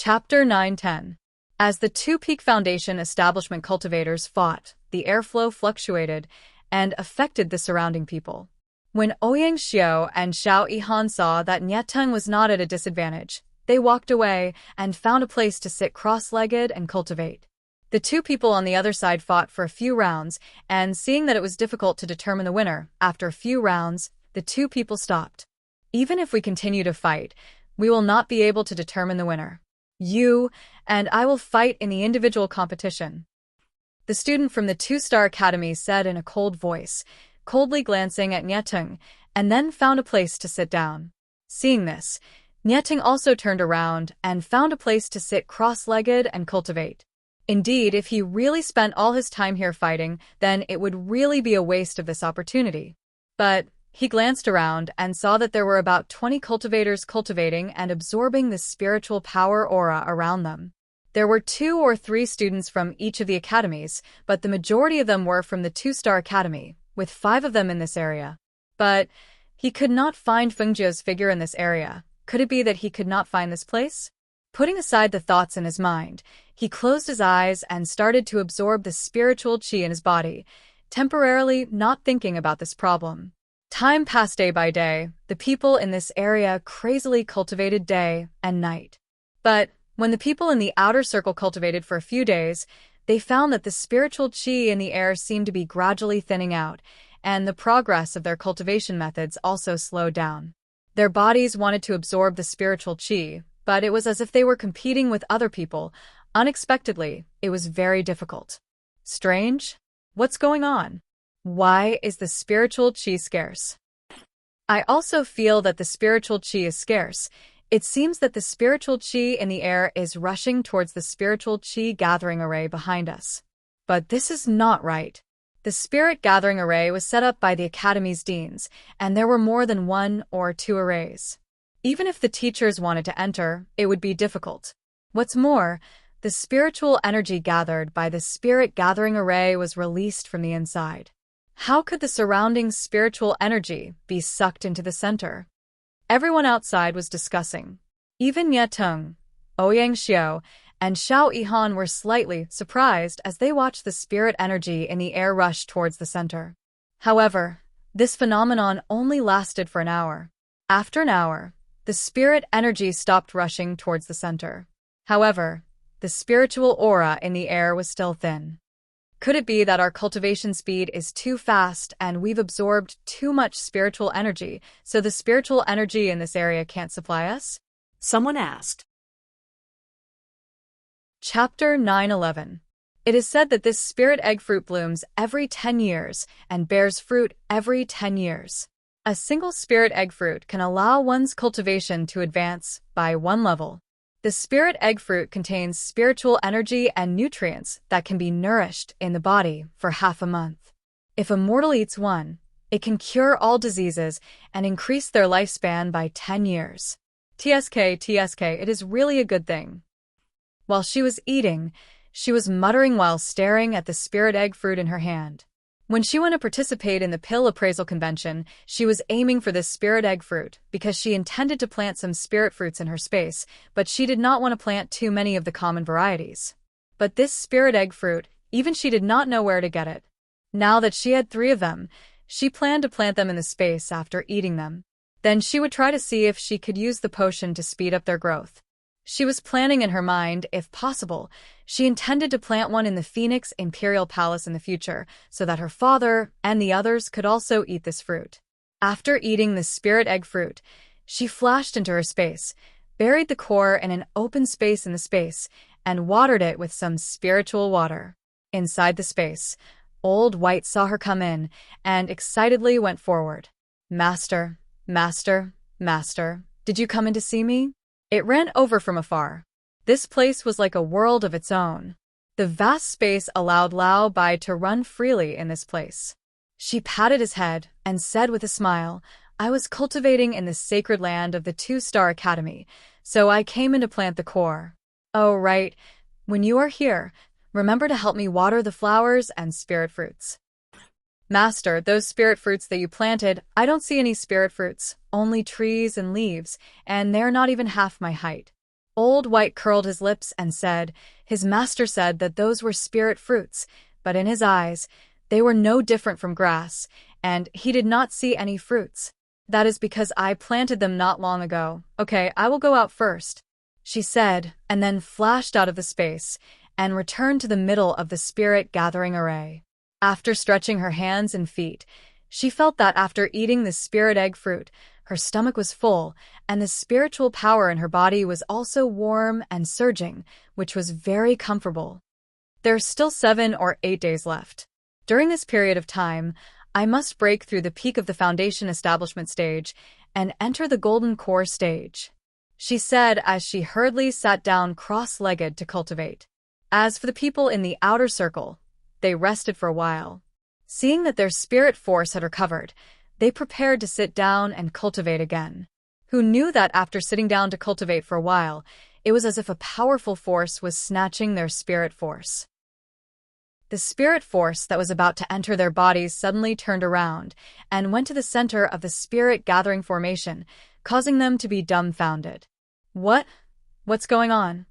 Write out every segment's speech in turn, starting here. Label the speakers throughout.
Speaker 1: Chapter 9-10. As the Two-Peak Foundation establishment cultivators fought, the airflow fluctuated and affected the surrounding people. When Ouyang Xiao and Xiao Yihan saw that Enchanting was not at a disadvantage, they walked away and found a place to sit cross-legged and cultivate. The two people on the other side fought for a few rounds, and seeing that it was difficult to determine the winner, after a few rounds, the two people stopped. Even if we continue to fight, we will not be able to determine the winner. You and I will fight in the individual competition. The student from the Two-Star Academy said in a cold voice, coldly glancing at Enchanting, and then found a place to sit down. Seeing this, Enchanting also turned around and found a place to sit cross-legged and cultivate. Indeed, if he really spent all his time here fighting, then it would really be a waste of this opportunity. But he glanced around and saw that there were about 20 cultivators cultivating and absorbing the spiritual power aura around them. There were 2 or 3 students from each of the academies, but the majority of them were from the Two-Star Academy, with 5 of them in this area. But he could not find Fengjia's figure in this area. Could it be that he could not find this place? Putting aside the thoughts in his mind, he closed his eyes and started to absorb the spiritual qi in his body, temporarily not thinking about this problem. Time passed day by day. The people in this area crazily cultivated day and night. But when the people in the outer circle cultivated for a few days, they found that the spiritual qi in the air seemed to be gradually thinning out, and the progress of their cultivation methods also slowed down. Their bodies wanted to absorb the spiritual qi, but it was as if they were competing with other people. Unexpectedly, it was very difficult. Strange? What's going on? Why is the spiritual qi scarce? I also feel that the spiritual qi is scarce. It seems that the spiritual qi in the air is rushing towards the spiritual qi gathering array behind us. But this is not right. The spirit gathering array was set up by the Academy's deans, and there were more than 1 or 2 arrays. Even if the teachers wanted to enter, it would be difficult. What's more, the spiritual energy gathered by the spirit gathering array was released from the inside. How could the surrounding spiritual energy be sucked into the center? Everyone outside was discussing. Even Enchanting, Ouyang Xiao, and Xiao Yihan were slightly surprised as they watched the spirit energy in the air rush towards the center. However, this phenomenon only lasted for an hour. After an hour, the spirit energy stopped rushing towards the center. However, the spiritual aura in the air was still thin. Could it be that our cultivation speed is too fast and we've absorbed too much spiritual energy, so the spiritual energy in this area can't supply us?
Speaker 2: Someone asked.
Speaker 1: Chapter 9-11. It is said that this spirit egg fruit blooms every 10 years and bears fruit every 10 years. A single spirit egg fruit can allow one's cultivation to advance by 1 level. The spirit egg fruit contains spiritual energy and nutrients that can be nourished in the body for half a month. If a mortal eats one, it can cure all diseases and increase their lifespan by 10 years. TSK, it is really a good thing. While she was eating, she was muttering while staring at the spirit egg fruit in her hand. When she went to participate in the pill appraisal convention, she was aiming for this spirit egg fruit because she intended to plant some spirit fruits in her space, but she did not want to plant too many of the common varieties. But this spirit egg fruit, even she did not know where to get it. Now that she had 3 of them, she planned to plant them in the space after eating them. Then she would try to see if she could use the potion to speed up their growth. She was planning in her mind, if possible, she intended to plant one in the Phoenix Imperial Palace in the future, so that her father and the others could also eat this fruit. After eating the spirit egg fruit, she flashed into her space, buried the core in an open space in the space, and watered it with some spiritual water. Inside the space, Old White saw her come in, and excitedly went forward. Master, Master, Master, did you come in to see me? It ran over from afar. This place was like a world of its own. The vast space allowed Lao Bai to run freely in this place. She patted his head and said with a smile, I was cultivating in the sacred land of the Two-Star Academy, so I came in to plant the core. Oh, right. When you are here, remember to help me water the flowers and spirit fruits. Master, those spirit fruits that you planted, I don't see any spirit fruits, only trees and leaves, and they're not even half my height. Old White curled his lips and said, his master said that those were spirit fruits, but in his eyes, they were no different from grass, and he did not see any fruits. That is because I planted them not long ago. Okay, I will go out first, she said, and then flashed out of the space and returned to the middle of the spirit-gathering array. After stretching her hands and feet, she felt that after eating the spirit egg fruit, her stomach was full, and the spiritual power in her body was also warm and surging, which was very comfortable. There are still 7 or 8 days left. During this period of time, I must break through the peak of the foundation establishment stage and enter the golden core stage, she said as she hurriedly sat down cross-legged to cultivate. As for the people in the outer circle, they rested for a while. Seeing that their spirit force had recovered, they prepared to sit down and cultivate again. Who knew that after sitting down to cultivate for a while, it was as if a powerful force was snatching their spirit force. The spirit force that was about to enter their bodies suddenly turned around and went to the center of the spirit-gathering formation, causing them to be dumbfounded. What's going on?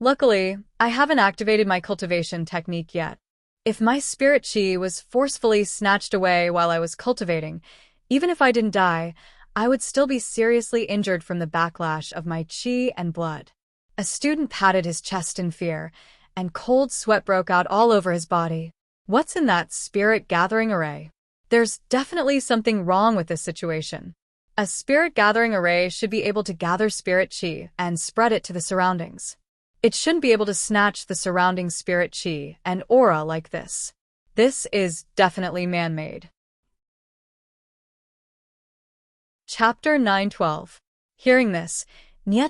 Speaker 1: Luckily, I haven't activated my cultivation technique yet. If my spirit chi was forcefully snatched away while I was cultivating, even if I didn't die, I would still be seriously injured from the backlash of my chi and blood. A student patted his chest in fear, and cold sweat broke out all over his body. What's in that spirit-gathering array? There's definitely something wrong with this situation. A spirit-gathering array should be able to gather spirit chi and spread it to the surroundings. It shouldn't be able to snatch the surrounding spirit chi and aura like this. This is definitely man-made. Chapter 9:12. Hearing this,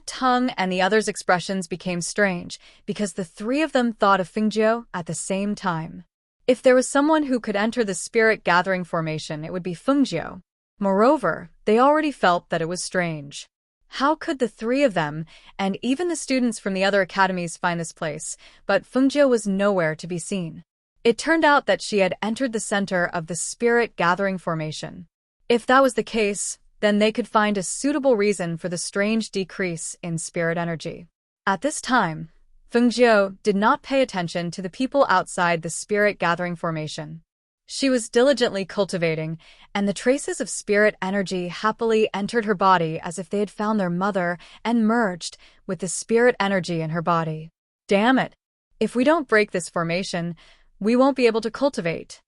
Speaker 1: Tung and the others' expressions became strange because the three of them thought of Fengjiu at the same time. If there was someone who could enter the spirit-gathering formation, it would be Fengjiu. Moreover, they already felt that it was strange. How could the three of them, and even the students from the other academies, find this place? But Fengjiu was nowhere to be seen. It turned out that she had entered the center of the spirit-gathering formation. If that was the case, then they could find a suitable reason for the strange decrease in spirit energy. At this time, Fengjiu did not pay attention to the people outside the spirit-gathering formation. She was diligently cultivating, and the traces of spirit energy happily entered her body as if they had found their mother and merged with the spirit energy in her body. Damn it! If we don't break this formation, we won't be able to cultivate,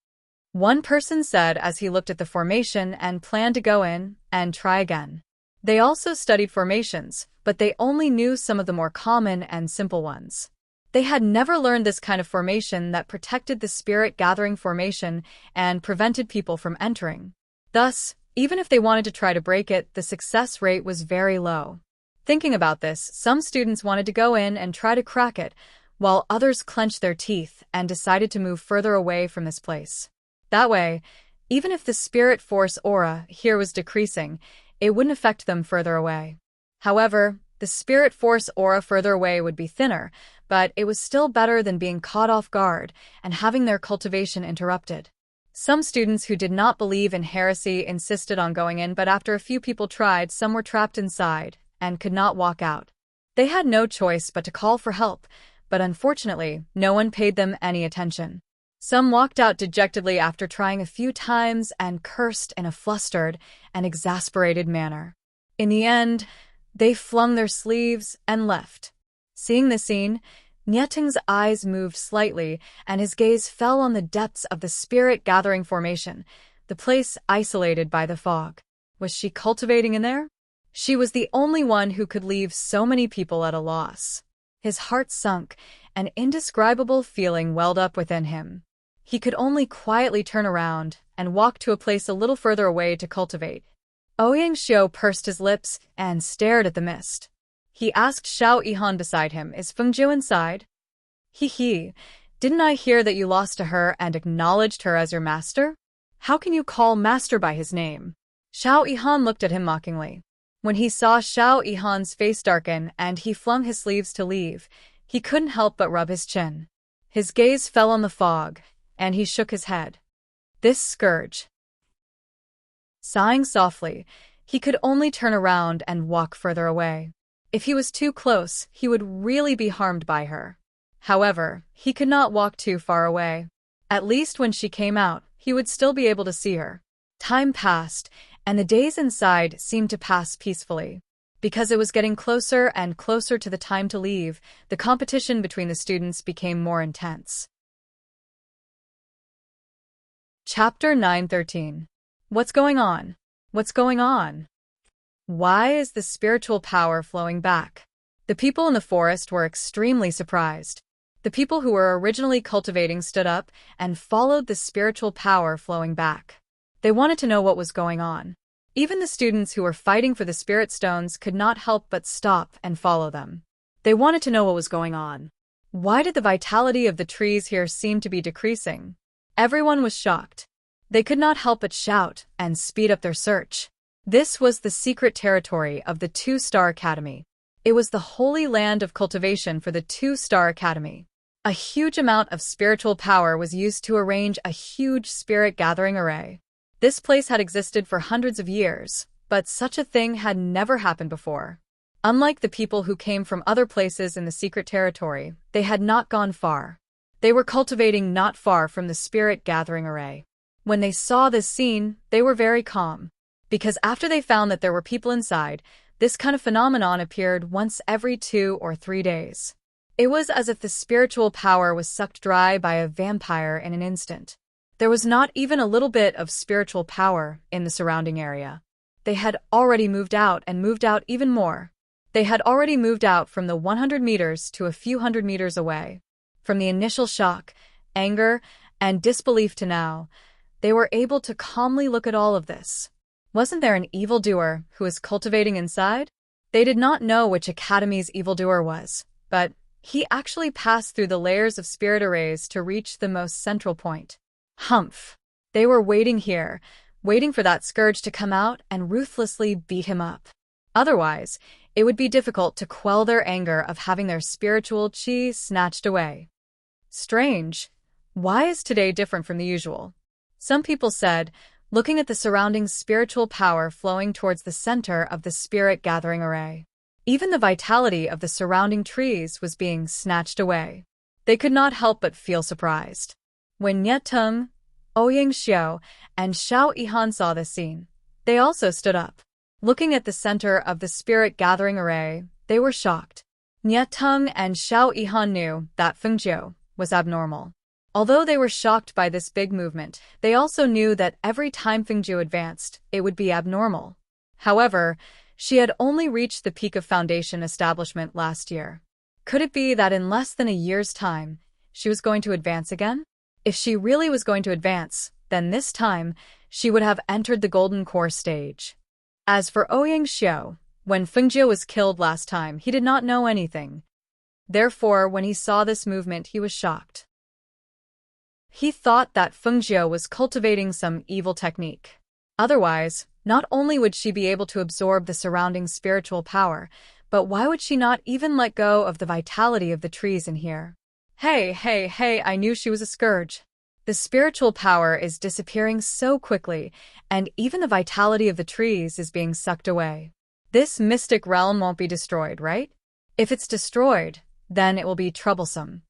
Speaker 1: one person said as he looked at the formation and planned to go in and try again. They also studied formations, but they only knew some of the more common and simple ones. They had never learned this kind of formation that protected the spirit-gathering formation and prevented people from entering. Thus, even if they wanted to try to break it, the success rate was very low. Thinking about this, some students wanted to go in and try to crack it, while others clenched their teeth and decided to move further away from this place. That way, even if the spirit force aura here was decreasing, it wouldn't affect them further away. However, the spirit force aura further away would be thinner, but it was still better than being caught off guard and having their cultivation interrupted. Some students who did not believe in heresy insisted on going in, but after a few people tried, some were trapped inside and could not walk out. They had no choice but to call for help, but unfortunately, no one paid them any attention. Some walked out dejectedly after trying a few times and cursed in a flustered and exasperated manner. In the end, they flung their sleeves and left. Seeing the scene, Ting's eyes moved slightly and his gaze fell on the depths of the spirit-gathering formation, the place isolated by the fog. Was she cultivating in there? She was the only one who could leave so many people at a loss. His heart sunk, an indescribable feeling welled up within him. He could only quietly turn around and walk to a place a little further away to cultivate. Ouyang Xiao pursed his lips and stared at the mist. He asked Xiao Yihan beside him, "Is Fengjiu inside?" He, didn't I hear that you lost to her and acknowledged her as your master? How can you call master by his name? Xiao Yihan looked at him mockingly. When he saw Xiao Yihan's face darken and he flung his sleeves to leave, he couldn't help but rub his chin. His gaze fell on the fog, and he shook his head. This scourge. Sighing softly, he could only turn around and walk further away. If he was too close, he would really be harmed by her. However, he could not walk too far away. At least when she came out, he would still be able to see her. Time passed, and the days inside seemed to pass peacefully. Because it was getting closer and closer to the time to leave, the competition between the students became more intense. Chapter 9:13. What's going on? What's going on? Why is the spiritual power flowing back? The people in the forest were extremely surprised. The people who were originally cultivating stood up and followed the spiritual power flowing back. They wanted to know what was going on. Even the students who were fighting for the spirit stones could not help but stop and follow them. They wanted to know what was going on. Why did the vitality of the trees here seem to be decreasing? Everyone was shocked. They could not help but shout and speed up their search. This was the secret territory of the Two-Star Academy. It was the holy land of cultivation for the Two-Star Academy. A huge amount of spiritual power was used to arrange a huge spirit gathering array. This place had existed for hundreds of years, but such a thing had never happened before. Unlike the people who came from other places in the secret territory, they had not gone far. They were cultivating not far from the spirit gathering array. When they saw this scene, they were very calm. Because after they found that there were people inside, this kind of phenomenon appeared once every 2 or 3 days. It was as if the spiritual power was sucked dry by a vampire in an instant. There was not even a little bit of spiritual power in the surrounding area. They had already moved out and moved out even more. They had already moved out from the 100 meters to a few hundred meters away. From the initial shock, anger, and disbelief to now, they were able to calmly look at all of this. Wasn't there an evildoer who was cultivating inside? They did not know which academy's evildoer was, but he actually passed through the layers of spirit arrays to reach the most central point. Humph! They were waiting here, waiting for that scourge to come out and ruthlessly beat him up. Otherwise, it would be difficult to quell their anger of having their spiritual chi snatched away. Strange. Why is today different from the usual? Some people said, looking at the surrounding spiritual power flowing towards the center of the spirit gathering array. Even the vitality of the surrounding trees was being snatched away. They could not help but feel surprised. When Nie Tung, Ouyang Xiao, and Xiao Yihan saw this scene, they also stood up. Looking at the center of the spirit gathering array, they were shocked. Nie Tung and Xiao Yihan knew that Fengjiu was abnormal. Although they were shocked by this big movement, they also knew that every time Fengjiu advanced, it would be abnormal. However, she had only reached the peak of foundation establishment last year. Could it be that in less than a year's time, she was going to advance again? If she really was going to advance, then this time, she would have entered the golden core stage. As for Ouyang Xiao, when Fengjiu was killed last time, he did not know anything. Therefore, when he saw this movement, he was shocked. He thought that Fengjiu was cultivating some evil technique. Otherwise, not only would she be able to absorb the surrounding spiritual power, but why would she not even let go of the vitality of the trees in here? Hey, I knew she was a scourge. The spiritual power is disappearing so quickly, and even the vitality of the trees is being sucked away. This mystic realm won't be destroyed, right? If it's destroyed, then it will be troublesome.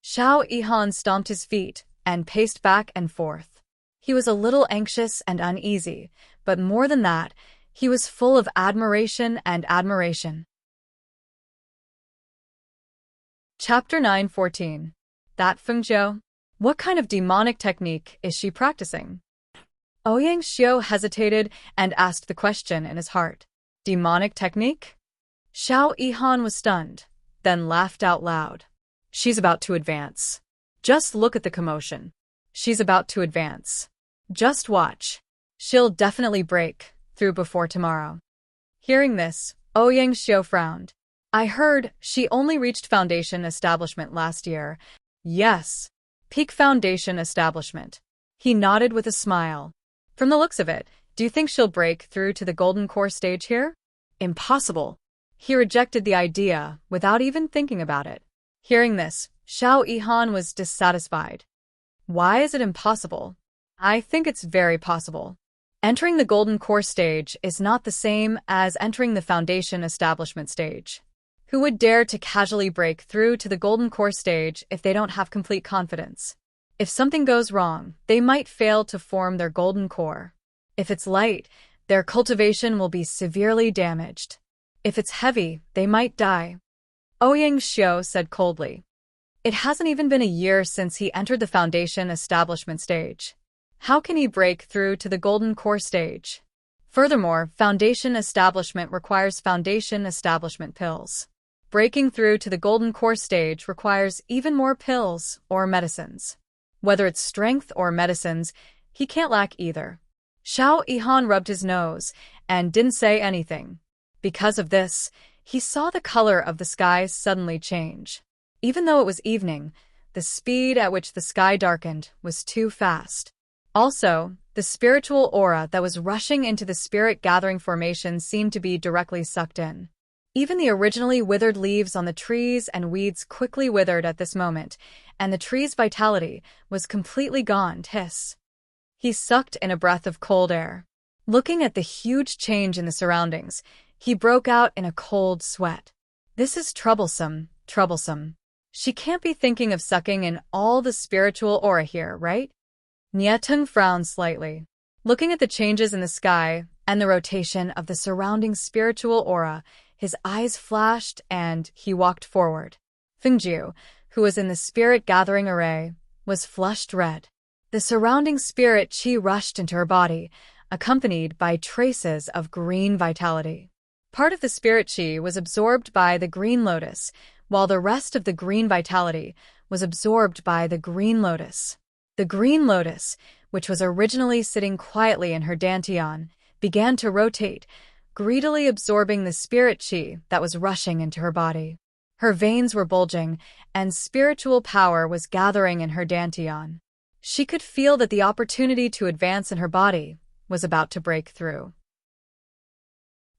Speaker 1: Xiao Yihan stomped his feet and paced back and forth. He was a little anxious and uneasy, but more than that, he was full of admiration and admiration. Chapter 9:14. That Fengjiu? What kind of demonic technique is she practicing? Ouyang Xiao hesitated and asked the question in his heart. Demonic technique? Xiao Yihan was stunned, then laughed out loud. She's about to advance. Just look at the commotion. She's about to advance. Just watch. She'll definitely break through before tomorrow. Hearing this, Ouyang Xiao frowned. I heard she only reached foundation establishment last year. Yes, peak foundation establishment. He nodded with a smile. From the looks of it, do you think she'll break through to the golden core stage here? Impossible. He rejected the idea without even thinking about it. Hearing this, Xiao Yihan was dissatisfied. Why is it impossible? I think it's very possible. Entering the golden core stage is not the same as entering the foundation establishment stage. Who would dare to casually break through to the golden core stage if they don't have complete confidence? If something goes wrong, they might fail to form their golden core. If it's light, their cultivation will be severely damaged. If it's heavy, they might die. Ouyang Xiao said coldly. It hasn't even been a year since he entered the foundation establishment stage. How can he break through to the golden core stage? Furthermore, foundation establishment requires foundation establishment pills. Breaking through to the golden core stage requires even more pills or medicines. Whether it's strength or medicines, he can't lack either. Xiao Yihan rubbed his nose and didn't say anything. Because of this, he saw the color of the sky suddenly change. Even though it was evening, the speed at which the sky darkened was too fast. Also, the spiritual aura that was rushing into the spirit gathering formation seemed to be directly sucked in. Even the originally withered leaves on the trees and weeds quickly withered at this moment, and the tree's vitality was completely gone. Hiss. He sucked in a breath of cold air. Looking at the huge change in the surroundings, he broke out in a cold sweat. This is troublesome, troublesome. She can't be thinking of sucking in all the spiritual aura here, right? Nieteng frowned slightly. Looking at the changes in the sky and the rotation of the surrounding spiritual aura, his eyes flashed and he walked forward. Fengjiu, who was in the spirit gathering array, was flushed red. The surrounding spirit qi rushed into her body, accompanied by traces of green vitality. Part of the spirit qi was absorbed by the green lotus, while the rest of the green vitality was absorbed by the green lotus. The green lotus, which was originally sitting quietly in her dantian, began to rotate, greedily absorbing the spirit qi that was rushing into her body. Her veins were bulging, and spiritual power was gathering in her dantian. She could feel that the opportunity to advance in her body was about to break through.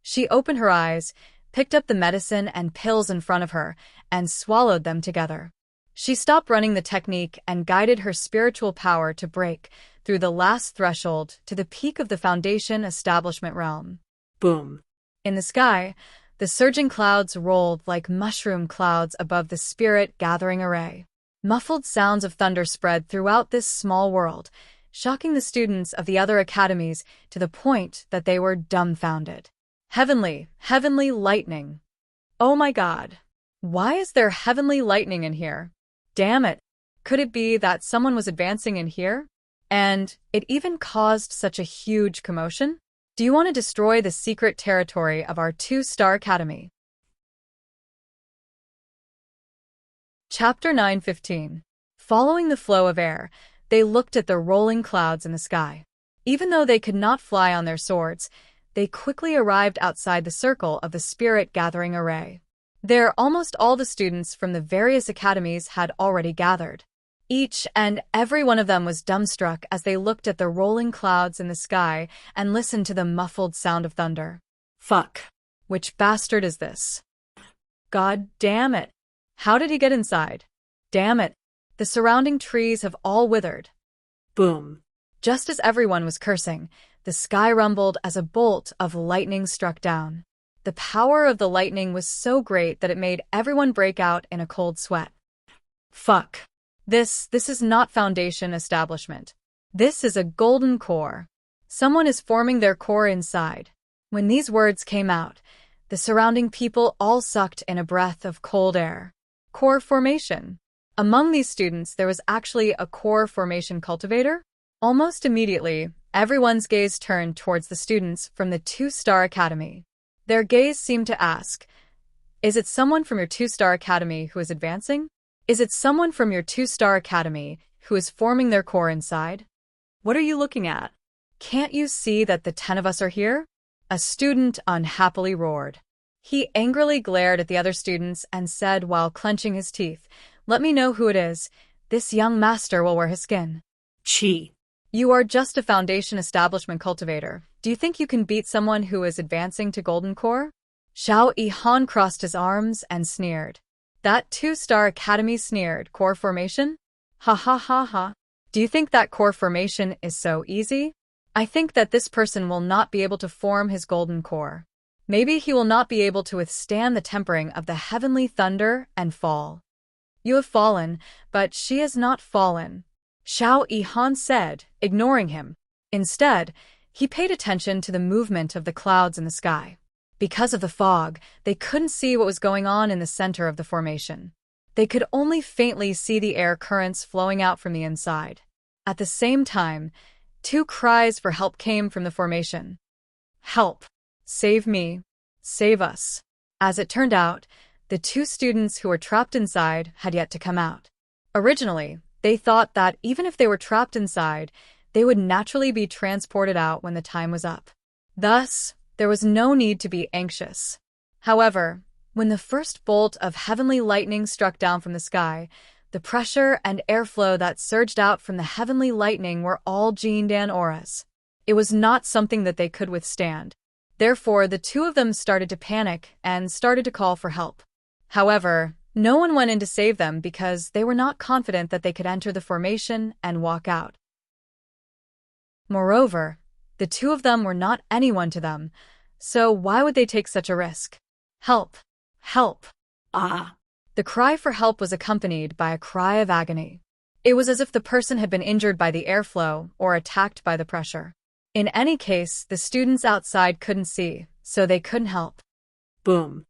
Speaker 1: She opened her eyes, picked up the medicine and pills in front of her, and swallowed them together. She stopped running the technique and guided her spiritual power to break through the last threshold to the peak of the foundation establishment realm.
Speaker 2: Boom.
Speaker 1: In the sky, the surging clouds rolled like mushroom clouds above the spirit gathering array. Muffled sounds of thunder spread throughout this small world, shocking the students of the other academies to the point that they were dumbfounded. Heavenly lightning. Oh my God. Why is there heavenly lightning in here? Damn it. Could it be that someone was advancing in here? And it even caused such a huge commotion? Do you want to destroy the secret territory of our 2-star academy? Chapter 9:15. Following the flow of air, they looked at the rolling clouds in the sky. Even though they could not fly on their swords, they quickly arrived outside the circle of the spirit gathering array. There, almost all the students from the various academies had already gathered. Each and every one of them was dumbstruck as they looked at the rolling clouds in the sky and listened to the muffled sound of thunder.
Speaker 2: Fuck.
Speaker 1: Which bastard is this? God damn it. How did he get inside? Damn it. The surrounding trees have all withered.
Speaker 2: Boom.
Speaker 1: Just as everyone was cursing, the sky rumbled as a bolt of lightning struck down. The power of the lightning was so great that it made everyone break out in a cold sweat. Fuck. This is not foundation establishment. This is a golden core. Someone is forming their core inside. When these words came out, the surrounding people all sucked in a breath of cold air. Core formation. Among these students, there was actually a core formation cultivator. Almost immediately, everyone's gaze turned towards the students from the 2-star academy. Their gaze seemed to ask, is it someone from your 2-star academy who is advancing? Is it someone from your 2-star academy who is forming their core inside? What are you looking at? Can't you see that the 10 of us are here? A student unhappily roared. He angrily glared at the other students and said while clenching his teeth, let me know who it is. This young master will wear his skin.
Speaker 2: Chi.
Speaker 1: You are just a foundation establishment cultivator. Do you think you can beat someone who is advancing to golden core? Xiao Yihan crossed his arms and sneered. That 2-star academy sneered. Core formation? Ha ha ha ha. Do you think that core formation is so easy? I think that this person will not be able to form his golden core. Maybe he will not be able to withstand the tempering of the heavenly thunder and fall. You have fallen, but she has not fallen, Xiao Yihan said, ignoring him. Instead, he paid attention to the movement of the clouds in the sky. Because of the fog, they couldn't see what was going on in the center of the formation. They could only faintly see the air currents flowing out from the inside. At the same time, 2 cries for help came from the formation. Help! Save me! Save us! As it turned out, the 2 students who were trapped inside had yet to come out. Originally, they thought that even if they were trapped inside, they would naturally be transported out when the time was up. Thus, there was no need to be anxious. However, when the first bolt of heavenly lightning struck down from the sky, the pressure and airflow that surged out from the heavenly lightning were all Jindan auras. It was not something that they could withstand. Therefore, the 2 of them started to panic and started to call for help. However, no one went in to save them because they were not confident that they could enter the formation and walk out. Moreover, the 2 of them were not anyone to them, so why would they take such a risk? Help! Help!
Speaker 2: Ah!
Speaker 1: The cry for help was accompanied by a cry of agony. It was as if the person had been injured by the airflow or attacked by the pressure. In any case, the students outside couldn't see, so they couldn't help.
Speaker 2: Boom!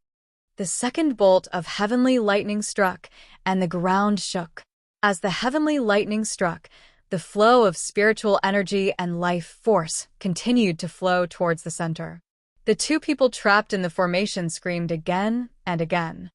Speaker 1: The second bolt of heavenly lightning struck, and the ground shook. As the heavenly lightning struck, the flow of spiritual energy and life force continued to flow towards the center. The 2 people trapped in the formation screamed again and again.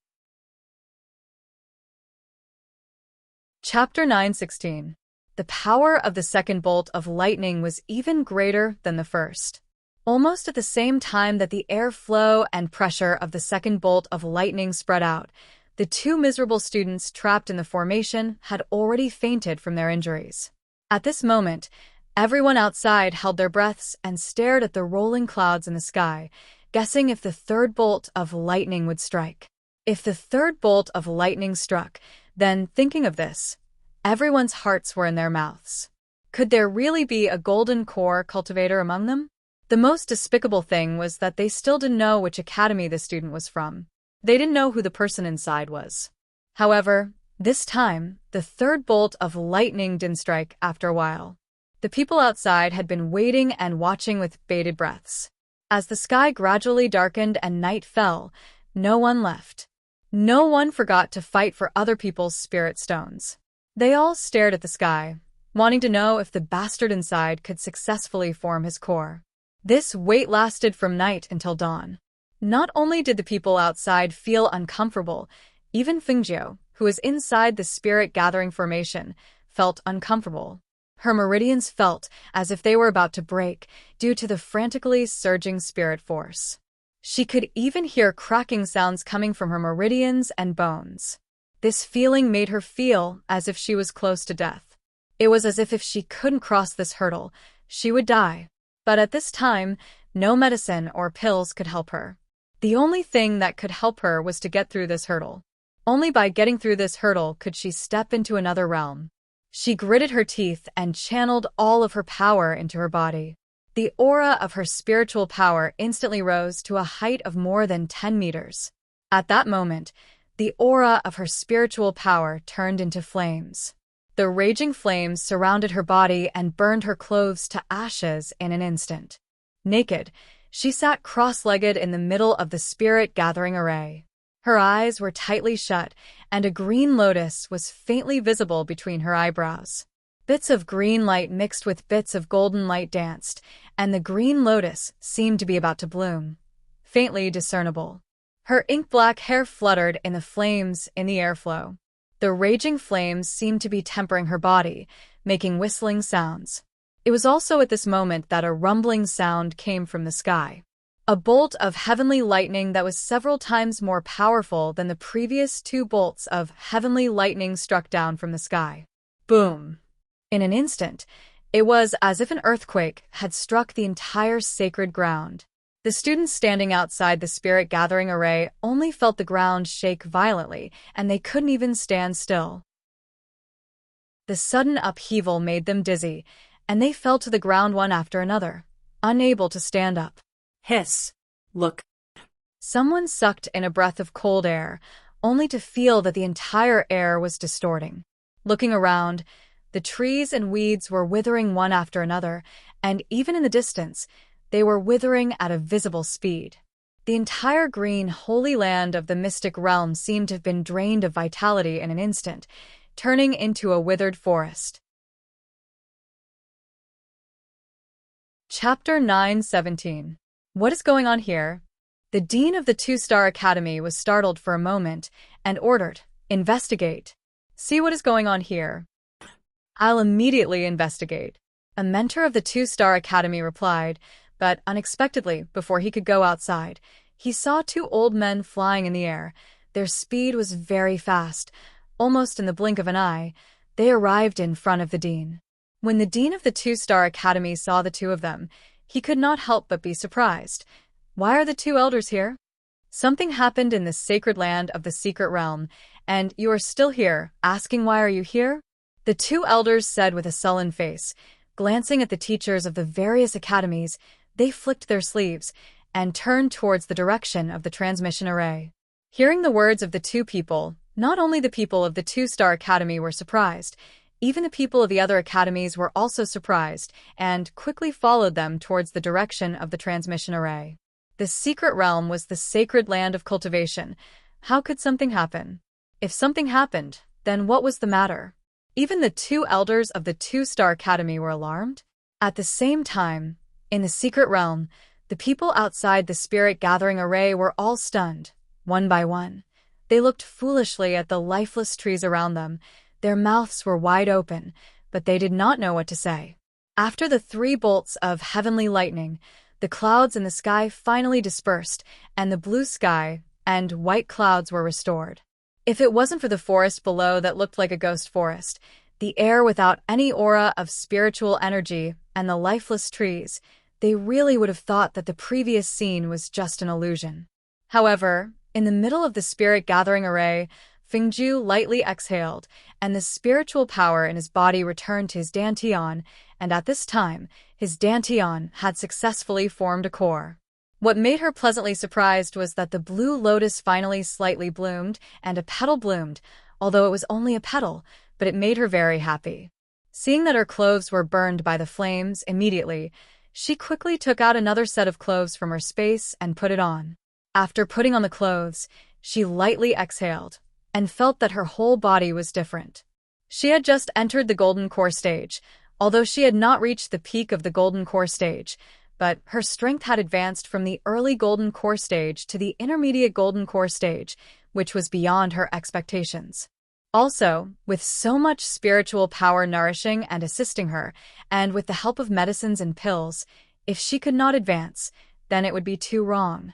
Speaker 1: Chapter 9:16. The power of the second bolt of lightning was even greater than the first. Almost at the same time that the airflow and pressure of the second bolt of lightning spread out, the 2 miserable students trapped in the formation had already fainted from their injuries. At this moment, everyone outside held their breaths and stared at the rolling clouds in the sky, guessing if the third bolt of lightning would strike. If the third bolt of lightning struck, then, thinking of this, everyone's hearts were in their mouths. Could there really be a golden core cultivator among them? The most despicable thing was that they still didn't know which academy the student was from. They didn't know who the person inside was. However, this time, the third bolt of lightning didn't strike after a while. The people outside had been waiting and watching with bated breaths. As the sky gradually darkened and night fell, no one left. No one forgot to fight for other people's spirit stones. They all stared at the sky, wanting to know if the bastard inside could successfully form his core. This wait lasted from night until dawn. Not only did the people outside feel uncomfortable, even Fengjiu, who was inside the spirit-gathering formation, felt uncomfortable. Her meridians felt as if they were about to break due to the frantically surging spirit force. She could even hear cracking sounds coming from her meridians and bones. This feeling made her feel as if she was close to death. It was as if she couldn't cross this hurdle, she would die. But at this time, no medicine or pills could help her. The only thing that could help her was to get through this hurdle. Only by getting through this hurdle could she step into another realm. She gritted her teeth and channeled all of her power into her body. The aura of her spiritual power instantly rose to a height of more than 10 meters. At that moment, the aura of her spiritual power turned into flames. The raging flames surrounded her body and burned her clothes to ashes in an instant. Naked, she sat cross-legged in the middle of the spirit-gathering array. Her eyes were tightly shut, and a green lotus was faintly visible between her eyebrows. Bits of green light mixed with bits of golden light danced, and the green lotus seemed to be about to bloom, faintly discernible. Her ink-black hair fluttered in the flames in the airflow. The raging flames seemed to be tempering her body, making whistling sounds. It was also at this moment that a rumbling sound came from the sky. A bolt of heavenly lightning that was several times more powerful than the previous 2 bolts of heavenly lightning struck down from the sky. Boom! In an instant, it was as if an earthquake had struck the entire sacred ground. The students standing outside the spirit-gathering array only felt the ground shake violently, and they couldn't even stand still. The sudden upheaval made them dizzy, and they fell to the ground one after another, unable to stand up.
Speaker 2: Hiss! Look!
Speaker 1: Someone sucked in a breath of cold air, only to feel that the entire air was distorting. Looking around, the trees and weeds were withering one after another, and even in the distance, they were withering at a visible speed. The entire green, holy land of the mystic realm seemed to have been drained of vitality in an instant, turning into a withered forest. Chapter 9:17. What is going on here? The dean of the Two-Star Academy was startled for a moment and ordered, "Investigate. See what is going on here." "I'll immediately investigate," a mentor of the Two-Star Academy replied, but unexpectedly, before he could go outside, he saw two old men flying in the air. Their speed was very fast. Almost in the blink of an eye, they arrived in front of the dean. When the dean of the Two-Star Academy saw the two of them, he could not help but be surprised. "Why are the two elders here? Something happened in the sacred land of the secret realm, and you are still here, asking why are you here?" The two elders said with a sullen face. Glancing at the teachers of the various academies, they flicked their sleeves and turned towards the direction of the transmission array. Hearing the words of the two people, not only the people of the Two-Star Academy were surprised, even the people of the other academies were also surprised and quickly followed them towards the direction of the transmission array. The secret realm was the sacred land of cultivation. How could something happen? If something happened, then what was the matter? Even the two elders of the Two-Star Academy were alarmed. At the same time, in the secret realm, the people outside the spirit gathering array were all stunned, one by one. They looked foolishly at the lifeless trees around them. Their mouths were wide open, but they did not know what to say. After the 3 bolts of heavenly lightning, the clouds in the sky finally dispersed, and the blue sky and white clouds were restored. If it wasn't for the forest below that looked like a ghost forest, the air without any aura of spiritual energy, and the lifeless trees, they really would have thought that the previous scene was just an illusion. However, in the middle of the spirit gathering array, Fingju lightly exhaled, and the spiritual power in his body returned to his dantian, and at this time, his dantian had successfully formed a core. What made her pleasantly surprised was that the blue lotus finally slightly bloomed, and a petal bloomed, although it was only a petal, but it made her very happy. Seeing that her clothes were burned by the flames immediately, she quickly took out another set of clothes from her space and put it on. After putting on the clothes, she lightly exhaled, and felt that her whole body was different. She had just entered the Golden Core stage, although she had not reached the peak of the Golden Core stage, but her strength had advanced from the early Golden Core stage to the intermediate Golden Core stage, which was beyond her expectations. Also, with so much spiritual power nourishing and assisting her, and with the help of medicines and pills, if she could not advance, then it would be too wrong.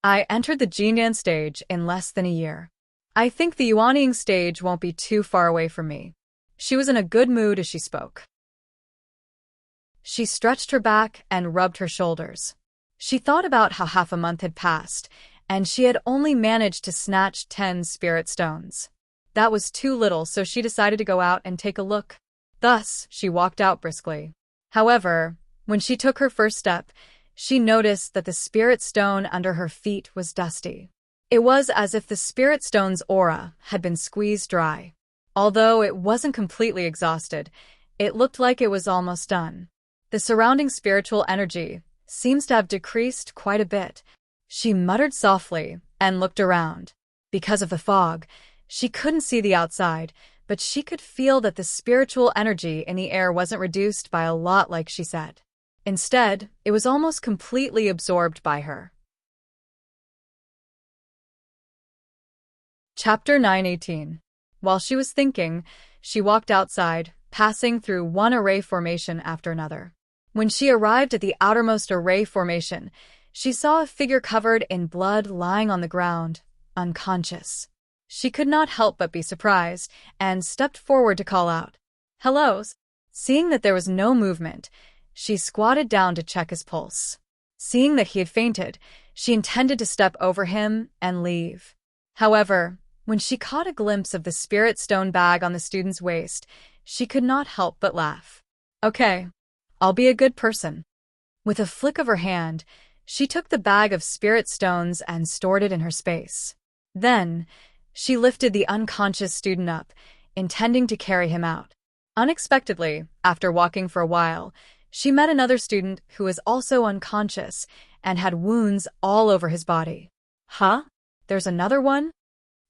Speaker 1: "I entered the Jinyan stage in less than a year. I think the Yuanying stage won't be too far away from me." She was in a good mood as she spoke. She stretched her back and rubbed her shoulders. She thought about how half a month had passed, and she had only managed to snatch 10 spirit stones. That was too little, so she decided to go out and take a look. Thus, she walked out briskly. However, when she took her first step, she noticed that the spirit stone under her feet was dusty. It was as if the spirit stone's aura had been squeezed dry. Although it wasn't completely exhausted, it looked like it was almost done. The surrounding spiritual energy seems to have decreased quite a bit. She muttered softly and looked around. Because of the fog, she couldn't see the outside, but she could feel that the spiritual energy in the air wasn't reduced by a lot like she said. Instead, it was almost completely absorbed by her. Chapter 9:18. While she was thinking, she walked outside, passing through one array formation after another. When she arrived at the outermost array formation, she saw a figure covered in blood lying on the ground, unconscious. She could not help but be surprised, and stepped forward to call out, "Hello." Seeing that there was no movement, she squatted down to check his pulse. Seeing that he had fainted, she intended to step over him and leave. However, when she caught a glimpse of the spirit stone bag on the student's waist, she could not help but laugh. "Okay, I'll be a good person." With a flick of her hand, She took the bag of spirit stones and stored it in her space. Then, she lifted the unconscious student up, intending to carry him out. Unexpectedly, after walking for a while, she met another student who was also unconscious and had wounds all over his body. Huh? There's another one?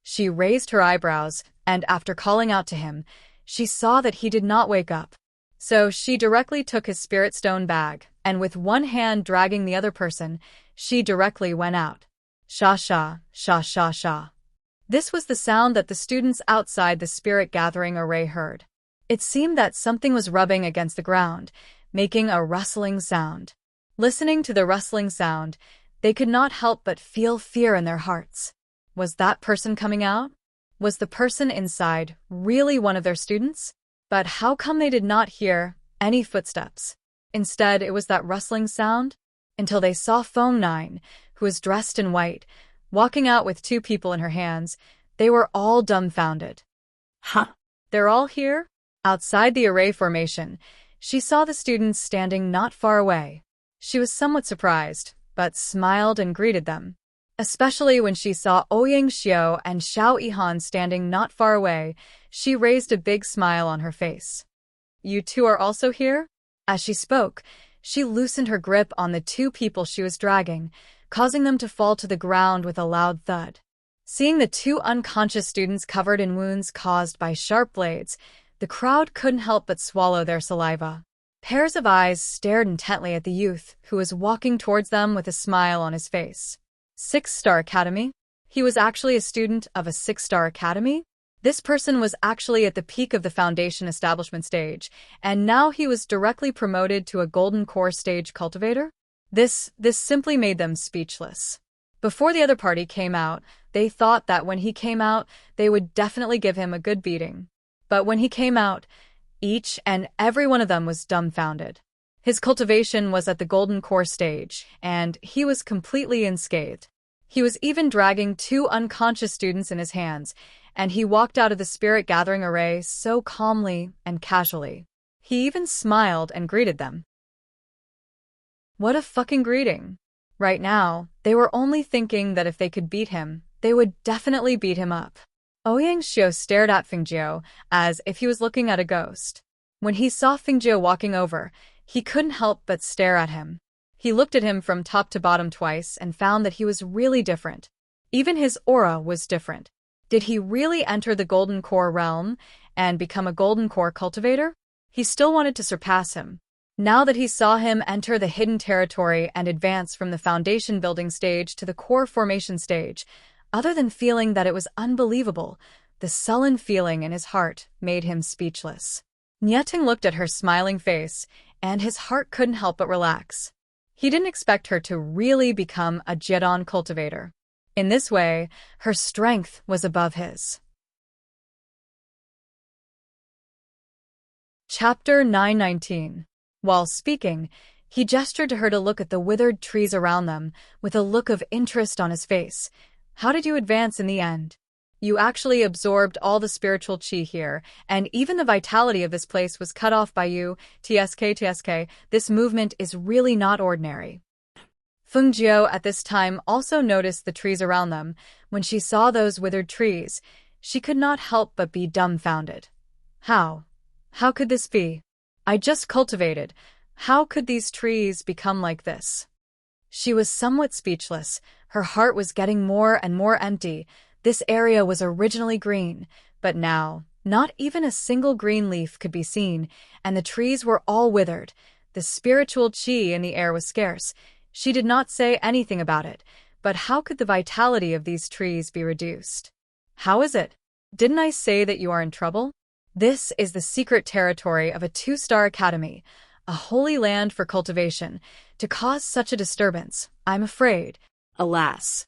Speaker 1: She raised her eyebrows, and after calling out to him, she saw that he did not wake up. So she directly took his spirit stone bag, and with one hand dragging the other person, she directly went out. Sha sha, sha sha sha. This was the sound that the students outside the spirit gathering array heard. It seemed that something was rubbing against the ground, making a rustling sound. Listening to the rustling sound, they could not help but feel fear in their hearts. Was that person coming out? Was the person inside really one of their students? But how come they did not hear any footsteps? Instead, it was that rustling sound, until they saw Feng Nine, who was dressed in white, walking out with two people in her hands. They were all dumbfounded.
Speaker 2: Huh?
Speaker 1: They're all here? Outside the array formation, she saw the students standing not far away. She was somewhat surprised, but smiled and greeted them. Especially when she saw Ouyang Xiao and Xiao Yihan standing not far away, she raised a big smile on her face. You two are also here? As she spoke, she loosened her grip on the two people she was dragging, causing them to fall to the ground with a loud thud. Seeing the two unconscious students covered in wounds caused by sharp blades, the crowd couldn't help but swallow their saliva. Pairs of eyes stared intently at the youth, who was walking towards them with a smile on his face. 6-Star Academy? He was actually a student of a 6-Star Academy? This person was actually at the peak of the foundation establishment stage, and now he was directly promoted to a golden core stage cultivator? This simply made them speechless. Before the other party came out, they thought that when he came out, they would definitely give him a good beating. But when he came out, each and every one of them was dumbfounded. His cultivation was at the golden core stage, and he was completely unscathed. He was even dragging two unconscious students in his hands, and he walked out of the spirit gathering array so calmly and casually. He even smiled and greeted them. What a fucking greeting. Right now, they were only thinking that if they could beat him, they would definitely beat him up. Ouyang Xiao stared at Fengjiu as if he was looking at a ghost. When he saw Fengjiu walking over, he couldn't help but stare at him. He looked at him from top to bottom twice and found that he was really different. Even his aura was different. Did he really enter the Golden Core realm and become a Golden Core cultivator? He still wanted to surpass him. Now that he saw him enter the hidden territory and advance from the foundation building stage to the core formation stage, other than feeling that it was unbelievable, the sullen feeling in his heart made him speechless. Nyeting looked at her smiling face, and his heart couldn't help but relax. He didn't expect her to really become a Jedon cultivator. In this way, her strength was above his. Chapter 919. While speaking, he gestured to her to look at the withered trees around them, with a look of interest on his face. How did you advance in the end? You actually absorbed all the spiritual qi here, and even the vitality of this place was cut off by you. TSK. This movement is really not ordinary. Fengjiu at this time also noticed the trees around them. When she saw those withered trees, she could not help but be dumbfounded. How? How could this be? I just cultivated. How could these trees become like this? She was somewhat speechless. Her heart was getting more and more empty. This area was originally green, but now, not even a single green leaf could be seen, and the trees were all withered. The spiritual qi in the air was scarce. She did not say anything about it, but how could the vitality of these trees be reduced? How is it? Didn't I say that you are in trouble? This is the secret territory of a 2-Star Academy, a holy land for cultivation. To cause such a disturbance, I'm afraid.
Speaker 2: Alas.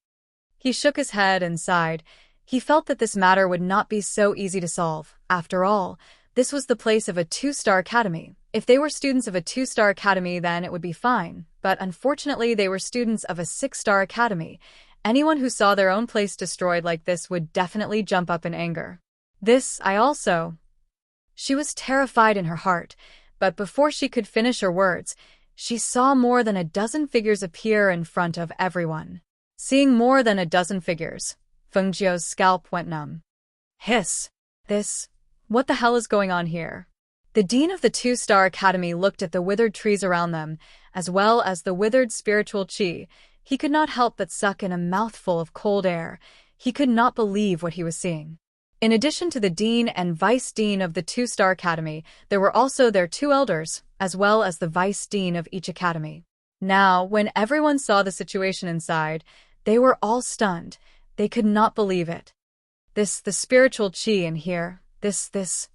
Speaker 1: He shook his head and sighed. He felt that this matter would not be so easy to solve. After all, this was the place of a 2-Star Academy. If they were students of a 2-Star Academy, then it would be fine. But unfortunately, they were students of a 6-Star Academy. Anyone who saw their own place destroyed like this would definitely jump up in anger. She was terrified in her heart, but before she could finish her words, she saw more than a dozen figures appear in front of everyone. Seeing more than a dozen figures, Fengjiu's scalp went numb. Hiss. What the hell is going on here? The dean of the Two-Star Academy looked at the withered trees around them, as well as the withered spiritual qi. He could not help but suck in a mouthful of cold air. He could not believe what he was seeing. In addition to the dean and vice dean of the Two-Star Academy, there were also their two elders, as well as the vice dean of each academy. Now, when everyone saw the situation inside, they were all stunned. They could not believe it. The spiritual qi in here, this.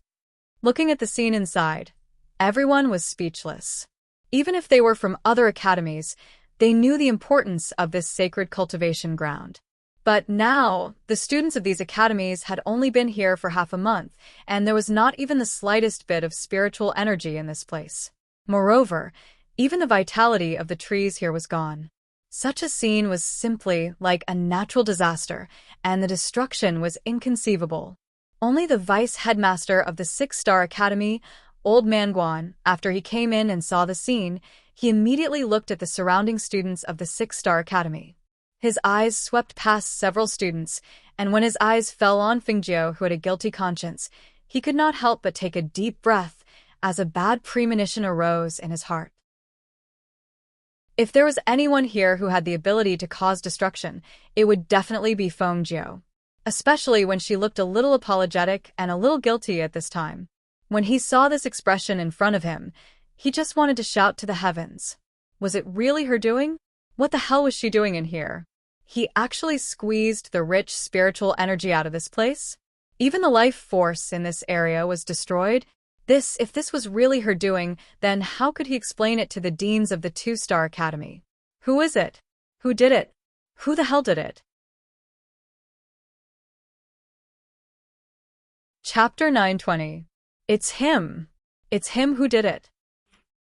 Speaker 1: Looking at the scene inside, everyone was speechless. Even if they were from other academies, they knew the importance of this sacred cultivation ground. But now, the students of these academies had only been here for half a month, and there was not even the slightest bit of spiritual energy in this place. Moreover, even the vitality of the trees here was gone. Such a scene was simply like a natural disaster, and the destruction was inconceivable. Only the vice headmaster of the Six-Star Academy, Old Man Guan, after he came in and saw the scene, he immediately looked at the surrounding students of the Six-Star Academy. His eyes swept past several students, and when his eyes fell on Fengjiu, who had a guilty conscience, he could not help but take a deep breath as a bad premonition arose in his heart. If there was anyone here who had the ability to cause destruction, it would definitely be Fengjiu, especially when she looked a little apologetic and a little guilty at this time. When he saw this expression in front of him, he just wanted to shout to the heavens. Was it really her doing? What the hell was she doing in here? He actually squeezed the rich spiritual energy out of this place? Even the life force in this area was destroyed? If this was really her doing, then how could he explain it to the deans of the Two-Star Academy? Who is it? Who did it? Who the hell did it? Chapter 920. It's him. It's him who did it.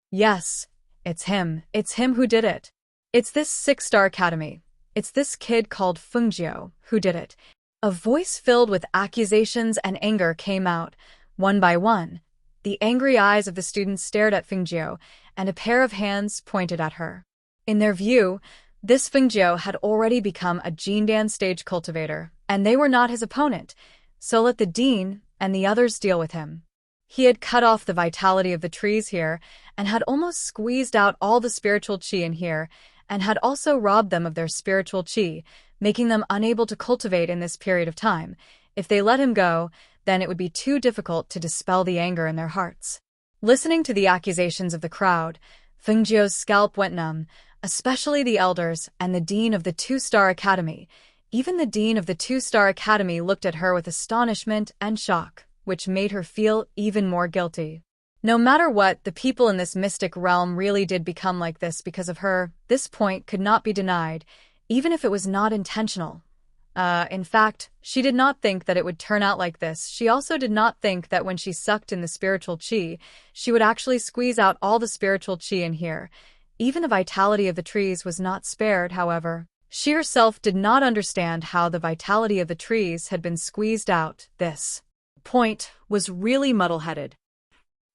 Speaker 1: Yes, it's him. It's him who did it. It's this Six-Star Academy. It's this kid called Fengjiu who did it. A voice filled with accusations and anger came out, one by one. The angry eyes of the students stared at Fengjiu, and a pair of hands pointed at her. In their view, this Fengjiu had already become a Jindan stage cultivator, and they were not his opponent, so let the dean and the others deal with him. He had cut off the vitality of the trees here, and had almost squeezed out all the spiritual qi in here, and had also robbed them of their spiritual qi, making them unable to cultivate in this period of time. If they let him go, then it would be too difficult to dispel the anger in their hearts. Listening to the accusations of the crowd, Fengjiu's scalp went numb, especially the elders and the dean of the Two-Star Academy. Even the dean of the Two-Star Academy looked at her with astonishment and shock, which made her feel even more guilty. No matter what, the people in this mystic realm really did become like this because of her. This point could not be denied, even if it was not intentional. In fact, she did not think that it would turn out like this. She also did not think that when she sucked in the spiritual qi, she would actually squeeze out all the spiritual qi in here. Even the vitality of the trees was not spared, however. She herself did not understand how the vitality of the trees had been squeezed out. This point was really muddle-headed.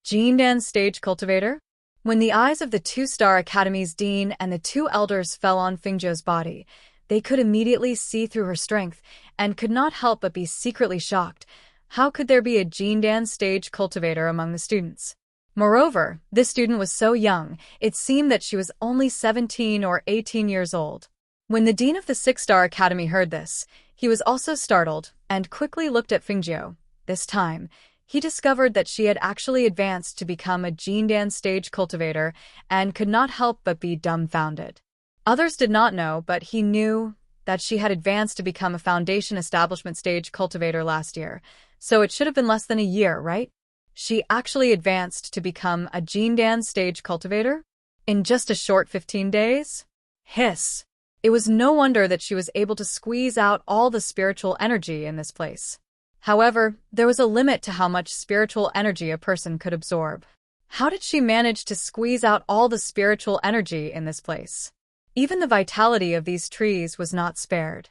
Speaker 1: Jindan stage cultivator? When the eyes of the Two-Star Academy's dean and the two elders fell on Fengjiu's body, they could immediately see through her strength and could not help but be secretly shocked. How could there be a Jindan stage cultivator among the students? Moreover, this student was so young, it seemed that she was only 17 or 18 years old. When the dean of the Six-Star Academy heard this, he was also startled and quickly looked at Fengjiu. This time, he discovered that she had actually advanced to become a Jindan stage cultivator and could not help but be dumbfounded. Others did not know, but he knew that she had advanced to become a foundation establishment stage cultivator last year, so it should have been less than a year, right? She actually advanced to become a Jindan stage cultivator? In just a short 15 days? Hiss. It was no wonder that she was able to squeeze out all the spiritual energy in this place. However, there was a limit to how much spiritual energy a person could absorb. How did she manage to squeeze out all the spiritual energy in this place? Even the vitality of these trees was not spared.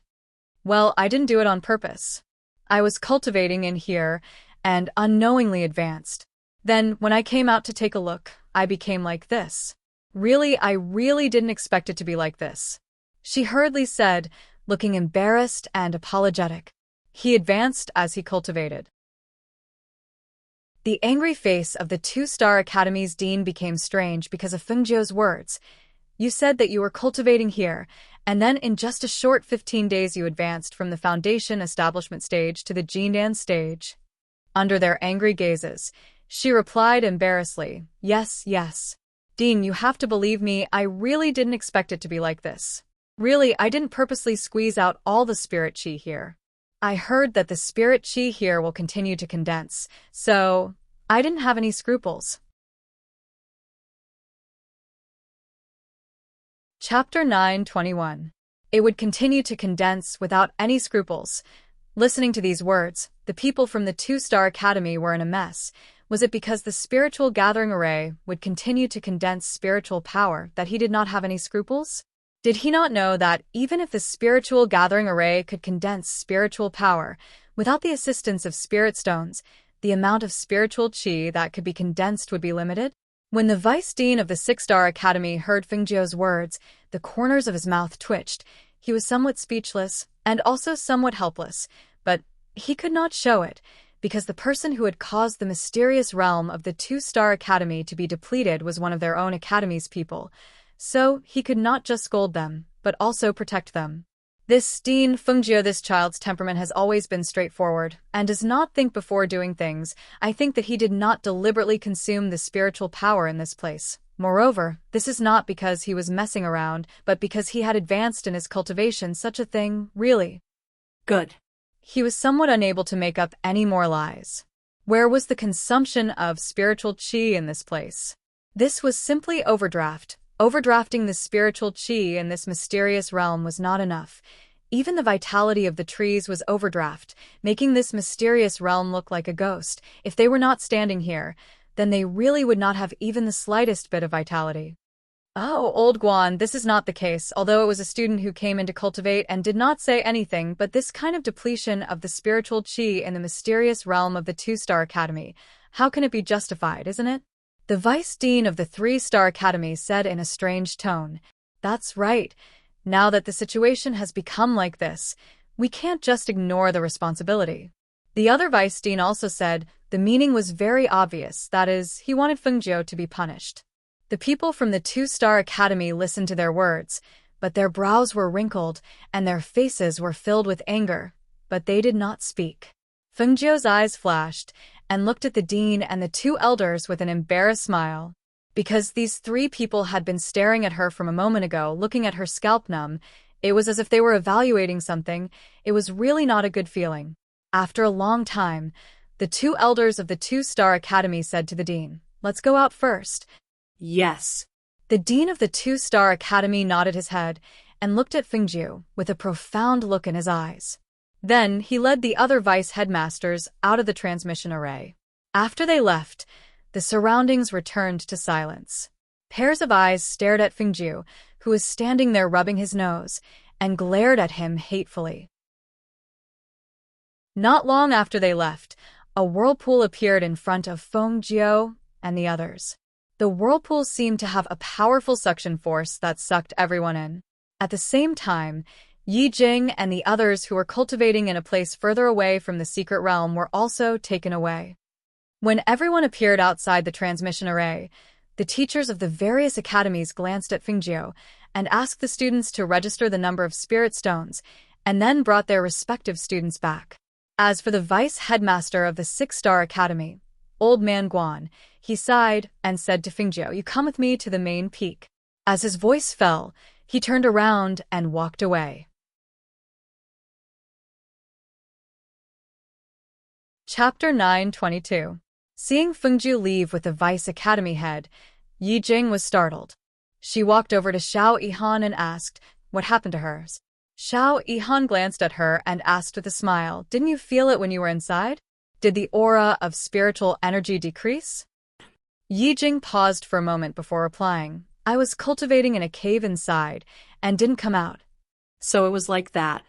Speaker 1: Well, I didn't do it on purpose. I was cultivating in here and unknowingly advanced. Then, when I came out to take a look, I became like this. Really, I really didn't expect it to be like this, she hurriedly said, looking embarrassed and apologetic. He advanced as he cultivated. The angry face of the two-star academy's dean became strange because of Fengjiu's words. You said that you were cultivating here, and then in just a short 15 days you advanced from the foundation establishment stage to the Jindan stage. Under their angry gazes, she replied embarrassedly, Yes, yes. Dean, you have to believe me, I really didn't expect it to be like this. Really, I didn't purposely squeeze out all the spirit chi here. I heard that the spirit chi here will continue to condense, so I didn't have any scruples. Chapter 9:21. It would continue to condense without any scruples. Listening to these words, the people from the two-star academy were in a mess. Was it because the spiritual gathering array would continue to condense spiritual power that he did not have any scruples? Did he not know that even if the spiritual gathering array could condense spiritual power, without the assistance of spirit stones, the amount of spiritual chi that could be condensed would be limited? When the vice dean of the six-star academy heard Fengjiu's words, the corners of his mouth twitched. He was somewhat speechless, and also somewhat helpless, but he could not show it, because the person who had caused the mysterious realm of the two-star academy to be depleted was one of their own academy's people. So he could not just scold them, but also protect them. This Dean Fengjiu, this child's temperament has always been straightforward, and does not think before doing things. I think that he did not deliberately consume the spiritual power in this place. Moreover, this is not because he was messing around, but because he had advanced in his cultivation. Such a thing, really.
Speaker 2: Good.
Speaker 1: He was somewhat unable to make up any more lies. Where was the consumption of spiritual chi in this place? This was simply overdraft. Overdrafting the spiritual chi in this mysterious realm was not enough. Even the vitality of the trees was overdraft, making this mysterious realm look like a ghost. If they were not standing here, then they really would not have even the slightest bit of vitality. Oh, old Guan, this is not the case, although it was a student who came in to cultivate and did not say anything, but this kind of depletion of the spiritual chi in the mysterious realm of the two-star academy, how can it be justified, isn't it? The vice dean of the three-star academy said in a strange tone, That's right. Now that the situation has become like this, we can't just ignore the responsibility. The other vice dean also said the meaning was very obvious, that is, he wanted Fengjiu to be punished. The people from the two-star academy listened to their words, but their brows were wrinkled and their faces were filled with anger, but they did not speak. Fengjiu's eyes flashed and looked at the dean and the two elders with an embarrassed smile. Because these three people had been staring at her from a moment ago, looking at her scalp numb, it was as if they were evaluating something. It was really not a good feeling. After a long time, the two elders of the two-star academy said to the dean, Let's go out first.
Speaker 2: Yes.
Speaker 1: The dean of the two-star academy nodded his head and looked at Fengjiu with a profound look in his eyes. Then he led the other vice headmasters out of the transmission array. After they left, the surroundings returned to silence. Pairs of eyes stared at Fengjiu, who was standing there rubbing his nose, and glared at him hatefully. Not long after they left, a whirlpool appeared in front of Fengjiu and the others. The whirlpool seemed to have a powerful suction force that sucked everyone in. At the same time, Yi Jing and the others who were cultivating in a place further away from the secret realm were also taken away. When everyone appeared outside the transmission array, the teachers of the various academies glanced at Fengjiu and asked the students to register the number of spirit stones, and then brought their respective students back. As for the vice headmaster of the six-star academy, Old Man Guan, he sighed and said to Fengjiu, You come with me to the main peak. As his voice fell, he turned around and walked away. Chapter 9:22. Seeing Fengjiu leave with the vice academy head, Yi Jing was startled. She walked over to Xiao Yihan and asked, What happened to her? Xiao Yihan glanced at her and asked with a smile, Didn't you feel it when you were inside? Did the aura of spiritual energy decrease? Yi Jing paused for a moment before replying, I was cultivating in a cave inside and didn't come out.
Speaker 2: So it was like that.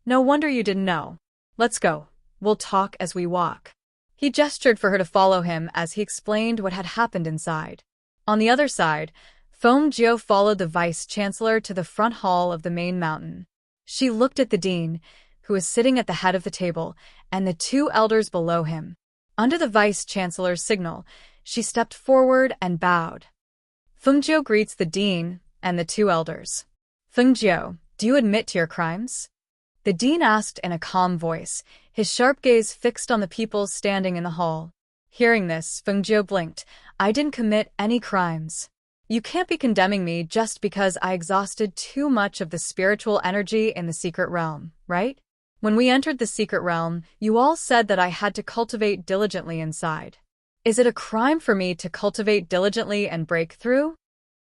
Speaker 1: No wonder you didn't know. Let's go. We'll talk as we walk. He gestured for her to follow him as he explained what had happened inside. On the other side, Feng Jiu followed the vice-chancellor to the front hall of the main mountain. She looked at the dean, who was sitting at the head of the table, and the two elders below him. Under the vice-chancellor's signal, she stepped forward and bowed. Feng Jiu greets the dean and the two elders. Feng Jiu, do you admit to your crimes? The dean asked in a calm voice, his sharp gaze fixed on the people standing in the hall. Hearing this, Feng Jiu blinked. I didn't commit any crimes. You can't be condemning me just because I exhausted too much of the spiritual energy in the secret realm, right? When we entered the secret realm, you all said that I had to cultivate diligently inside. Is it a crime for me to cultivate diligently and break through?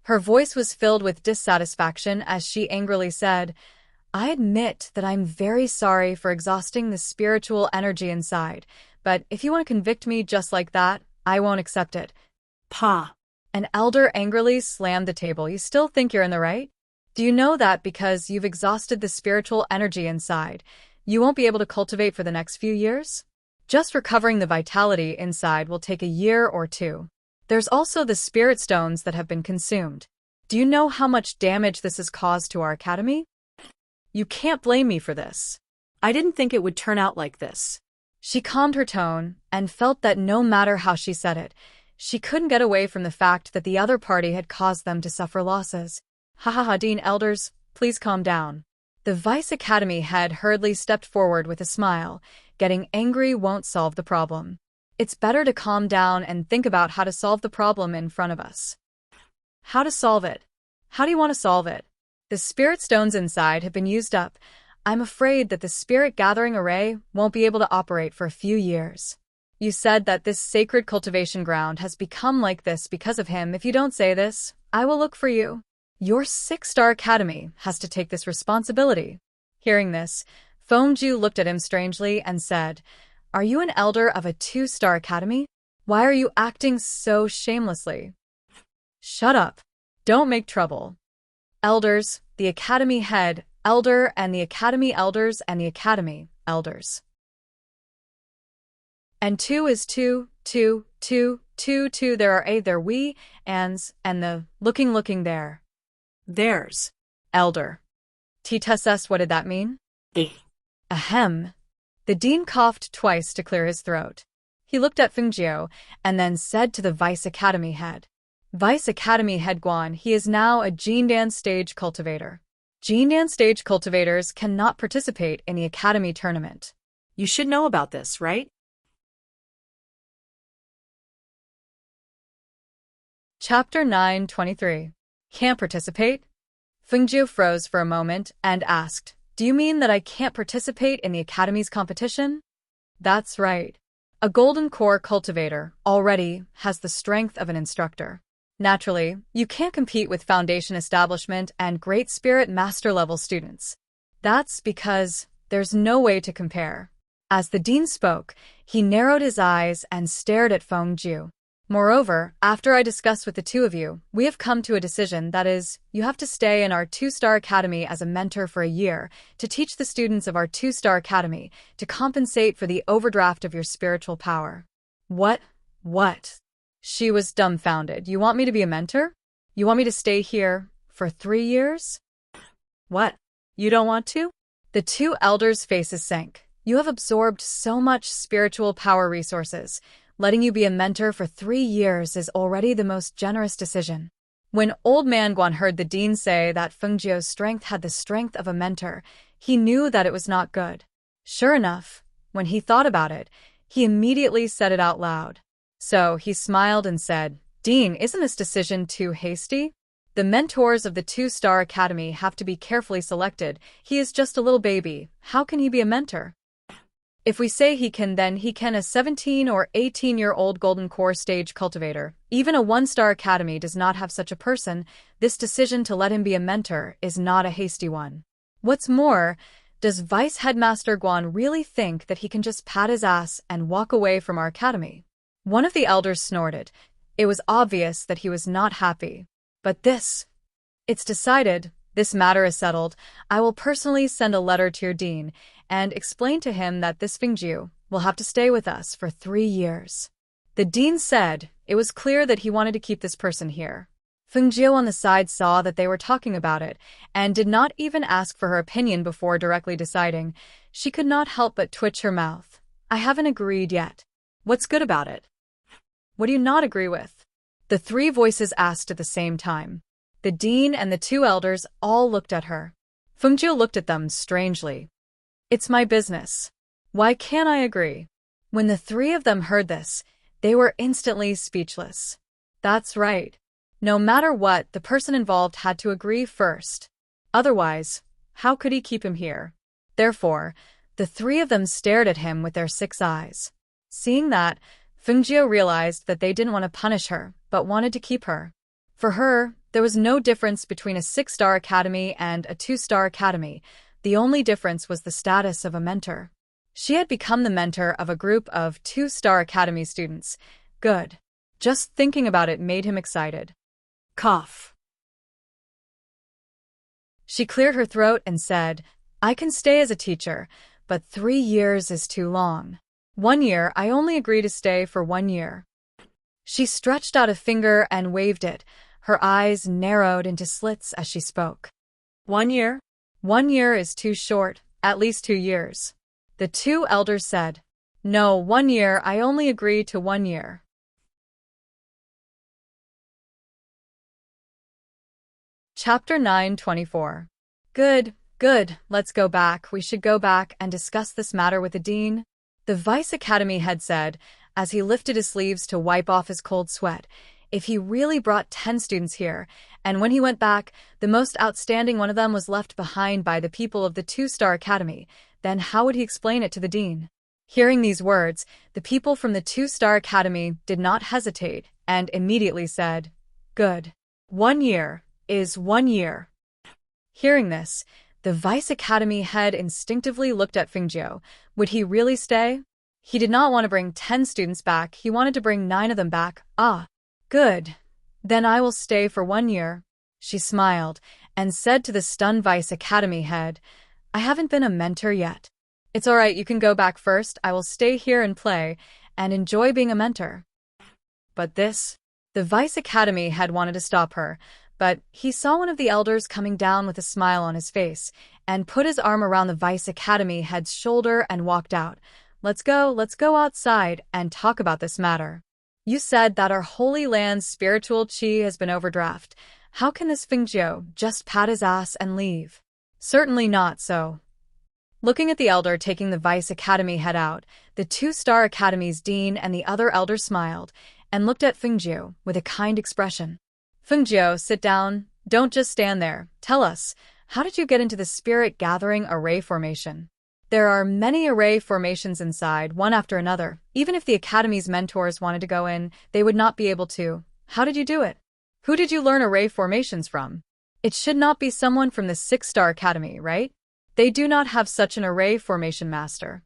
Speaker 1: Her voice was filled with dissatisfaction as she angrily said, I admit that I'm very sorry for exhausting the spiritual energy inside, but if you want to convict me just like that, I won't accept it.
Speaker 2: Pa.
Speaker 1: An elder angrily slammed the table. You still think you're in the right? Do you know that because you've exhausted the spiritual energy inside, you won't be able to cultivate for the next few years? Just recovering the vitality inside will take a year or two. There's also the spirit stones that have been consumed. Do you know how much damage this has caused to our academy? You can't blame me for this.
Speaker 2: I didn't think it would turn out like this.
Speaker 1: She calmed her tone and felt that no matter how she said it, she couldn't get away from the fact that the other party had caused them to suffer losses. Ha ha ha, Dean Elders, please calm down. The Vice Academy head hurriedly stepped forward with a smile. Getting angry won't solve the problem. It's better to calm down and think about how to solve the problem in front of us. How to solve it? How do you want to solve it? The spirit stones inside have been used up. I'm afraid that the spirit gathering array won't be able to operate for a few years. You said that this sacred cultivation ground has become like this because of him. If you don't say this, I will look for you. Your 6-star academy has to take this responsibility. Hearing this, Feng Jiu looked at him strangely and said, Are you an elder of a 2-star academy? Why are you acting so shamelessly? Shut up. Don't make trouble. Elders, the academy head, elder, and the academy elders, and the academy elders. And 2 is 2, 2, 2, 2, 2. There are a, there we, ands, and the looking there.
Speaker 2: Theirs.
Speaker 1: Elder. T-tesses, what did that mean?
Speaker 2: Eh.
Speaker 1: Ahem. The dean coughed twice to clear his throat. He looked at Feng Jiu and then said to the Vice Academy head. Vice Academy head Guan, he is now a Jindan stage cultivator. Jindan stage cultivators cannot participate in the academy tournament.
Speaker 2: You should know about this, right?
Speaker 1: Chapter 9:23. Can't participate? Feng Jiu froze for a moment and asked, Do you mean that I can't participate in the academy's competition? That's right. A golden core cultivator already has the strength of an instructor. Naturally, you can't compete with foundation establishment and great spirit master level students. That's because there's no way to compare. As the dean spoke, he narrowed his eyes and stared at Feng Jiu. Moreover, after I discussed with the two of you, we have come to a decision, that is, you have to stay in our 2-star academy as a mentor for a year to teach the students of our 2-star academy to compensate for the overdraft of your spiritual power. What? She was dumbfounded. You want me to be a mentor? You want me to stay here for 3 years? What? You don't want to? The two elders' faces sank. You have absorbed so much spiritual power resources. Letting you be a mentor for 3 years is already the most generous decision. When Old Man Guan heard the dean say that Feng Jiu's strength had the strength of a mentor, he knew that it was not good. Sure enough, when he thought about it, he immediately said it out loud. So he smiled and said, Dean, isn't this decision too hasty? The mentors of the 2-star academy have to be carefully selected. He is just a little baby. How can he be a mentor? If we say he can, then he can, a 17 or 18-year-old golden core stage cultivator. Even a 1-star academy does not have such a person. This decision to let him be a mentor is not a hasty one. What's more, does Vice Headmaster Guan really think that he can just pat his ass and walk away from our academy? One of the elders snorted. It was obvious that he was not happy. But it's decided. This matter is settled. I will personally send a letter to your dean and explain to him that this Feng Jiu will have to stay with us for 3 years. The dean said it was clear that he wanted to keep this person here. Fengjiu on the side saw that they were talking about it, and did not even ask for her opinion before directly deciding. She could not help but twitch her mouth. I haven't agreed yet.
Speaker 2: What's good about it?
Speaker 1: What do you not agree with? The three voices asked at the same time. The dean and the two elders all looked at her. Fengjiu looked at them strangely. It's my business. Why can't I agree? When the three of them heard this, they were instantly speechless. That's right. No matter what, the person involved had to agree first. Otherwise, how could he keep him here? Therefore, the three of them stared at him with their 6 eyes. Seeing that, Fengjiu realized that they didn't want to punish her, but wanted to keep her. For her, there was no difference between a 6-star academy and a 2-star academy. The only difference was the status of a mentor. She had become the mentor of a group of 2-star academy students. Good. Just thinking about it made him excited.
Speaker 2: Cough.
Speaker 1: She cleared her throat and said, I can stay as a teacher, but 3 years is too long. 1 year, I only agree to stay for 1 year. She stretched out a finger and waved it. Her eyes narrowed into slits as she spoke.
Speaker 2: 1 year?
Speaker 1: 1 year is too short, at least 2 years. The two elders said, No, 1 year, I only agree to 1 year. Chapter 9:24. Good, let's go back. We should go back and discuss this matter with the dean. The vice academy head said, as he lifted his sleeves to wipe off his cold sweat. If he really brought 10 students here, and when he went back, the most outstanding one of them was left behind by the people of the 2-star academy, then how would he explain it to the dean? Hearing these words, the people from the 2-star academy did not hesitate, and immediately said, Good. 1 year is 1 year. Hearing this, the vice academy head instinctively looked at Fengjiu. Would he really stay? He did not want to bring 10 students back, he wanted to bring 9 of them back. Ah, good. Then I will stay for 1 year. She smiled, and said to the stunned vice academy head, I haven't been a mentor yet. It's alright, you can go back first, I will stay here and play, and enjoy being a mentor. But this, the vice academy head wanted to stop her, but he saw one of the elders coming down with a smile on his face, and put his arm around the vice academy head's shoulder and walked out. Let's go outside and talk about this matter. You said that our holy land's spiritual chi has been overdraft. How can this Fengjiu just pat his ass and leave? Certainly not so. Looking at the elder taking the vice academy head out, the 2-star academy's dean and the other elder smiled, and looked at Fengjiu with a kind expression. Fengjiu, sit down. Don't just stand there. Tell us, how did you get into the spirit gathering array formation? There are many array formations inside, one after another. Even if the academy's mentors wanted to go in, they would not be able to. How did you do it? Who did you learn array formations from? It should not be someone from the 6-star academy, right? They do not have such an array formation master.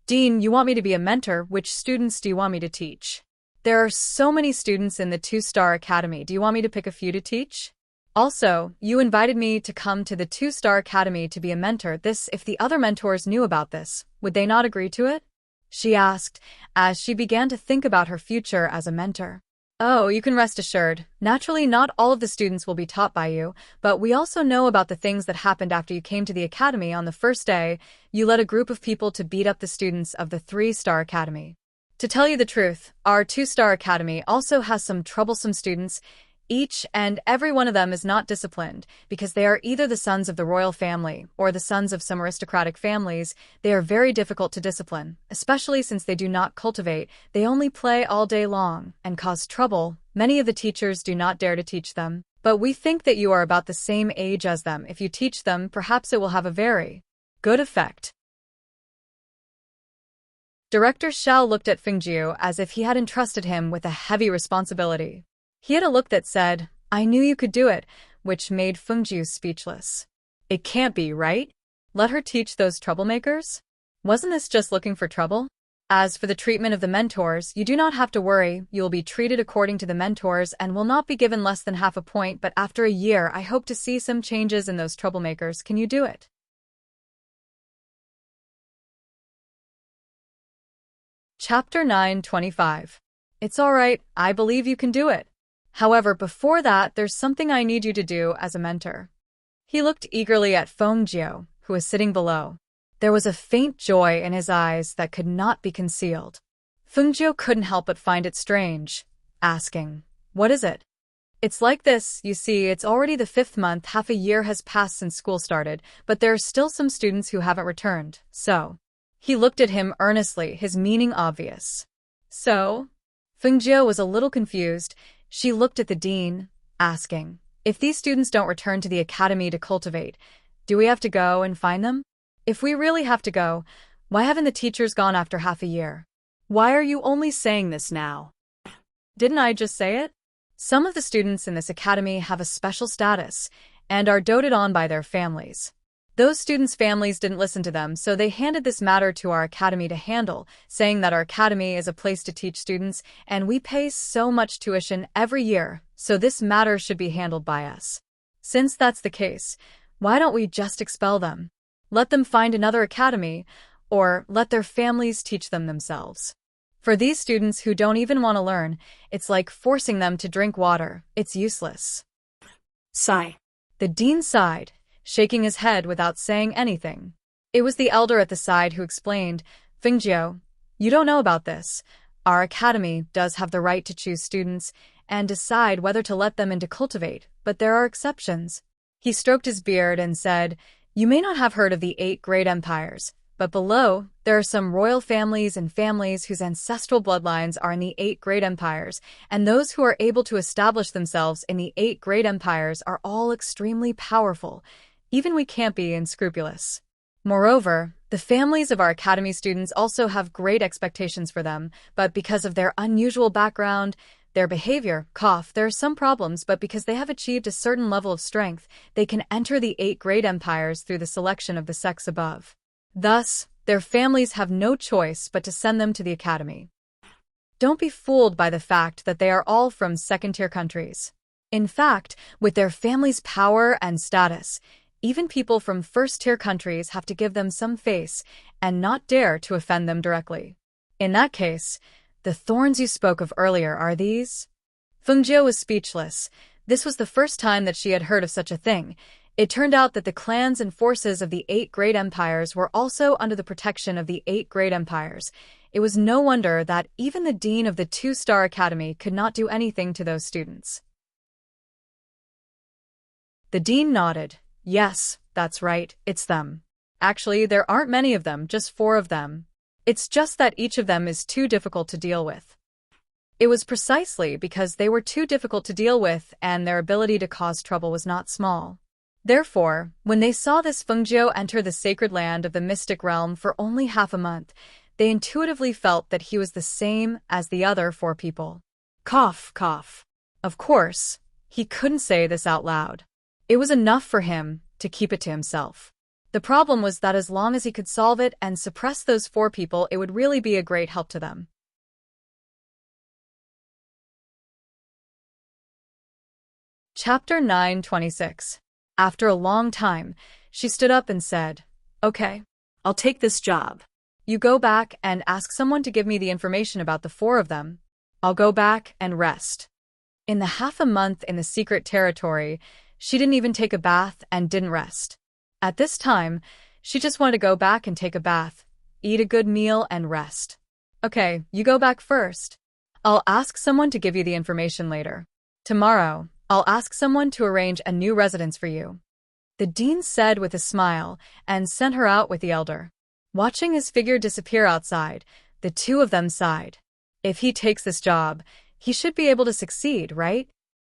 Speaker 1: Dean, you want me to be a mentor? Which students do you want me to teach? There are so many students in the 2-star academy. Do you want me to pick a few to teach? Also, you invited me to come to the 2-star academy to be a mentor. If the other mentors knew about this, would they not agree to it? She asked, as she began to think about her future as a mentor. Oh, you can rest assured. Naturally, not all of the students will be taught by you, but we also know about the things that happened after you came to the academy. On the first day, you led a group of people to beat up the students of the 3-star academy. To tell you the truth, our 2-star academy also has some troublesome students. Each and every one of them is not disciplined, because they are either the sons of the royal family or the sons of some aristocratic families. They are very difficult to discipline, especially since they do not cultivate. They only play all day long and cause trouble. Many of the teachers do not dare to teach them, but we think that you are about the same age as them. If you teach them, perhaps it will have a very good effect. Director Shao looked at Fengjiu as if he had entrusted him with a heavy responsibility. He had a look that said, I knew you could do it, which made Fengjiu speechless. It can't be, right? Let her teach those troublemakers? Wasn't this just looking for trouble? As for the treatment of the mentors, you do not have to worry. You will be treated according to the mentors and will not be given less than half a point, but after a year I hope to see some changes in those troublemakers. Can you do it? Chapter 9:25. It's alright, I believe you can do it. However, before that, there's something I need you to do as a mentor. He looked eagerly at Fengjiu, who was sitting below. There was a faint joy in his eyes that could not be concealed. Fengjiu couldn't help but find it strange, asking, "What is it?" "It's like this, you see, it's already the 5th month, half a year has passed since school started, but there are still some students who haven't returned, so." He looked at him earnestly, his meaning obvious. "So?" Fengjiu was a little confused. She looked at the dean, asking, "If these students don't return to the academy to cultivate, do we have to go and find them? If we really have to go, why haven't the teachers gone after half a year?"
Speaker 2: Why are you only saying this now?
Speaker 1: Didn't I just say it? Some of the students in this academy have a special status and are doted on by their families. Those students' families didn't listen to them, so they handed this matter to our academy to handle, saying that our academy is a place to teach students and we pay so much tuition every year, so this matter should be handled by us. Since that's the case, why don't we just expel them? Let them find another academy, or let their families teach them themselves. For these students who don't even want to learn, it's like forcing them to drink water. It's useless.
Speaker 2: Sigh.
Speaker 1: The dean sighed, shaking his head without saying anything. It was the elder at the side who explained, "Fengjiu, you don't know about this. Our academy does have the right to choose students and decide whether to let them into cultivate, but there are exceptions." He stroked his beard and said, "You may not have heard of the 8 great empires, but below, there are some royal families and families whose ancestral bloodlines are in the 8 great empires, and those who are able to establish themselves in the 8 great empires are all extremely powerful. Even we can't be unscrupulous. Moreover, the families of our academy students also have great expectations for them, but because of their unusual background, their behavior, there are some problems, but because they have achieved a certain level of strength, they can enter the 8 great empires through the selection of the sex above. Thus, their families have no choice but to send them to the academy. Don't be fooled by the fact that they are all from second-tier countries. In fact, with their family's power and status, even people from first-tier countries have to give them some face and not dare to offend them directly. In that case, the thorns you spoke of earlier are these? Fengjiu was speechless. This was the first time that she had heard of such a thing. It turned out that the clans and forces of the 8 great empires were also under the protection of the 8 great empires. It was no wonder that even the dean of the 2-star academy could not do anything to those students. The dean nodded. "Yes, that's right, it's them. Actually, there aren't many of them, just 4 of them. It's just that each of them is too difficult to deal with." It was precisely because they were too difficult to deal with and their ability to cause trouble was not small. Therefore, when they saw this Fengjiu enter the sacred land of the mystic realm for only half a month, they intuitively felt that he was the same as the other 4 people. Cough. Of course, he couldn't say this out loud. It was enough for him to keep it to himself. The problem was that as long as he could solve it and suppress those 4 people, it would really be a great help to them. Chapter 9:26. After a long time, she stood up and said, "Okay,
Speaker 2: I'll take this job.
Speaker 1: you go back and ask someone to give me the information about the 4 of them. I'll go back and rest." In the half a month in the secret territory, she didn't even take a bath and didn't rest. At this time, she just wanted to go back and take a bath, eat a good meal, and rest. "Okay, you go back first. I'll ask someone to give you the information later. Tomorrow, I'll ask someone to arrange a new residence for you," the dean said with a smile, and sent her out with the elder. Watching his figure disappear outside, the 2 of them sighed. If he takes this job, he should be able to succeed, right?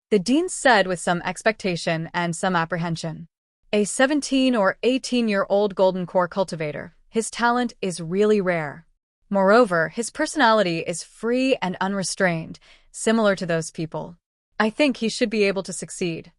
Speaker 1: The dean said with some expectation and some apprehension. A 17 or 18-year-old golden core cultivator, his talent is really rare. Moreover, his personality is free and unrestrained, similar to those people. I think he should be able to succeed,"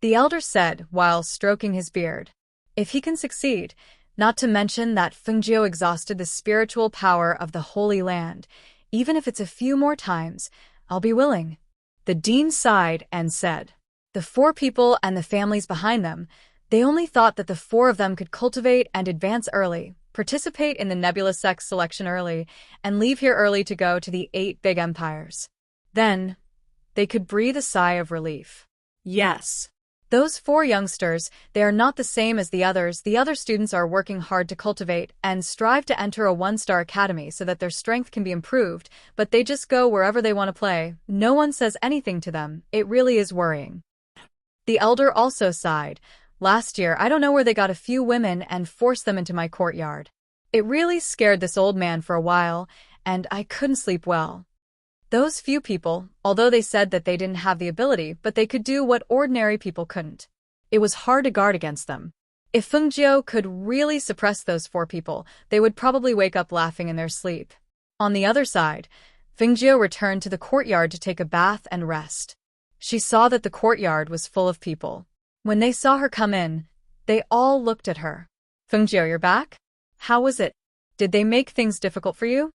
Speaker 1: the elder said while stroking his beard. "If he can succeed, not to mention that Fengjiu exhausted the spiritual power of the Holy Land, even if it's a few more times, I'll be willing." The dean sighed and said, "The 4 people and the families behind them, they only thought that the 4 of them could cultivate and advance early, participate in the nebulous sex selection early, and leave here early to go to the 8 big empires. Then, They could breathe a sigh of relief.
Speaker 2: Yes.
Speaker 1: Those 4 youngsters, they are not the same as the others. The other students are working hard to cultivate and strive to enter a 1-star academy so that their strength can be improved, but they just go wherever they want to play. No one says anything to them. It really is worrying. The elder also sighed. Last year, I don't know where they got a few women and forced them into my courtyard. It really scared this old man for a while, and I couldn't sleep well. Those few people, although they said that they didn't have the ability, but they could do what ordinary people couldn't. It was hard to guard against them. If Fengjiu could really suppress those 4 people, they would probably wake up laughing in their sleep. On the other side, Fengjiu returned to the courtyard to take a bath and rest. She saw that the courtyard was full of people. When they saw her come in, they all looked at her. Fengjiu, you're back? How was it? Did they make things difficult for you?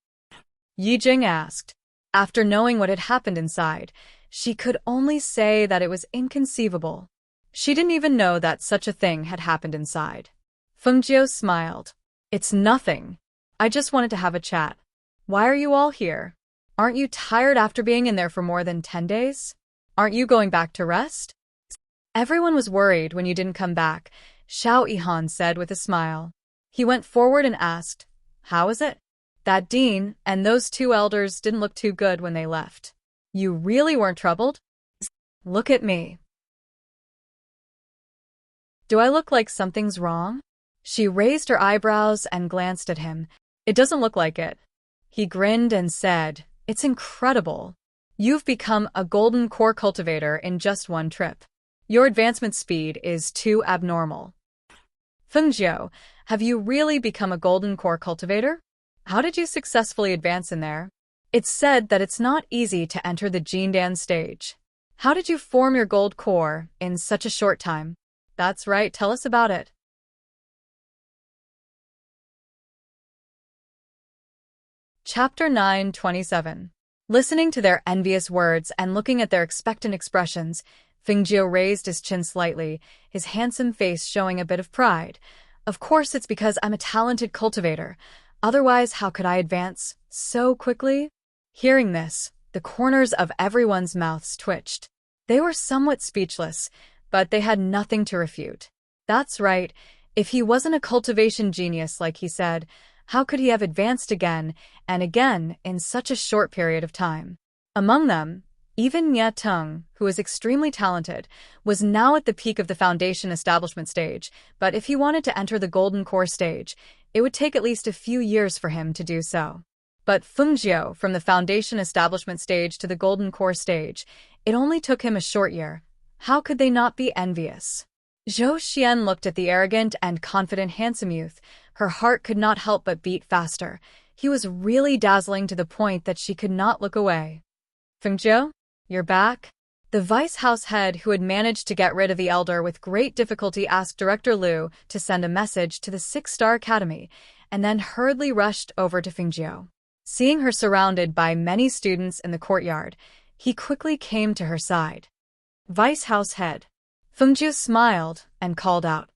Speaker 1: Yijing asked. After knowing what had happened inside, she could only say that it was inconceivable. She didn't even know that such a thing had happened inside. Fengjiu smiled. It's nothing. I just wanted to have a chat. Why are you all here? Aren't you tired after being in there for more than 10 days? Aren't you going back to rest? Everyone was worried when you didn't come back, Xiao Yihan said with a smile. He went forward and asked, How is it? That dean and those 2 elders didn't look too good when they left. You really weren't troubled? Look at me. Do I look like something's wrong? She raised her eyebrows and glanced at him. It doesn't look like it. He grinned and said, It's incredible. You've become a golden core cultivator in just 1 trip. Your advancement speed is too abnormal. Fengjiu, have you really become a golden core cultivator? How did you successfully advance in there? It's said that it's not easy to enter the Jindan stage. How did you form your gold core in such a short time? That's right, tell us about it. Chapter 9:27. Listening to their envious words and looking at their expectant expressions, Fengjiu raised his chin slightly, his handsome face showing a bit of pride. Of course it's because I'm a talented cultivator. Otherwise, how could I advance so quickly? Hearing this, the corners of everyone's mouths twitched. They were somewhat speechless, but they had nothing to refute. That's right, if he wasn't a cultivation genius like he said, how could he have advanced again and again in such a short period of time? Among them, even Nye Tung, who was extremely talented, was now at the peak of the foundation establishment stage, but if he wanted to enter the golden core stage, it would take at least a few years for him to do so. But Fengjiu, from the foundation establishment stage to the golden core stage, it only took him a short year. How could they not be envious? Zhou Xian looked at the arrogant and confident handsome youth. Her heart could not help but beat faster. He was really dazzling to the point that she could not look away. Fengjiu, you're back? The vice house head who had managed to get rid of the elder with great difficulty asked Director Liu to send a message to the 6-star academy, and then hurriedly rushed over to Fengjiu. Seeing her surrounded by many students in the courtyard, he quickly came to her side. Vice house head. Fengjiu smiled and called out,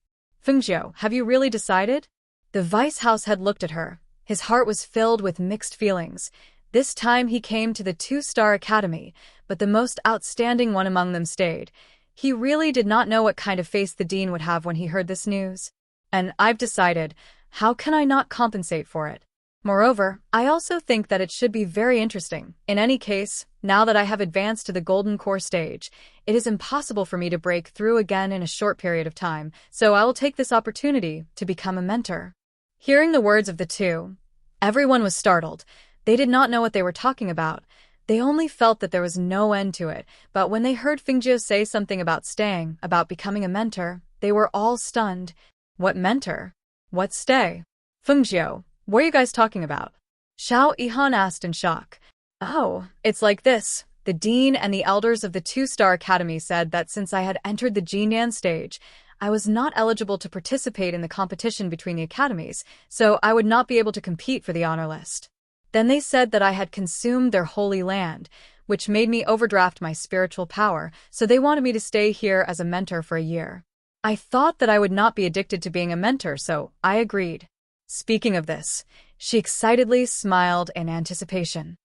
Speaker 1: Fengjiu, have you really decided? The vice house head looked at her. His heart was filled with mixed feelings. This time he came to the 2-star academy, but the most outstanding one among them stayed. He really did not know what kind of face the dean would have when he heard this news. And I've decided, how can I not compensate for it? Moreover, I also think that it should be very interesting. In any case, now that I have advanced to the golden core stage, it is impossible for me to break through again in a short period of time, so I will take this opportunity to become a mentor. Hearing the words of the 2, everyone was startled. They did not know what they were talking about. They only felt that there was no end to it, but when they heard Fengjiu say something about staying, about becoming a mentor, they were all stunned. What mentor? What stay? Fengjiu, what are you guys talking about? Xiao Yihan asked in shock. Oh, it's like this. The dean and the elders of the 2-star academy said that since I had entered the Jindan stage, I was not eligible to participate in the competition between the academies, so I would not be able to compete for the honor list. Then they said that I had consumed their holy land, which made me overdraft my spiritual power, so they wanted me to stay here as a mentor for a year. I thought that I would not be addicted to being a mentor, so I agreed. Speaking of this, she excitedly smiled in anticipation.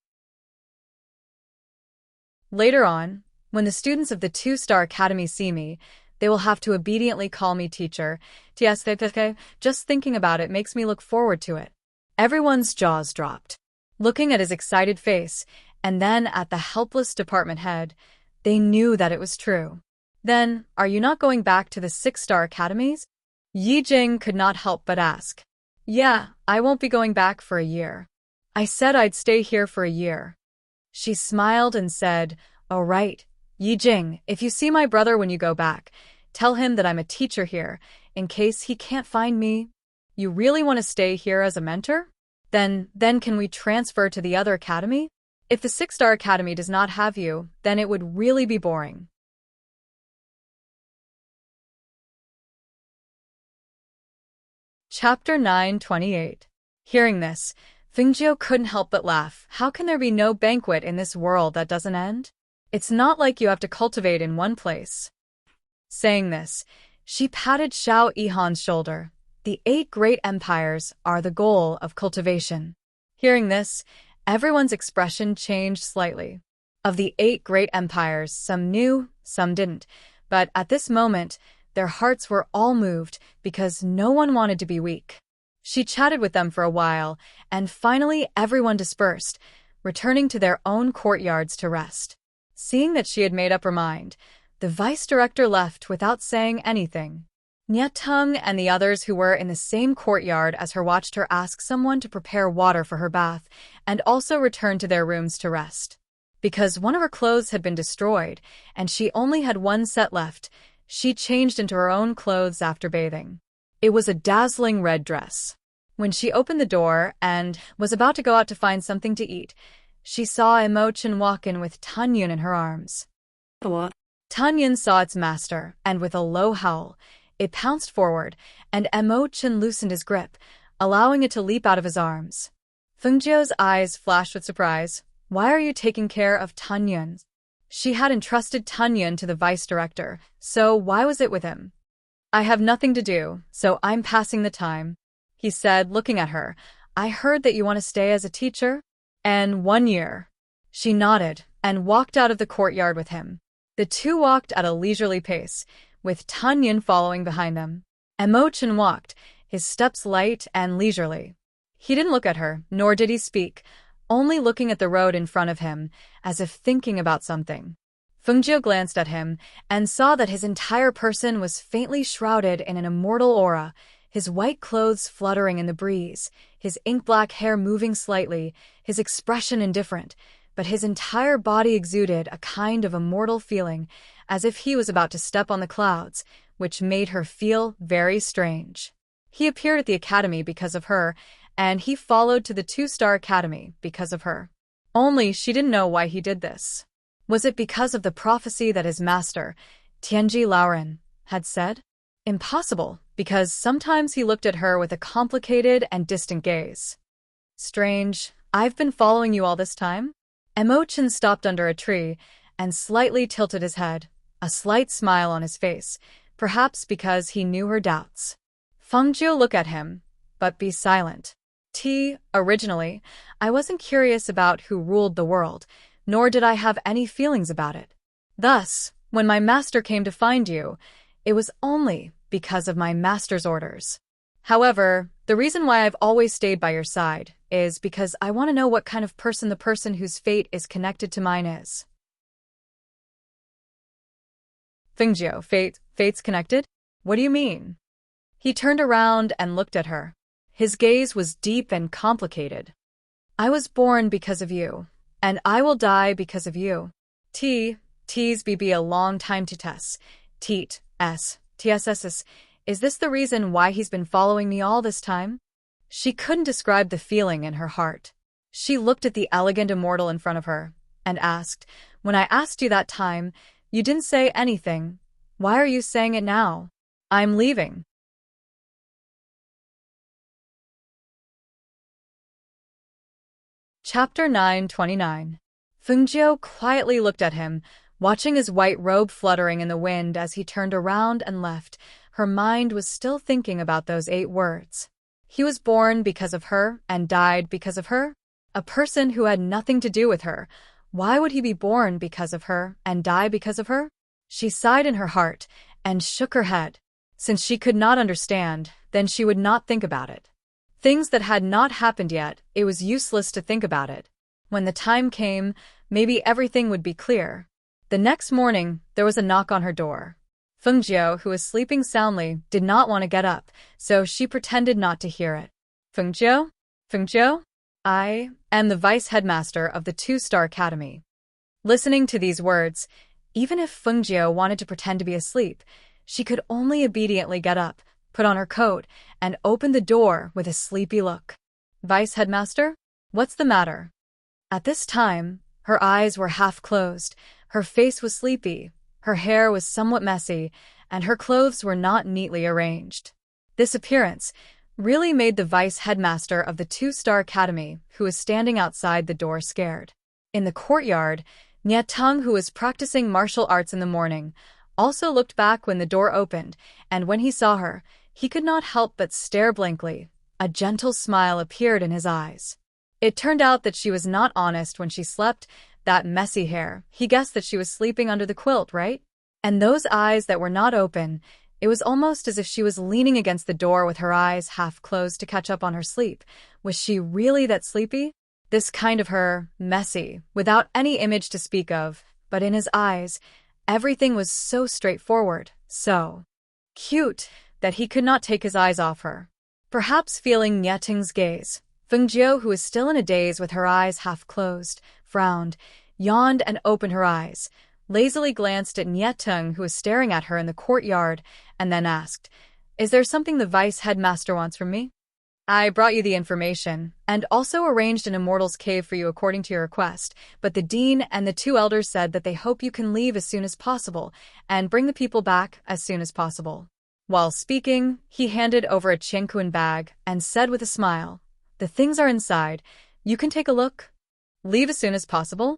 Speaker 1: Later on, When the students of the 2-star academy see me, they will have to obediently call me teacher. Just thinking about it makes me look forward to it. Everyone's jaws dropped. Looking at his excited face, and then at the helpless department head, they knew that it was true. Then, are you not going back to the 6-star academies? Yi Jing could not help but ask. Yeah, I won't be going back for a year. I said I'd stay here for a year. She smiled and said, "Oh right, Yi Jing, if you see my brother when you go back, tell him that I'm a teacher here, in case he can't find me. You really want to stay here as a mentor? Then can we transfer to the other academy? If the 6-star academy does not have you, then it would really be boring." Chapter 9:28. Hearing this, Fengjiu couldn't help but laugh. How can there be no banquet in this world that doesn't end? It's not like you have to cultivate in one place. Saying this, she patted Xiao Yihan's shoulder. The 8 great empires are the goal of cultivation. Hearing this, everyone's expression changed slightly. Of the 8 great empires, some knew, some didn't, but at this moment, their hearts were all moved because no one wanted to be weak. She chatted with them for a while, and finally everyone dispersed, returning to their own courtyards to rest. Seeing that she had made up her mind, the vice-director left without saying anything. Nyatung and the others who were in the same courtyard as her watched her ask someone to prepare water for her bath, and also returned to their rooms to rest. Because one of her clothes had been destroyed, and she only had one set left, she changed into her own clothes after bathing. It was a dazzling red dress. When she opened the door and was about to go out to find something to eat, she saw Imochen walk in with Tunyun in her arms.
Speaker 2: What?
Speaker 1: Tunyun saw its master, and with a low howl, it pounced forward, and Imochen loosened his grip, allowing it to leap out of his arms. Fengjiu's eyes flashed with surprise. Why are you taking care of Tunyun? She had entrusted Tunyun to the vice-director, so why was it with him? I have nothing to do, so I'm passing the time, he said, looking at her. I heard that you want to stay as a teacher? And 1 year. She nodded and walked out of the courtyard with him. The two walked at a leisurely pace, with Tunyun following behind them. Imochen walked, his steps light and leisurely. He didn't look at her, nor did he speak, only looking at the road in front of him, as if thinking about something. Fengjiu glanced at him and saw that his entire person was faintly shrouded in an immortal aura, his white clothes fluttering in the breeze, his ink-black hair moving slightly, his expression indifferent, but his entire body exuded a kind of immortal feeling, as if he was about to step on the clouds, which made her feel very strange. He appeared at the academy because of her, and he followed to the 2-star academy because of her. Only she didn't know why he did this. Was it because of the prophecy that his master, Tianji Laoren, had said? Impossible, because sometimes he looked at her with a complicated and distant gaze. Strange, I've been following you all this time? Imochen stopped under a tree and slightly tilted his head, a slight smile on his face, perhaps because he knew her doubts. Fengjiu looked at him, but be silent. Originally, I wasn't curious about who ruled the world, nor did I have any feelings about it. Thus, when my master came to find you, it was only because of my master's orders. However, the reason why I've always stayed by your side is because I want to know what kind of person the person whose fate is connected to mine is. Fengjiu, fate's connected? What do you mean? He turned around and looked at her. His gaze was deep and complicated. I was born because of you, and I will die because of you. T's be a long time to tess. TSS. Is this the reason why he's been following me all this time? She couldn't describe the feeling in her heart. She looked at the elegant immortal in front of her, and asked, when I asked you that time, you didn't say anything. Why are you saying it now? I'm leaving. Chapter 9:29. Fengjiu quietly looked at him, watching his white robe fluttering in the wind as he turned around and left. Her mind was still thinking about those 8 words. He was born because of her and died because of her? A person who had nothing to do with her. Why would he be born because of her and die because of her? She sighed in her heart and shook her head. Since she could not understand, then she would not think about it. Things that had not happened yet, it was useless to think about it. When the time came, maybe everything would be clear. The next morning, there was a knock on her door. Fengjiu, who was sleeping soundly, did not want to get up, so she pretended not to hear it. Fengjiu? Fengjiu? I am the vice headmaster of the 2-Star Academy. Listening to these words, even if Fengjiu wanted to pretend to be asleep, she could only obediently get up, put on her coat, and open the door with a sleepy look. Vice headmaster? What's the matter? At this time, her eyes were half closed, her face was sleepy, her hair was somewhat messy, and her clothes were not neatly arranged. This appearance really made the vice headmaster of the 2-Star Academy, who was standing outside the door, scared. In the courtyard, Enchanting, who was practicing martial arts in the morning, also looked back when the door opened, and when he saw her, he could not help but stare blankly. A gentle smile appeared in his eyes. It turned out that she was not honest when she slept. That messy hair, he guessed that she was sleeping under the quilt, right? And those eyes that were not open, it was almost as if she was leaning against the door with her eyes half closed to catch up on her sleep. Was she really that sleepy? This kind of her, messy, without any image to speak of, but in his eyes, everything was so straightforward, so cute, that he could not take his eyes off her. Perhaps feeling Enchanting's gaze, Fengjiu, who was still in a daze with her eyes half closed, frowned, yawned and opened her eyes, lazily glanced at Enchanting, who was staring at her in the courtyard, and then asked, "Is there something the vice headmaster wants from me?" "I brought you the information, and also arranged an immortal's cave for you according to your request, but the dean and the 2 elders said that they hope you can leave as soon as possible, and bring the people back as soon as possible." While speaking, he handed over a Qianquan bag and said with a smile, "The things are inside. You can take a look." "Leave as soon as possible?"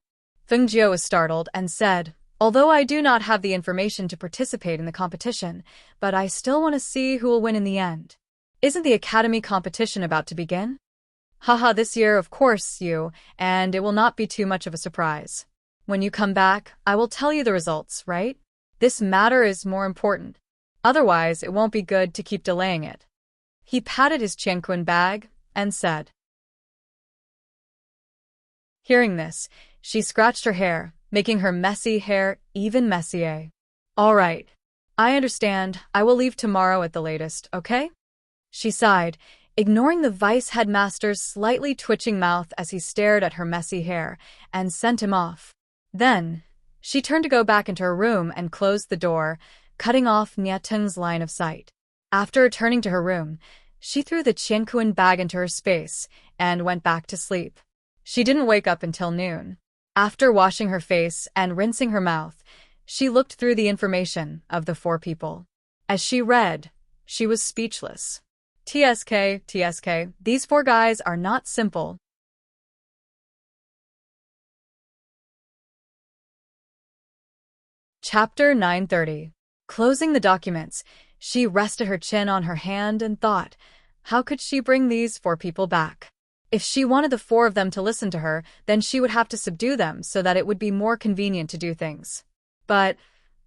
Speaker 1: Fengjiu was startled and said, "Although I do not have the information to participate in the competition, but I still want to see who will win in the end. Isn't the academy competition about to begin?" "Haha, this year, of course, and it will not be too much of a surprise. When you come back, I will tell you the results, right? This matter is more important. Otherwise, it won't be good to keep delaying it." He patted his Qianquan bag and said. Hearing this, she scratched her hair, making her messy hair even messier. "All right. I understand. I will leave tomorrow at the latest, okay?" She sighed, ignoring the vice headmaster's slightly twitching mouth as he stared at her messy hair, and sent him off. Then, she turned to go back into her room and closed the door, cutting off Enchanting's line of sight. After returning to her room, she threw the Qianquan bag into her space and went back to sleep. She didn't wake up until noon. After washing her face and rinsing her mouth, she looked through the information of the 4 people. As she read, she was speechless. TSK, these 4 guys are not simple. Chapter 930. Closing the documents, she rested her chin on her hand and thought, how could she bring these 4 people back? If she wanted the 4 of them to listen to her, then she would have to subdue them so that it would be more convenient to do things. But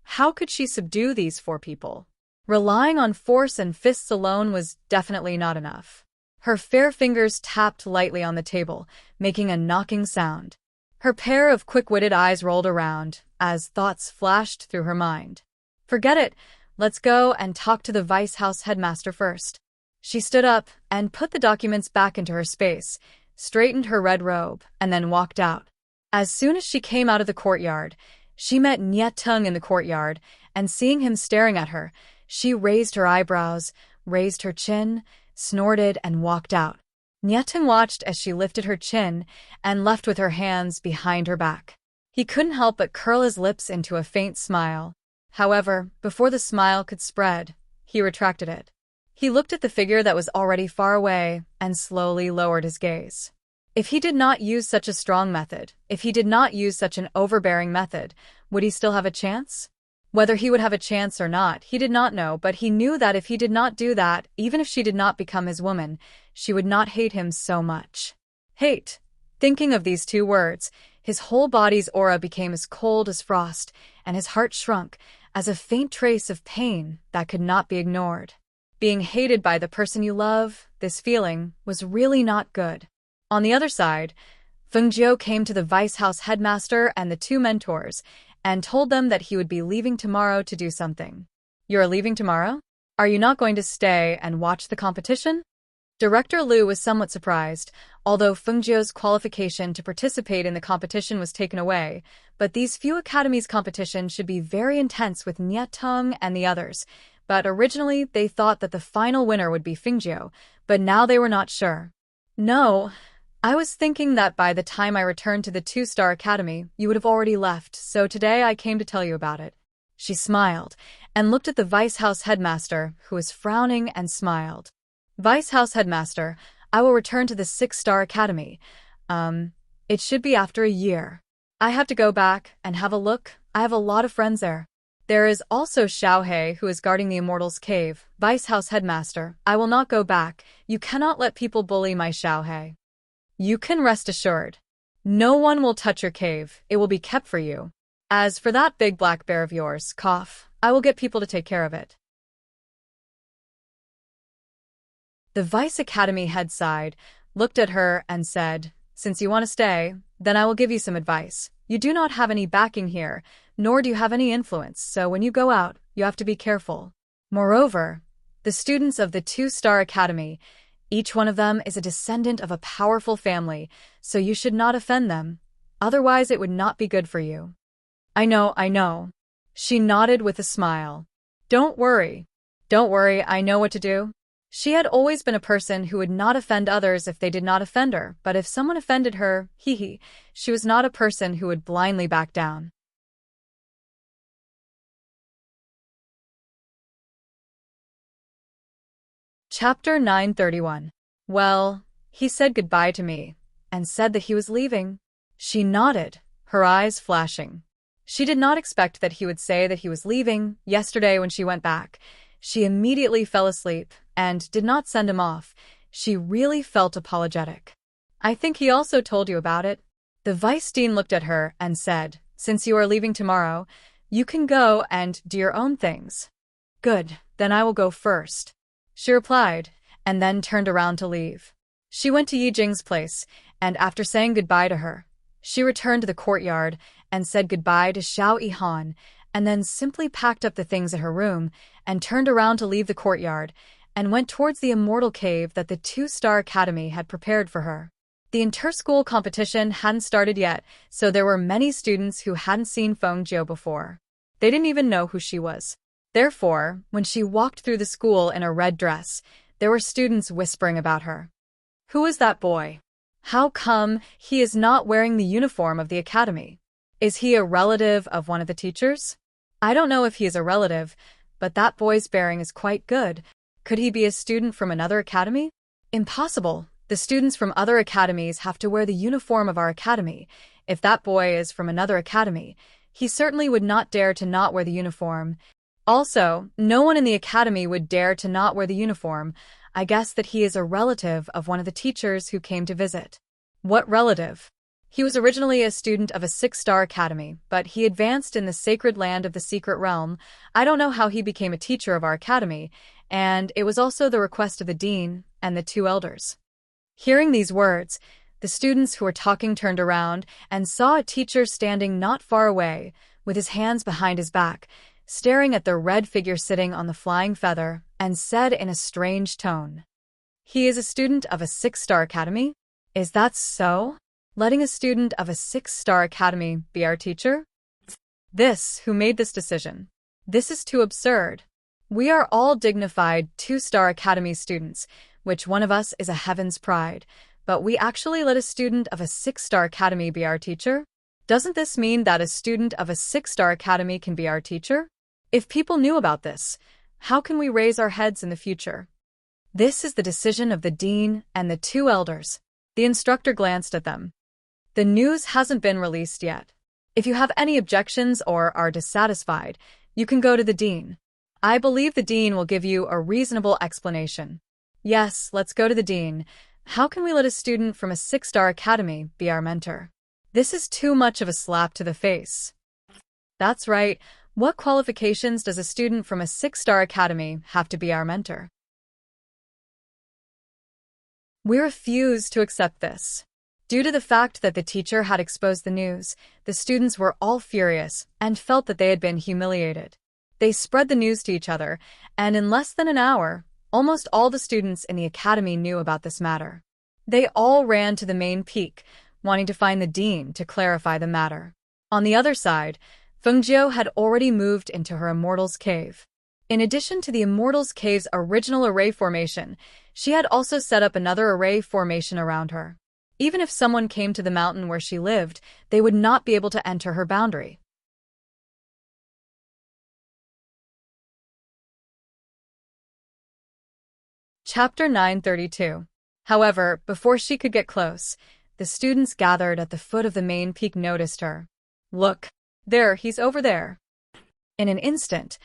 Speaker 1: how could she subdue these 4 people? Relying on force and fists alone was definitely not enough. Her fair fingers tapped lightly on the table, making a knocking sound. Her pair of quick-witted eyes rolled around as thoughts flashed through her mind. Forget it. Let's go and talk to the vice house headmaster first. She stood up and put the documents back into her space, straightened her red robe, and then walked out. As soon as she came out of the courtyard, she met Enchanting in the courtyard, and seeing him staring at her, she raised her eyebrows, raised her chin, snorted, and walked out. Enchanting watched as she lifted her chin and left with her hands behind her back. He couldn't help but curl his lips into a faint smile. However, before the smile could spread, he retracted it. He looked at the figure that was already far away and slowly lowered his gaze. If he did not use such a strong method, if he did not use such an overbearing method, would he still have a chance? Whether he would have a chance or not, he did not know, but he knew that if he did not do that, even if she did not become his woman, she would not hate him so much. Hate. Thinking of these 2 words, His whole body's aura became as cold as frost, and his heart shrunk, as a faint trace of pain that could not be ignored. Being hated by the person you love, this feeling was really not good. On the other side, Fengjiu came to the vice house headmaster and the two mentors and told them that he would be leaving tomorrow to do something. You're leaving tomorrow? Are you not going to stay and watch the competition? Director Liu was somewhat surprised, although Fengjiu's qualification to participate in the competition was taken away, but these few academies' competition should be very intense with Nietong and the others. But originally they thought that the final winner would be Fengjiu, but now they were not sure. No, I was thinking that by the time I returned to the two-star academy, you would have already left, so today I came to tell you about it. She smiled and looked at the vice house headmaster, who was frowning and smiled. Vice house headmaster, I will return to the 6-star academy. It should be after a year. I have to go back and have a look. I have a lot of friends there. There is also Xiaohei, who is guarding the Immortal's Cave. Vice house headmaster, I will not go back. You cannot let people bully my Xiaohei. You can rest assured. No one will touch your cave. It will be kept for you. As for that big black bear of yours, cough, I will get people to take care of it. The Vice Academy head sighed, looked at her, and said, Since you want to stay, then I will give you some advice. You do not have any backing here, nor do you have any influence, so when you go out, you have to be careful. Moreover, the students of the 2-star academy, each one of them is a descendant of a powerful family, so you should not offend them. Otherwise it would not be good for you. I know. She nodded with a smile. Don't worry, I know what to do. She had always been a person who would not offend others if they did not offend her, but if someone offended her, she was not a person who would blindly back down. Chapter 931. Well, he said goodbye to me, and said that he was leaving. She nodded, her eyes flashing. She did not expect that he would say that he was leaving. Yesterday when she went back, she immediately fell asleep and did not send him off. She really felt apologetic. I think he also told you about it. The vice dean looked at her and said, Since you are leaving tomorrow, you can go and do your own things. Good, then I will go first. She replied, and then turned around to leave. She went to Yi Jing's place, and after saying goodbye to her, she returned to the courtyard and said goodbye to Xiao Yihan, and then simply packed up the things at her room and turned around to leave the courtyard and went towards the immortal cave that the 2-star academy had prepared for her. The inter-school competition hadn't started yet, so there were many students who hadn't seen Fengjiu before. They didn't even know who she was. Therefore, when she walked through the school in a red dress, there were students whispering about her. Who is that boy? How come he is not wearing the uniform of the academy? Is he a relative of one of the teachers? I don't know if he is a relative, but that boy's bearing is quite good. Could he be a student from another academy? Impossible. The students from other academies have to wear the uniform of our academy. If that boy is from another academy, he certainly would not dare to not wear the uniform. Also, no one in the academy would dare to not wear the uniform. I guess that he is a relative of one of the teachers who came to visit. What relative? He was originally a student of a 6-star academy, but he advanced in the sacred land of the secret realm. I don't know how he became a teacher of our academy, and it was also the request of the dean and the 2 elders. Hearing these words, the students who were talking turned around and saw a teacher standing not far away, with his hands behind his back, staring at the red figure sitting on the flying feather, and said in a strange tone, He is a student of a 6-star academy? Is that so? Letting a student of a 6-star academy be our teacher? Who made this decision? This is too absurd. We are all dignified 2-star academy students, which one of us is a heaven's pride, but we actually let a student of a 6-star academy be our teacher? Doesn't this mean that a student of a 6-star academy can be our teacher? If people knew about this, how can we raise our heads in the future? This is the decision of the dean and the 2 elders. The instructor glanced at them. The news hasn't been released yet. If you have any objections or are dissatisfied, you can go to the dean. I believe the dean will give you a reasonable explanation. Yes, let's go to the dean. How can we let a student from a 6-star academy be our mentor? This is too much of a slap to the face. That's right. What qualifications does a student from a 6-star academy have to be our mentor? We refuse to accept this. Due to the fact that the teacher had exposed the news, the students were all furious and felt that they had been humiliated. They spread the news to each other, and in less than an hour, almost all the students in the academy knew about this matter. They all ran to the main peak, wanting to find the dean to clarify the matter. On the other side, Fengjiu had already moved into her Immortal's Cave. In addition to the Immortal's Cave's original array formation, she had also set up another array formation around her. Even if someone came to the mountain where she lived, they would not be able to enter her boundary. Chapter 932. However, before she could get close, the students gathered at the foot of the main peak noticed her. Look, there, he's over there. In an instant,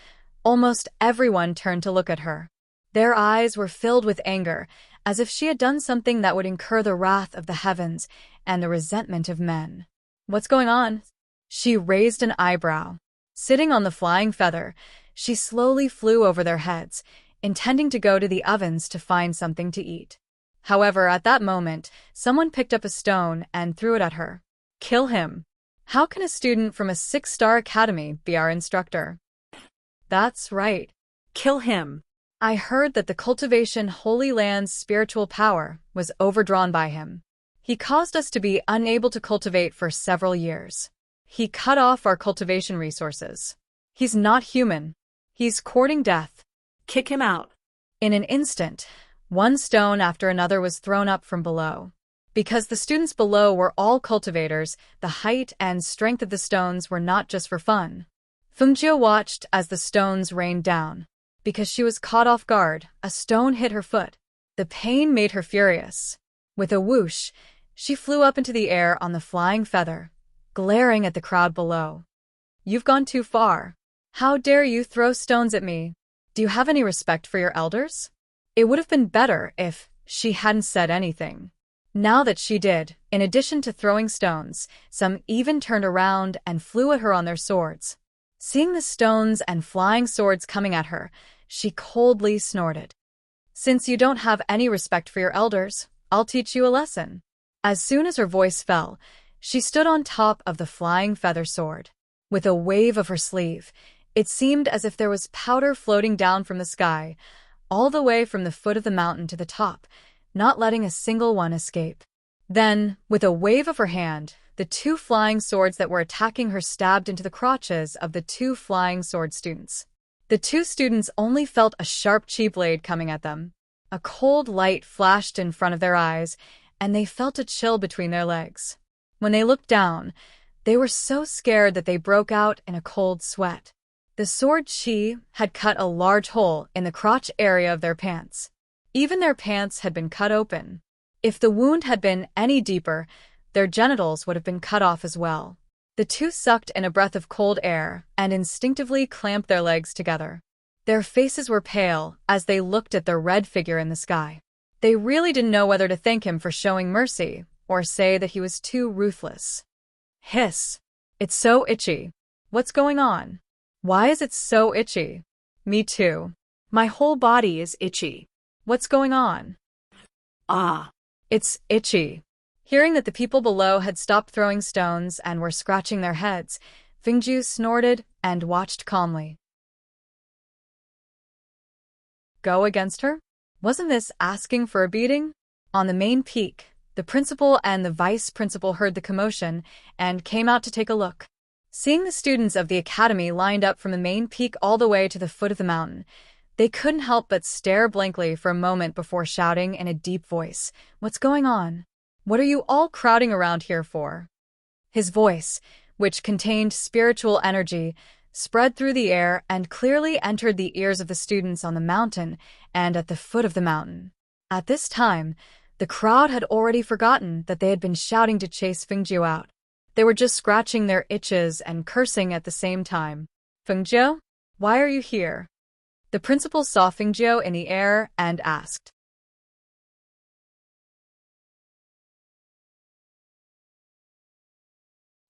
Speaker 1: almost everyone turned to look at her. Their eyes were filled with anger, as if she had done something that would incur the wrath of the heavens and the resentment of men. What's going on? She raised an eyebrow. Sitting on the flying feather, she slowly flew over their heads, intending to go to the ovens to find something to eat. However, at that moment, someone picked up a stone and threw it at her. Kill him. How can a student from a 6-star academy be our instructor? That's right.
Speaker 2: Kill him.
Speaker 1: I heard that the cultivation Holy Land's spiritual power was overdrawn by him. He caused us to be unable to cultivate for several years. He cut off our cultivation resources. He's not human. He's courting death.
Speaker 2: Kick him out.
Speaker 1: In an instant, one stone after another was thrown up from below. Because the students below were all cultivators, the height and strength of the stones were not just for fun. Fengjiu watched as the stones rained down. Because she was caught off guard, a stone hit her foot. The pain made her furious. With a whoosh, she flew up into the air on the flying feather, glaring at the crowd below. You've gone too far. How dare you throw stones at me? Do you have any respect for your elders? It would have been better if she hadn't said anything. Now that she did, in addition to throwing stones, some even turned around and flew at her on their swords. Seeing the stones and flying swords coming at her, she coldly snorted. Since you don't have any respect for your elders, I'll teach you a lesson. As soon as her voice fell, she stood on top of the flying feather sword. With a wave of her sleeve, it seemed as if there was powder floating down from the sky, all the way from the foot of the mountain to the top, not letting a single one escape. Then, with a wave of her hand, the 2 flying swords that were attacking her stabbed into the crotches of the 2 flying sword students. The 2 students only felt a sharp chi blade coming at them. A cold light flashed in front of their eyes, and they felt a chill between their legs. When they looked down, they were so scared that they broke out in a cold sweat. The sword chi had cut a large hole in the crotch area of their pants. Even their pants had been cut open. If the wound had been any deeper, their genitals would have been cut off as well. The 2 sucked in a breath of cold air and instinctively clamped their legs together. Their faces were pale as they looked at the red figure in the sky. They really didn't know whether to thank him for showing mercy or say that he was too ruthless. Hiss. It's so itchy. What's going on? Why is it so itchy? Me too. My whole body is itchy. What's going on?
Speaker 2: Ah.
Speaker 1: It's itchy. Hearing that the people below had stopped throwing stones and were scratching their heads, Fengjiu snorted and watched calmly. Go against her? Wasn't this asking for a beating? On the main peak, the principal and the vice principal heard the commotion and came out to take a look. Seeing the students of the academy lined up from the main peak all the way to the foot of the mountain, they couldn't help but stare blankly for a moment before shouting in a deep voice, "What's going on? What are you all crowding around here for?" His voice, which contained spiritual energy, spread through the air and clearly entered the ears of the students on the mountain and at the foot of the mountain. At this time, the crowd had already forgotten that they had been shouting to chase Fengjiu out. They were just scratching their itches and cursing at the same time. "Fengjiu, why are you here?" The principal saw Fengjiu in the air and asked.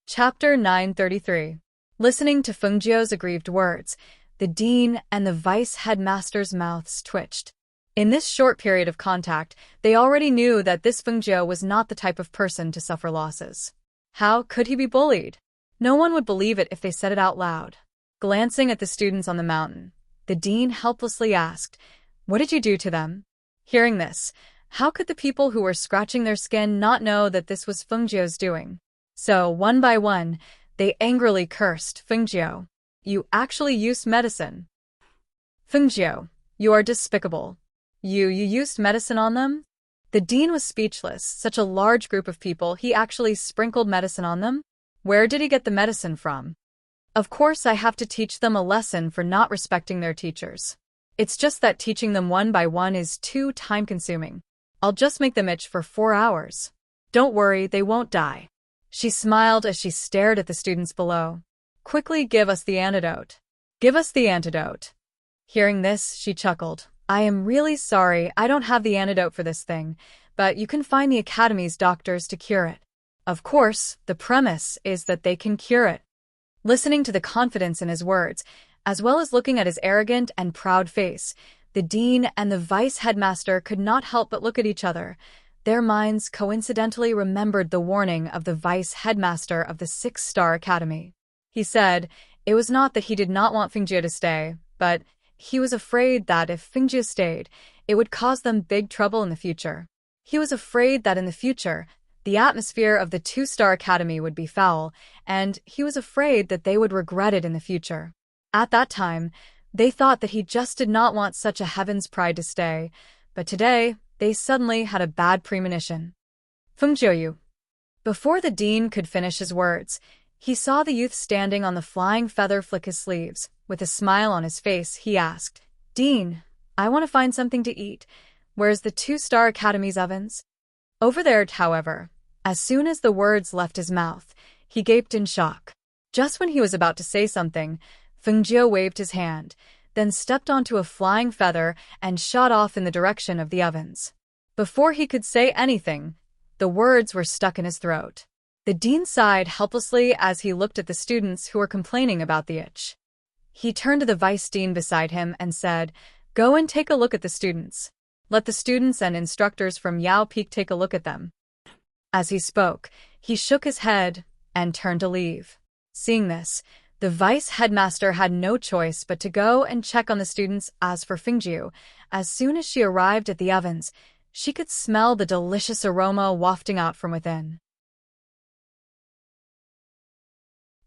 Speaker 1: Chapter 933. Listening to Fengjiu's aggrieved words, the dean and the vice headmaster's mouths twitched. In this short period of contact, they already knew that this Fengjiu was not the type of person to suffer losses. How could he be bullied? No one would believe it if they said it out loud. Glancing at the students on the mountain, the dean helplessly asked, "What did you do to them?" Hearing this, how could the people who were scratching their skin not know that this was Fengjiu's doing? So, one by one, they angrily cursed, "Fengjiu, you actually used medicine. Fengjiu, you are despicable. You used medicine on them?" The dean was speechless. Such a large group of people, he actually sprinkled medicine on them? Where did he get the medicine from? Of course I have to teach them a lesson for not respecting their teachers. It's just that teaching them one by one is too time-consuming. I'll just make them itch for 4 hours. Don't worry, they won't die. She smiled as she stared at the students below. "Quickly give us the antidote. Give us the antidote." Hearing this, she chuckled. "I am really sorry I don't have the antidote for this thing, but you can find the Academy's doctors to cure it. Of course, the premise is that they can cure it." Listening to the confidence in his words, as well as looking at his arrogant and proud face, the dean and the vice headmaster could not help but look at each other. Their minds coincidentally remembered the warning of the vice headmaster of the 6-star academy. He said it was not that he did not want Fengjiu to stay, but he was afraid that if Fengjiu stayed, it would cause them big trouble in the future. He was afraid that in the future, the atmosphere of the 2-star academy would be foul, and he was afraid that they would regret it in the future. At that time, they thought that he just did not want such a heaven's pride to stay, but today, they suddenly had a bad premonition. "Fengjiu." Before the dean could finish his words, he saw the youth standing on the flying feather flick his sleeves. With a smile on his face, he asked, "Dean, I want to find something to eat. Where's the 2-star academy's ovens?" "Over there," however. As soon as the words left his mouth, he gaped in shock. Just when he was about to say something, Fengjiu waved his hand, then stepped onto a flying feather and shot off in the direction of the ovens. Before he could say anything, the words were stuck in his throat. The dean sighed helplessly as he looked at the students who were complaining about the itch. He turned to the vice dean beside him and said, "Go and take a look at the students. Let the students and instructors from Yao Peak take a look at them." As he spoke, he shook his head and turned to leave. Seeing this, the vice headmaster had no choice but to go and check on the students. As for Fengjiu, as soon as she arrived at the ovens, she could smell the delicious aroma wafting out from within.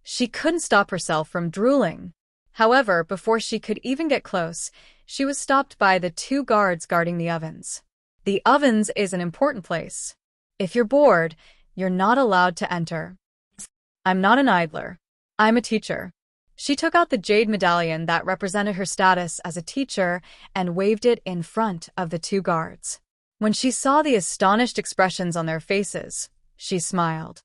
Speaker 1: She couldn't stop herself from drooling. However, before she could even get close, she was stopped by the 2 guards guarding the ovens. The ovens is an important place. If you're bored, you're not allowed to enter. "I'm not an idler. I'm a teacher." She took out the jade medallion that represented her status as a teacher and waved it in front of the 2 guards. When she saw the astonished expressions on their faces, she smiled.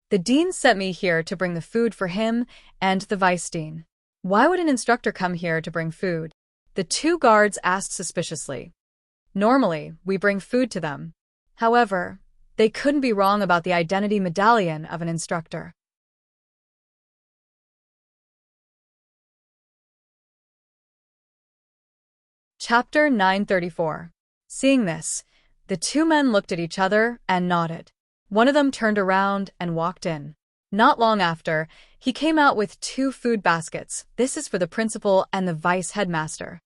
Speaker 1: "The dean sent me here to bring the food for him and the vice dean." "Why would an instructor come here to bring food?" the 2 guards asked suspiciously. "Normally, we bring food to them." However, they couldn't be wrong about the identity medallion of an instructor. Chapter 934. Seeing this, the 2 men looked at each other and nodded. One of them turned around and walked in. Not long after, he came out with 2 food baskets. "This is for the principal and the vice headmaster."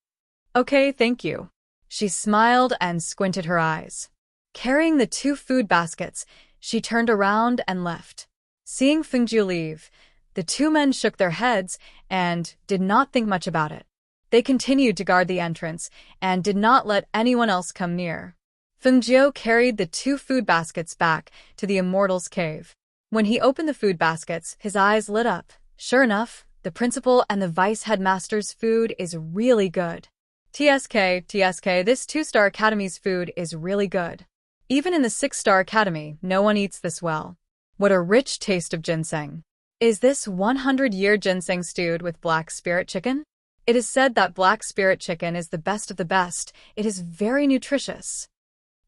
Speaker 1: "Okay, thank you." She smiled and squinted her eyes. Carrying the 2 food baskets, she turned around and left. Seeing Fengjiu leave, the 2 men shook their heads and did not think much about it. They continued to guard the entrance and did not let anyone else come near. Fengjiu carried the 2 food baskets back to the Immortal's cave. When he opened the food baskets, his eyes lit up. Sure enough, the principal and the vice headmaster's food is really good. TSK, this 2-star academy's food is really good. Even in the 6-star academy, no one eats this well. What a rich taste of ginseng. Is this 100-year ginseng stewed with black spirit chicken? It is said that black spirit chicken is the best of the best. It is very nutritious.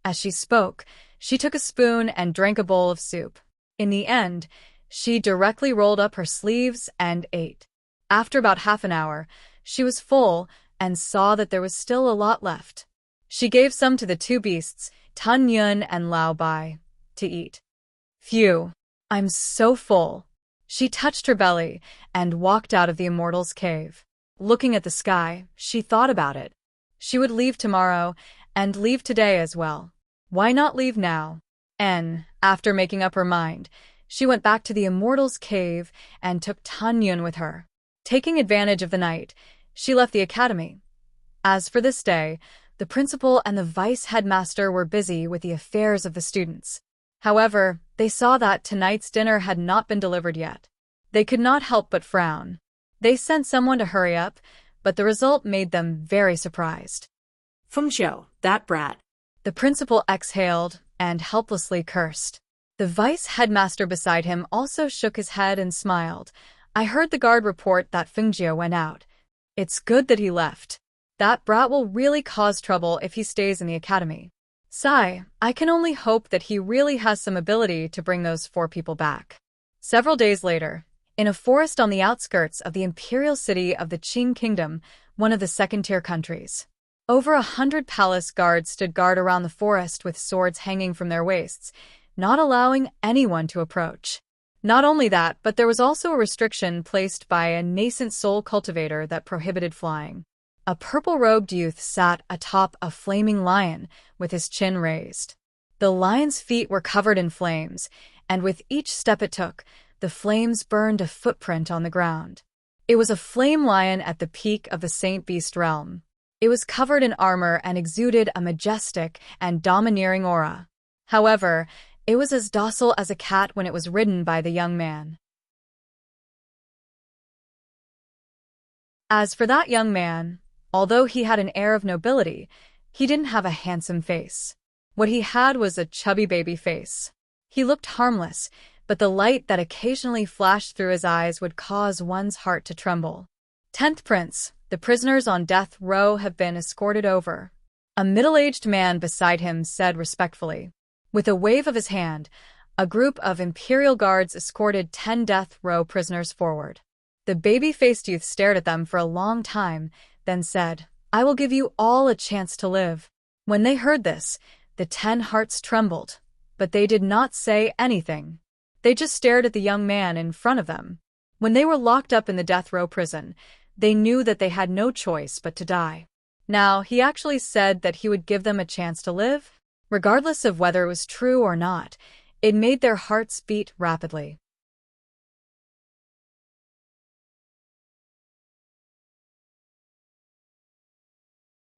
Speaker 1: As she spoke, she took a spoon and drank a bowl of soup. In the end, She directly rolled up her sleeves and ate. After about half an hour, she was full and saw that there was still a lot left. She gave some to the two beasts, Tun Yun and Lao Bai, to eat. Phew, I'm so full. She touched her belly and walked out of the immortal's cave. Looking at the sky, she thought about it. She would leave tomorrow and leave today as well. Why not leave now? And, after making up her mind, she went back to the immortal's cave and took Tun Yun with her. Taking advantage of the night, she left the academy. As for this day, the principal and the vice headmaster were busy with the affairs of the students. However, they saw that tonight's dinner had not been delivered yet. They could not help but frown. They sent someone to hurry up, but the result made them very surprised.
Speaker 2: Fengzhou, that brat.
Speaker 1: The principal exhaled and helplessly cursed. The vice headmaster beside him also shook his head and smiled. I heard the guard report that Fengzhou went out. It's good that he left. That brat will really cause trouble if he stays in the academy. Sigh, I can only hope that he really has some ability to bring those 4 people back. Several days later, in a forest on the outskirts of the imperial city of the Qing Kingdom, one of the second-tier countries. Over 100 palace guards stood guard around the forest with swords hanging from their waists, not allowing anyone to approach. Not only that, but there was also a restriction placed by a nascent soul cultivator that prohibited flying. A purple-robed youth sat atop a flaming lion with his chin raised. The lion's feet were covered in flames, and with each step it took, the flames burned a footprint on the ground. It was a flame lion at the peak of the Saint Beast realm. It was covered in armor and exuded a majestic and domineering aura. However, it was as docile as a cat when it was ridden by the young man. As for that young man, although he had an air of nobility, he didn't have a handsome face. What he had was a chubby baby face. He looked harmless, but the light that occasionally flashed through his eyes would cause one's heart to tremble. 10th Prince, the prisoners on death row have been escorted over. A middle-aged man beside him said respectfully. With a wave of his hand, a group of imperial guards escorted 10 death row prisoners forward. The baby-faced youth stared at them for a long time, then said, I will give you all a chance to live. When they heard this, the 10 hearts trembled, but they did not say anything. They just stared at the young man in front of them. When they were locked up in the death row prison, they knew that they had no choice but to die. Now, he actually said that he would give them a chance to live. Regardless of whether it was true or not, it made their hearts beat rapidly.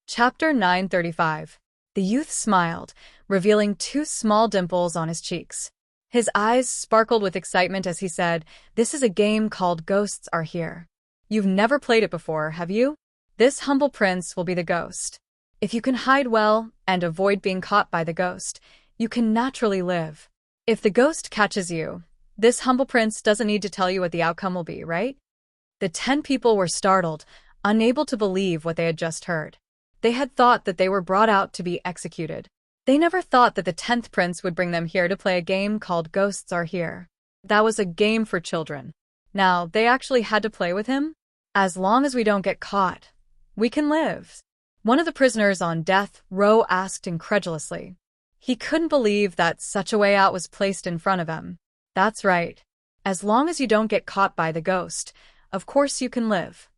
Speaker 1: Chapter 935. The youth smiled, revealing 2 small dimples on his cheeks. His eyes sparkled with excitement as he said, This is a game called Ghosts Are Here. You've never played it before, have you? This humble prince will be the ghost. If you can hide well and avoid being caught by the ghost, you can naturally live. If the ghost catches you, this humble prince doesn't need to tell you what the outcome will be, right? The 10 people were startled, unable to believe what they had just heard. They had thought that they were brought out to be executed. They never thought that the 10th prince would bring them here to play a game called Ghosts Are Here. That was a game for children. Now, they actually had to play with him? As long as we don't get caught, we can live. One of the prisoners on death row asked incredulously. He couldn't believe that such a way out was placed in front of him. That's right. As long as you don't get caught by the ghost, of course you can live.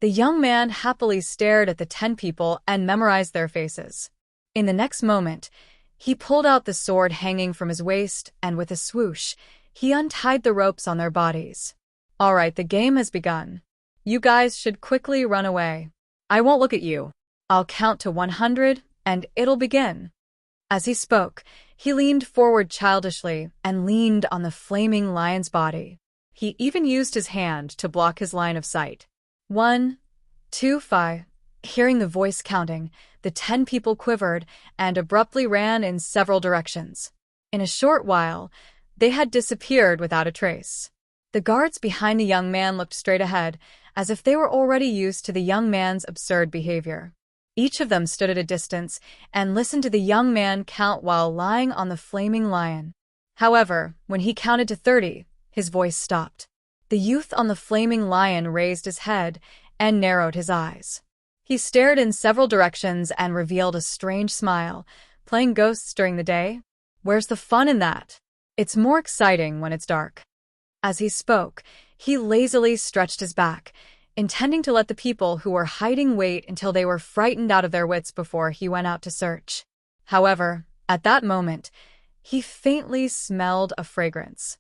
Speaker 1: The young man happily stared at the 10 people and memorized their faces. In the next moment, he pulled out the sword hanging from his waist and with a swoosh, he untied the ropes on their bodies. All right, the game has begun. You guys should quickly run away. I won't look at you. I'll count to 100 and it'll begin. As he spoke, he leaned forward childishly and leaned on the flaming lion's body. He even used his hand to block his line of sight. 1, 2, 5. Hearing the voice counting, the 10 people quivered and abruptly ran in several directions. In a short while, they had disappeared without a trace. The guards behind the young man looked straight ahead, as if they were already used to the young man's absurd behavior. Each of them stood at a distance and listened to the young man count while lying on the flaming lion. However, when he counted to 30, His voice stopped. The youth on the flaming lion raised his head and narrowed his eyes. He stared in several directions and revealed a strange smile. Playing ghosts during the day? Where's the fun in that? It's more exciting when it's dark. As he spoke, he lazily stretched his back, intending to let the people who were hiding wait until they were frightened out of their wits before he went out to search. However, at that moment, he faintly smelled a fragrance.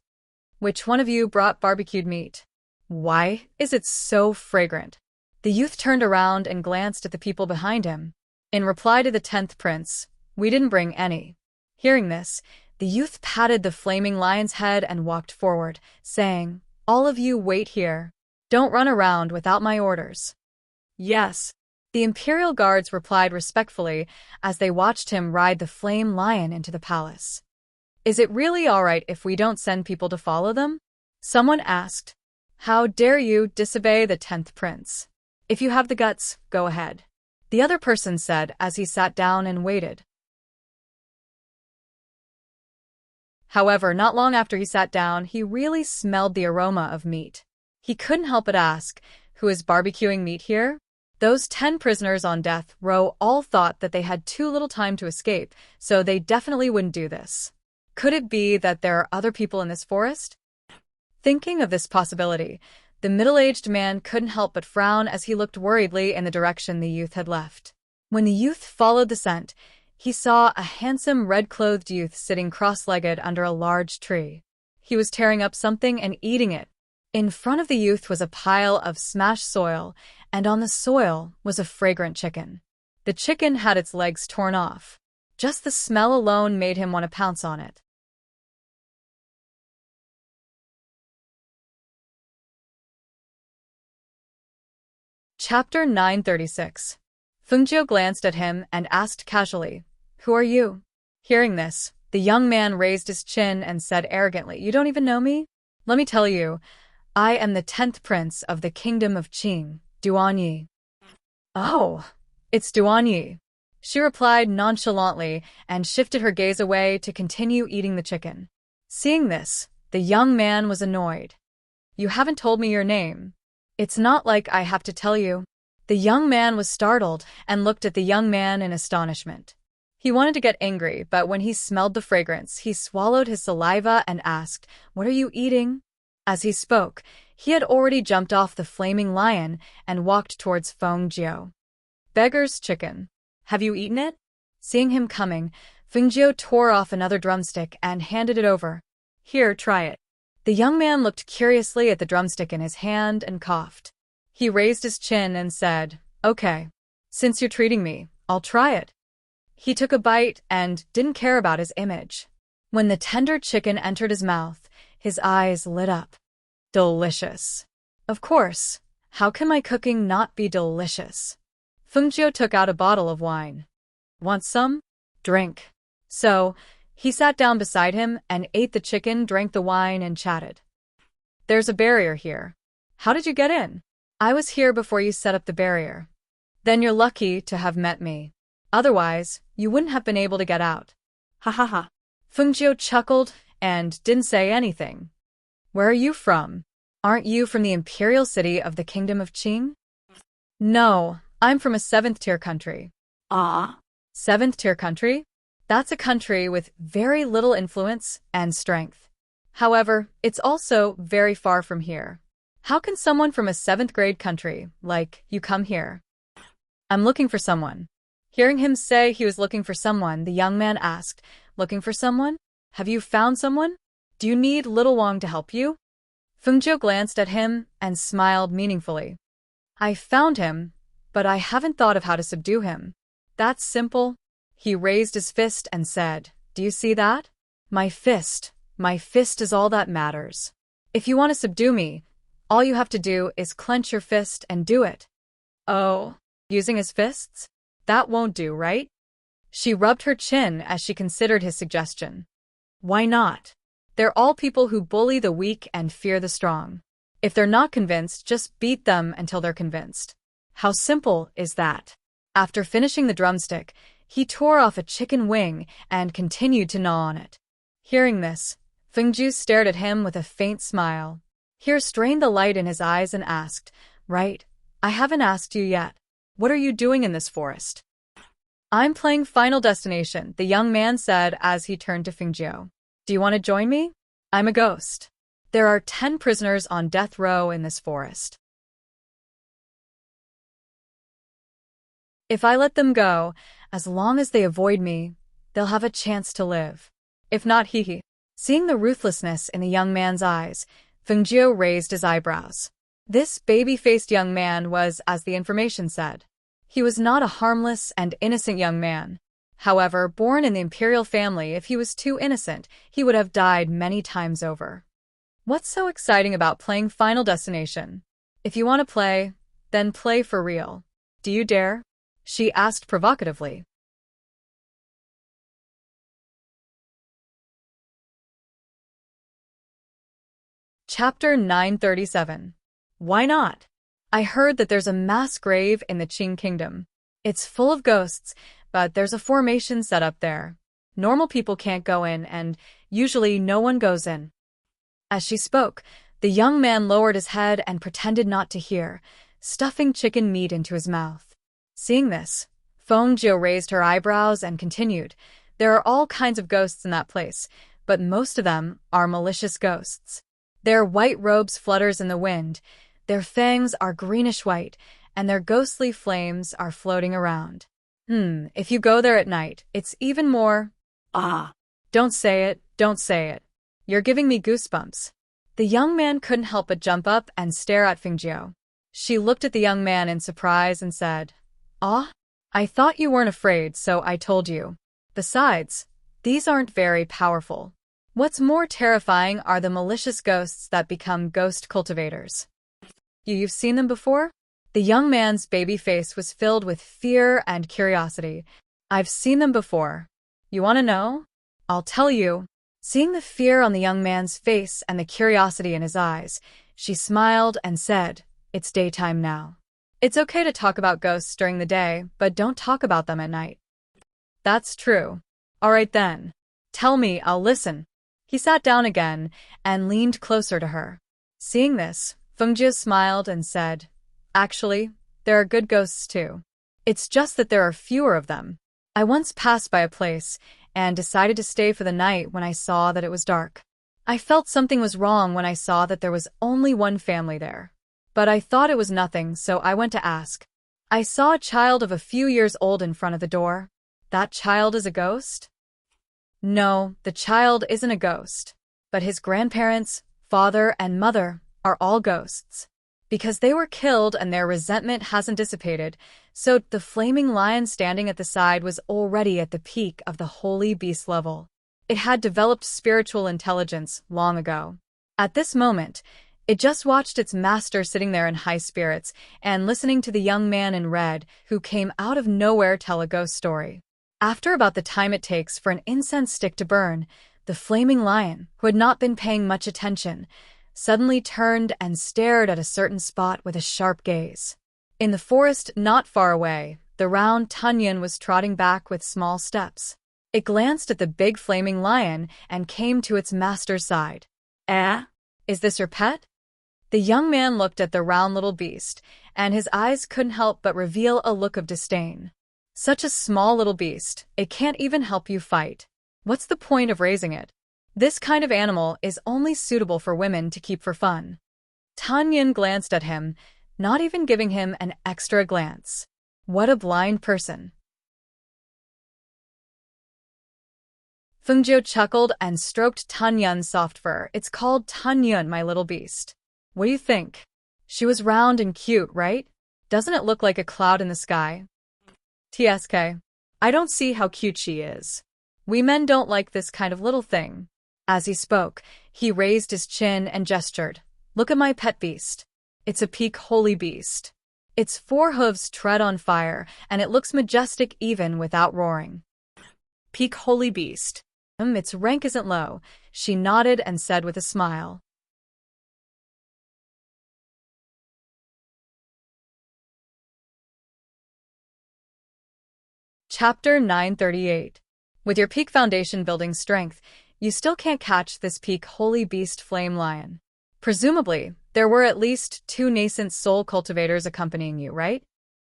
Speaker 1: Which one of you brought barbecued meat? Why is it so fragrant? The youth turned around and glanced at the people behind him. In reply to the 10th prince, we didn't bring any. Hearing this, the youth patted the flaming lion's head and walked forward, saying, all of you wait here. Don't run around without my orders. Yes. The imperial guards replied respectfully as they watched him ride the flame lion into the palace. Is it really all right if we don't send people to follow them? Someone asked. How dare you disobey the 10th prince? If you have the guts, go ahead. The other person said as he sat down and waited. However, not long after he sat down, he really smelled the aroma of meat. He couldn't help but ask, who is barbecuing meat here? Those 10 prisoners on death row all thought that they had too little time to escape, so they definitely wouldn't do this. Could it be that there are other people in this forest? Thinking of this possibility, the middle-aged man couldn't help but frown as he looked worriedly in the direction the youth had left. When the youth followed the scent, he saw a handsome red-clothed youth sitting cross-legged under a large tree. He was tearing up something and eating it. In front of the youth was a pile of smashed soil, and on the soil was a fragrant chicken. The chicken had its legs torn off. Just the smell alone made him want to pounce on it. Chapter 936. Fengjiu glanced at him and asked casually, who are you? Hearing this, the young man raised his chin and said arrogantly, you don't even know me? Let me tell you, I am the 10th prince of the kingdom of Qing, Duanyi. Oh, it's Duanyi. She replied nonchalantly and shifted her gaze away to continue eating the chicken. Seeing this, the young man was annoyed. You haven't told me your name. It's not like I have to tell you. The young man was startled and looked at the young man in astonishment. He wanted to get angry, but when he smelled the fragrance, he swallowed his saliva and asked, what are you eating? As he spoke, he had already jumped off the flaming lion and walked towards Fengjiu. Beggar's chicken. Have you eaten it? Seeing him coming, Fengjiu tore off another drumstick and handed it over. Here, try it. The young man looked curiously at the drumstick in his hand and coughed. He raised his chin and said, okay, since you're treating me, I'll try it. He took a bite and didn't care about his image. When the tender chicken entered his mouth, his eyes lit up. Delicious. Of course. How can my cooking not be delicious? Fengjiu took out a bottle of wine. Want some? Drink. So, he sat down beside him and ate the chicken, drank the wine, and chatted. There's a barrier here. How did you get in? I was here before you set up the barrier. Then you're lucky to have met me. Otherwise, you wouldn't have been able to get out. Ha ha ha. Fengjiu chuckled and didn't say anything. Where are you from? Aren't you from the imperial city of the kingdom of Qing? No, I'm from a 7th-tier country.
Speaker 2: Ah.
Speaker 1: 7th-tier country? That's a country with very little influence and strength. However, it's also very far from here. How can someone from a 7th-grade country, like you, come here? I'm looking for someone. Hearing him say he was looking for someone, the young man asked, looking for someone? Have you found someone? Do you need Little Wang to help you? Fengjiu glanced at him and smiled meaningfully. I found him, but I haven't thought of how to subdue him. That's simple. He raised his fist and said, do you see that? My fist is all that matters. If you want to subdue me, all you have to do is clench your fist and do it. Oh, using his fists? That won't do, right? She rubbed her chin as she considered his suggestion. Why not? They're all people who bully the weak and fear the strong. If they're not convinced, just beat them until they're convinced. How simple is that? After finishing the drumstick, he tore off a chicken wing and continued to gnaw on it. Hearing this, Fengju stared at him with a faint smile. He strained the light in his eyes and asked, "Right, I haven't asked you yet. What are you doing in this forest?" "I'm playing Final Destination," the young man said as he turned to Fengju. "Do you want to join me? I'm a ghost. There are 10 prisoners on death row in this forest. If I let them go, as long as they avoid me, they'll have a chance to live. If not, hee." Seeing the ruthlessness in the young man's eyes, Fengju raised his eyebrows. This baby-faced young man was, as the information said. He was not a harmless and innocent young man. However, born in the imperial family, if he was too innocent, he would have died many times over. What's so exciting about playing Final Destination? If you want to play, then play for real. Do you dare? She asked provocatively. Chapter 937. Why not? I heard that there's a mass grave in the Qing Kingdom. It's full of ghosts, but there's a formation set up there. Normal people can't go in, and usually no one goes in. As she spoke, the young man lowered his head and pretended not to hear, stuffing chicken meat into his mouth. Seeing this, Fengju raised her eyebrows and continued, "There are all kinds of ghosts in that place, but most of them are malicious ghosts. Their white robes flutters in the wind, their fangs are greenish-white, and their ghostly flames are floating around. If you go there at night, it's even more—"
Speaker 2: Ah.
Speaker 1: Don't say it, don't say it. You're giving me goosebumps." The young man couldn't help but jump up and stare at Fengju. She looked at the young man in surprise and said, "Ah? I thought you weren't afraid, so I told you. Besides, these aren't very powerful. What's more terrifying are the malicious ghosts that become ghost cultivators. You've seen them before?" The young man's baby face was filled with fear and curiosity. "I've seen them before. You want to know? I'll tell you." Seeing the fear on the young man's face and the curiosity in his eyes, she smiled and said, "It's daytime now. It's okay to talk about ghosts during the day, but don't talk about them at night." "That's true. All right then. Tell me, I'll listen." He sat down again and leaned closer to her. Seeing this, Fengju smiled and said, "Actually, there are good ghosts too. It's just that there are fewer of them. I once passed by a place and decided to stay for the night when I saw that it was dark. I felt something was wrong when I saw that there was only one family there. But I thought it was nothing, so I went to ask. I saw a child of a few years old in front of the door. That child is a ghost?" "No, the child isn't a ghost. But his grandparents, father and mother, are all ghosts. Because they were killed and their resentment hasn't dissipated, so the flaming lion standing at the side was already at the peak of the holy beast level. It had developed spiritual intelligence long ago. At this moment, it just watched its master sitting there in high spirits and listening to the young man in red who came out of nowhere tell a ghost story. After about the time it takes for an incense stick to burn, the flaming lion, who had not been paying much attention, suddenly turned and stared at a certain spot with a sharp gaze. In the forest not far away, the round Tunyon was trotting back with small steps. It glanced at the big flaming lion and came to its master's side. "Eh? Is this your pet?" The young man looked at the round little beast, and his eyes couldn't help but reveal a look of disdain. "Such a small little beast, it can't even help you fight. What's the point of raising it? This kind of animal is only suitable for women to keep for fun." Tunyon glanced at him, not even giving him an extra glance. What a blind person. Fengju chuckled and stroked Tunyon's soft fur. "It's called Tunyon, my little beast. What do you think? She was round and cute, right? Doesn't it look like a cloud in the sky? TSK. I don't see how cute she is. We men don't like this kind of little thing." As he spoke, he raised his chin and gestured. "Look at my pet beast. It's a peak holy beast. Its 4 hooves tread on fire, and it looks majestic even without roaring. Peak holy beast. Its rank isn't low," she nodded and said with a smile. Chapter 938. With your peak foundation building strength, You still can't catch this peak holy beast flame lion. Presumably, there were at least 2 nascent soul cultivators accompanying you, right?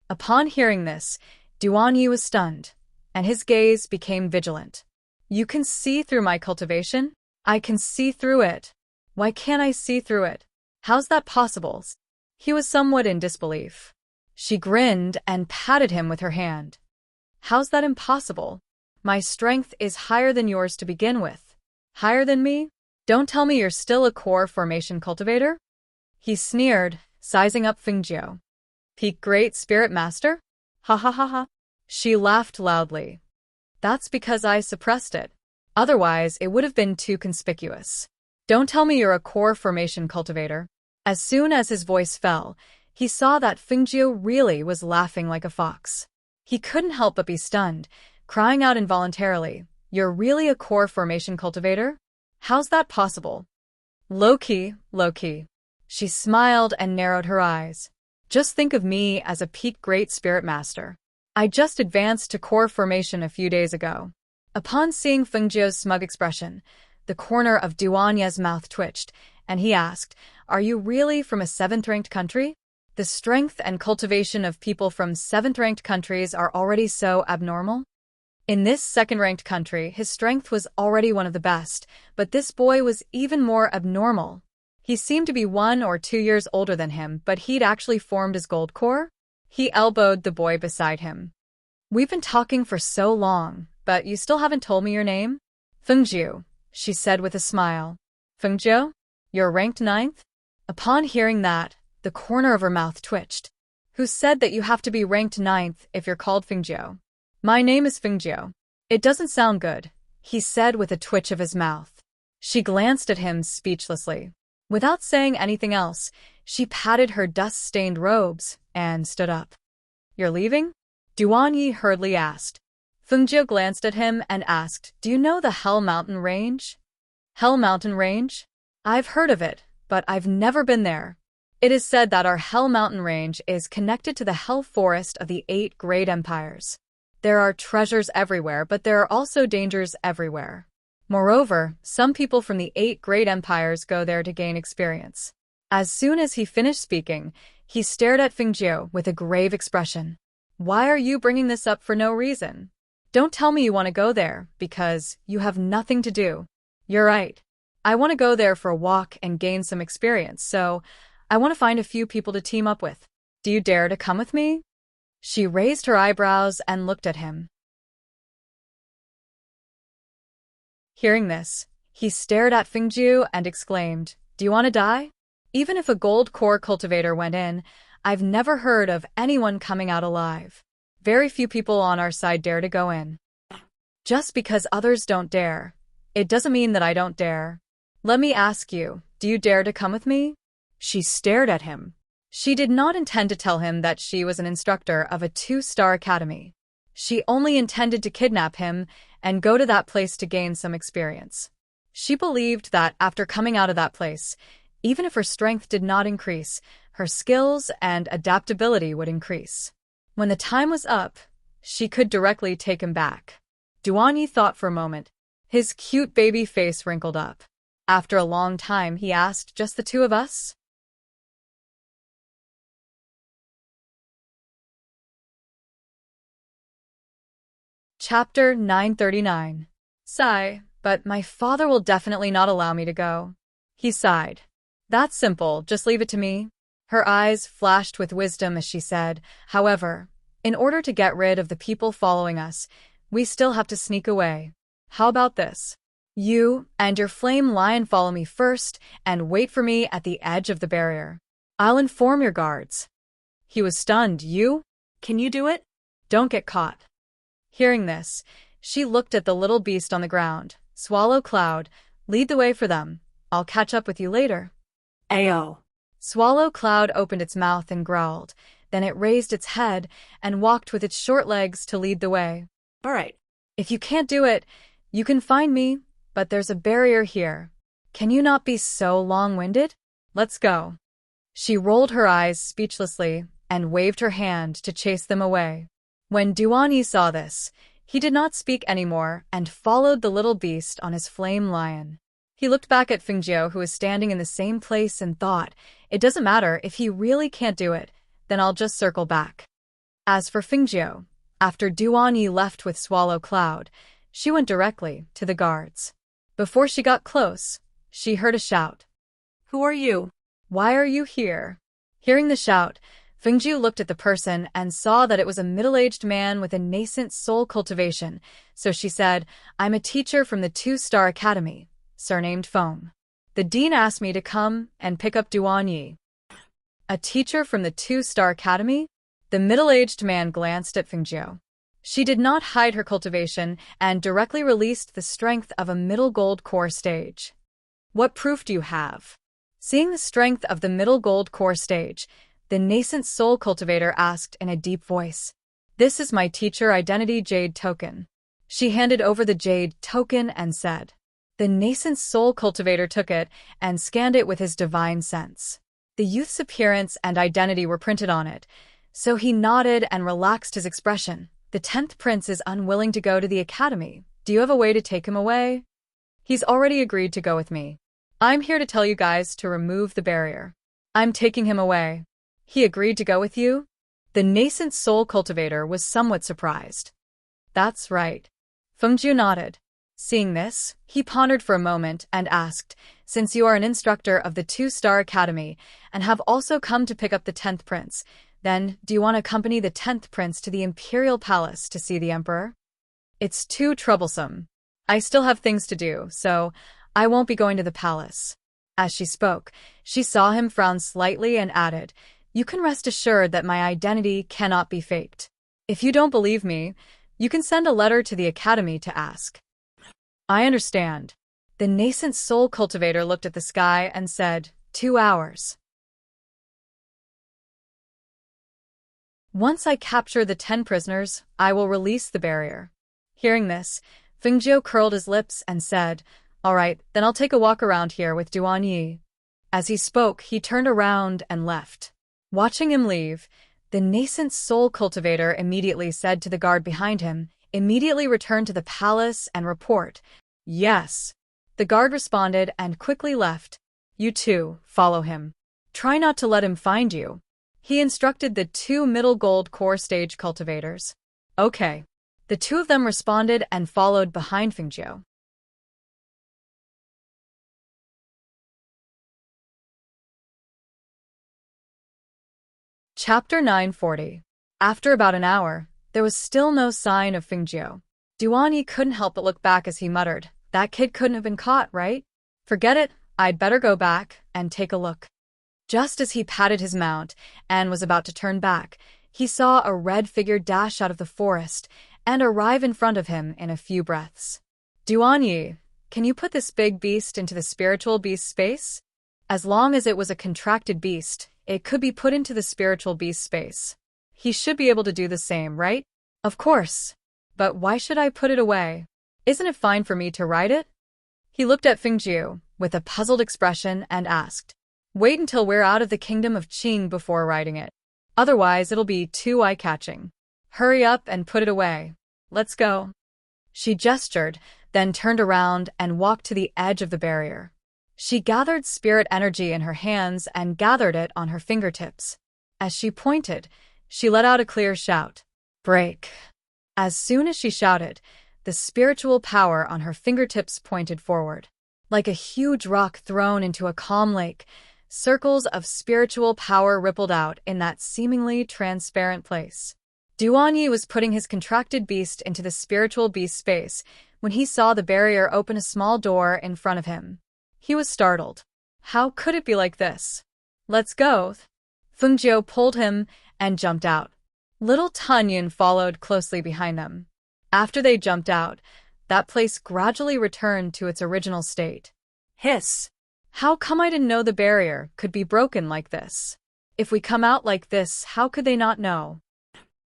Speaker 1: Upon hearing this, Duan Yi was stunned, and his gaze became vigilant. You can see through my cultivation? I can see through it. Why can't I see through it? How's that possible? He was somewhat in disbelief. She grinned and patted him with her hand. How's that impossible? My strength is higher than yours to begin with. Higher than me? Don't tell me you're still a core formation cultivator? He sneered, sizing up Fengjiu. Peak Great Spirit Master? Ha ha ha ha. She laughed loudly. That's because I suppressed it. Otherwise, it would have been too conspicuous. Don't tell me you're a core formation cultivator. As soon as his voice fell, he saw that Fengjiu really was laughing like a fox. He couldn't help but be stunned, crying out involuntarily, "You're really a core formation cultivator? How's that possible?" Low-key, low-key. She smiled and narrowed her eyes. Just think of me as a peak Great Spirit Master. I just advanced to core formation a few days ago. Upon seeing Fengjiu's smug expression, the corner of Duan Yi's mouth twitched, and he asked, "Are you really from a 7th-ranked country?" The strength and cultivation of people from 7th-ranked countries are already so abnormal. In this 2nd-ranked country, his strength was already one of the best, but this boy was even more abnormal. He seemed to be 1 or 2 years older than him, but he'd actually formed his gold core. He elbowed the boy beside him. "We've been talking for so long, but you still haven't told me your name?" "Fengjiu," she said with a smile. "Fengjiu? You're ranked 9th? Upon hearing that, the corner of her mouth twitched. "Who said that you have to be ranked 9th if you're called Fengjiu?" "My name is Fengjiu." "It doesn't sound good," he said with a twitch of his mouth. She glanced at him speechlessly. Without saying anything else, she patted her dust-stained robes and stood up. "You're leaving?" Duan Yi hurriedly asked. Fengjiu glanced at him and asked, "Do you know the Hell Mountain Range?" "Hell Mountain Range? I've heard of it, but I've never been there. It is said that our Hell Mountain Range is connected to the Hell Forest of the 8 Great Empires. There are treasures everywhere, but there are also dangers everywhere. Moreover, some people from the 8 Great Empires go there to gain experience." As soon as he finished speaking, he stared at Fengjiu with a grave expression. "Why are you bringing this up for no reason? Don't tell me you want to go there, because you have nothing to do." "You're right. I want to go there for a walk and gain some experience, so I want to find a few people to team up with. Do you dare to come with me?" She raised her eyebrows and looked at him. Hearing this, he stared at Fengjiu and exclaimed, "Do you want to die?" Even if a gold core cultivator went in, I've never heard of anyone coming out alive. Very few people on our side dare to go in. Just because others don't dare, it doesn't mean that I don't dare. Let me ask you, do you dare to come with me? She stared at him. She did not intend to tell him that she was an instructor of a 2-star academy. She only intended to kidnap him and go to that place to gain some experience. She believed that after coming out of that place, even if her strength did not increase, her skills and adaptability would increase. When the time was up, she could directly take him back. Duan Yi thought for a moment. His cute baby face wrinkled up. After a long time, he asked, "Just the 2 of us?" Chapter 939. Sigh, but my father will definitely not allow me to go. He sighed. "That's simple, just leave it to me." Her eyes flashed with wisdom as she said, "However, in order to get rid of the people following us, we still have to sneak away. How about this? You and your flame lion follow me first and wait for me at the edge of the barrier. I'll inform your guards." He was stunned. "You?
Speaker 2: Can you do it?"
Speaker 1: Don't get caught." Hearing this, she looked at the little beast on the ground. "Swallow Cloud, lead the way for them. I'll catch up with you later."
Speaker 2: Ayo.
Speaker 1: Swallow Cloud opened its mouth and growled. Then it raised its head and walked with its short legs to lead the way.
Speaker 2: All right.
Speaker 1: "If you can't do it, you can find me, but there's a barrier here. Can you not be so long-winded? Let's go." She rolled her eyes speechlessly and waved her hand to chase them away. When Duan Yi saw this, He did not speak anymore and followed the little beast on his flame lion. He looked back at Fengjiu, who was standing in the same place, and thought, it doesn't matter, if he really can't do it, then I'll just circle back. As for Fengjiu, after Duanyi left with Swallow Cloud, she went directly to the guards. Before she got close, she heard a shout.
Speaker 2: Who are you?
Speaker 1: Why are you here? Hearing the shout, Fengjiu looked at the person and saw that it was a middle-aged man with a nascent soul cultivation, so she said, I'm a teacher from the 2-Star Academy, surnamed Feng. The dean asked me to come and pick up Duanyi. A teacher from the 2-Star Academy? The middle-aged man glanced at Fengjiu. She did not hide her cultivation and directly released the strength of a middle gold core stage. What proof do you have? Seeing the strength of the middle gold core stage, the nascent soul cultivator asked in a deep voice. This is my teacher identity jade token. She handed over the jade token and said. The nascent soul cultivator took it and scanned it with his divine sense. The youth's appearance and identity were printed on it, so he nodded and relaxed his expression. The 10th prince is unwilling to go to the academy. Do you have a way to take him away? He's already agreed to go with me. I'm here to tell you guys to remove the barrier. I'm taking him away. He agreed to go with you? The nascent soul cultivator was somewhat surprised. That's right. Fengjiu nodded. Seeing this, he pondered for a moment and asked, since you are an instructor of the 2-Star Academy and have also come to pick up the 10th prince, then do you want to accompany the 10th prince to the Imperial Palace to see the Emperor? It's too troublesome. I still have things to do, so I won't be going to the palace. As she spoke, she saw him frown slightly and added, you can rest assured that my identity cannot be faked. If you don't believe me, you can send a letter to the academy to ask. I understand. The nascent soul cultivator looked at the sky and said, 2 hours. Once I capture the 10 prisoners, I will release the barrier. Hearing this, Fengjiu curled his lips and said, all right, then I'll take a walk around here with Duanyi. As he spoke, he turned around and left. Watching him leave, the nascent soul cultivator immediately said to the guard behind him, immediately return to the palace and report. Yes. The guard responded and quickly left. You too, follow him. Try not to let him find you. He instructed the 2 middle gold core stage cultivators. Okay. The 2 of them responded and followed behind Fengjiu. Chapter 940. After about an hour, there was still no sign of Fengjiu. Duanyi couldn't help but look back as he muttered, that kid couldn't have been caught, right? Forget it, I'd better go back and take a look. Just as he patted his mount and was about to turn back, he saw a red figure dash out of the forest and arrive in front of him in a few breaths. Duanyi, can you put this big beast into the spiritual beast space? As long as it was a contracted beast, it could be put into the spiritual beast space. He should be able to do the same, right? Of course. But why should I put it away? Isn't it fine for me to ride it? He looked at Fengjiu with a puzzled expression and asked, wait until we're out of the kingdom of Qing before riding it. Otherwise, it'll be too eye-catching. Hurry up and put it away. Let's go. She gestured, then turned around and walked to the edge of the barrier. She gathered spirit energy in her hands and gathered it on her fingertips. As she pointed, she let out a clear shout. Break. As soon as she shouted, the spiritual power on her fingertips pointed forward. Like a huge rock thrown into a calm lake, circles of spiritual power rippled out in that seemingly transparent place. Duanyi was putting his contracted beast into the spiritual beast space when he saw the barrier open a small door in front of him. He was startled. How could it be like this? Let's go. Fengjiu pulled him and jumped out. Little Tunyun followed closely behind them. After they jumped out, that place gradually returned to its original state. Hiss! How come I didn't know the barrier could be broken like this? If we come out like this, how could they not know?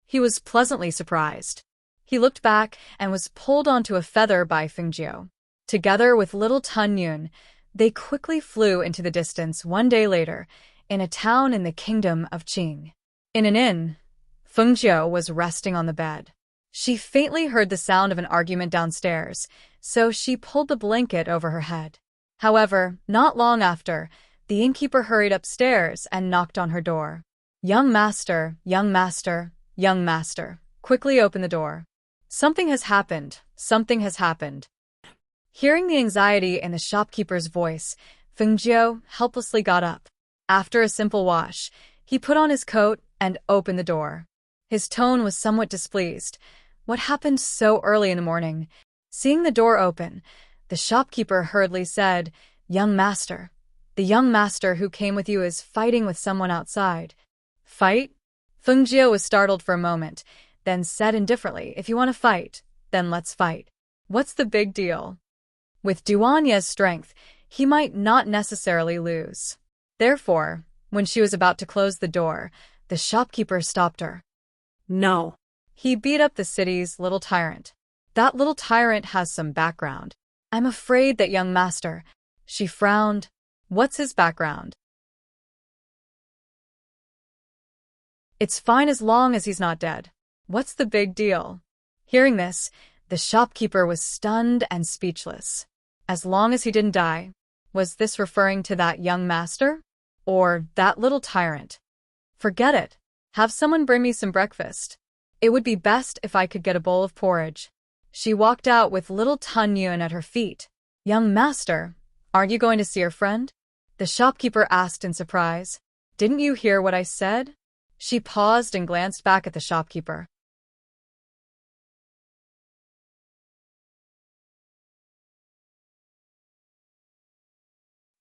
Speaker 1: He was pleasantly surprised. He looked back and was pulled onto a feather by Fengjiu. Together with little Tunyun, they quickly flew into the distance 1 day later, in a town in the kingdom of Qing. In an inn, Fengjiu was resting on the bed. She faintly heard the sound of an argument downstairs, so she pulled the blanket over her head. However, not long after, the innkeeper hurried upstairs and knocked on her door. Young master, young master, young master, quickly open the door. Something has happened, something has happened. Hearing the anxiety in the shopkeeper's voice, Fengjiu helplessly got up. After a simple wash, he put on his coat and opened the door. His tone was somewhat displeased. What happened so early in the morning? Seeing the door open, the shopkeeper hurriedly said, "Young master, the young master who came with you is fighting with someone outside." Fight? Fengjiu was startled for a moment, then said indifferently, "If you want to fight, then let's fight. What's the big deal?" With Duanye's strength, he might not necessarily lose. Therefore, when she was about to close the door, the shopkeeper stopped her.
Speaker 2: No.
Speaker 1: He beat up the city's little tyrant. That little tyrant has some background. I'm afraid that young master. She frowned. What's his background? It's fine as long as he's not dead. What's the big deal? Hearing this, the shopkeeper was stunned and speechless. As long as he didn't die. Was this referring to that young master? Or that little tyrant? Forget it. Have someone bring me some breakfast. It would be best if I could get a bowl of porridge. She walked out with little Tun Yun at her feet. Young master, aren't you going to see your friend? The shopkeeper asked in surprise. Didn't you hear what I said? She paused and glanced back at the shopkeeper.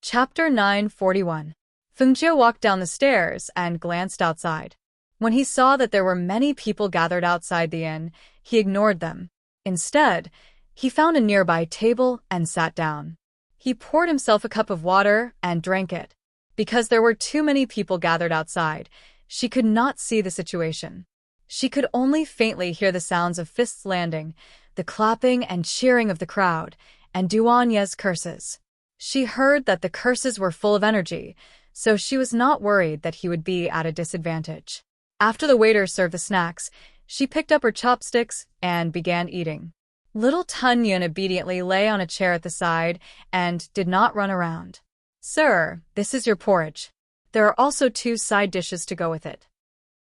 Speaker 1: Chapter 941. Fengjiu walked down the stairs and glanced outside. When he saw that there were many people gathered outside the inn, he ignored them. Instead, he found a nearby table and sat down. He poured himself a cup of water and drank it. Because there were too many people gathered outside, she could not see the situation. She could only faintly hear the sounds of fists landing, the clapping and cheering of the crowd, and Duanye's curses. She heard that the curses were full of energy, so she was not worried that he would be at a disadvantage. After the waiter served the snacks, she picked up her chopsticks and began eating. Little Tun Yun obediently lay on a chair at the side and did not run around. Sir, this is your porridge. There are also 2 side dishes to go with it.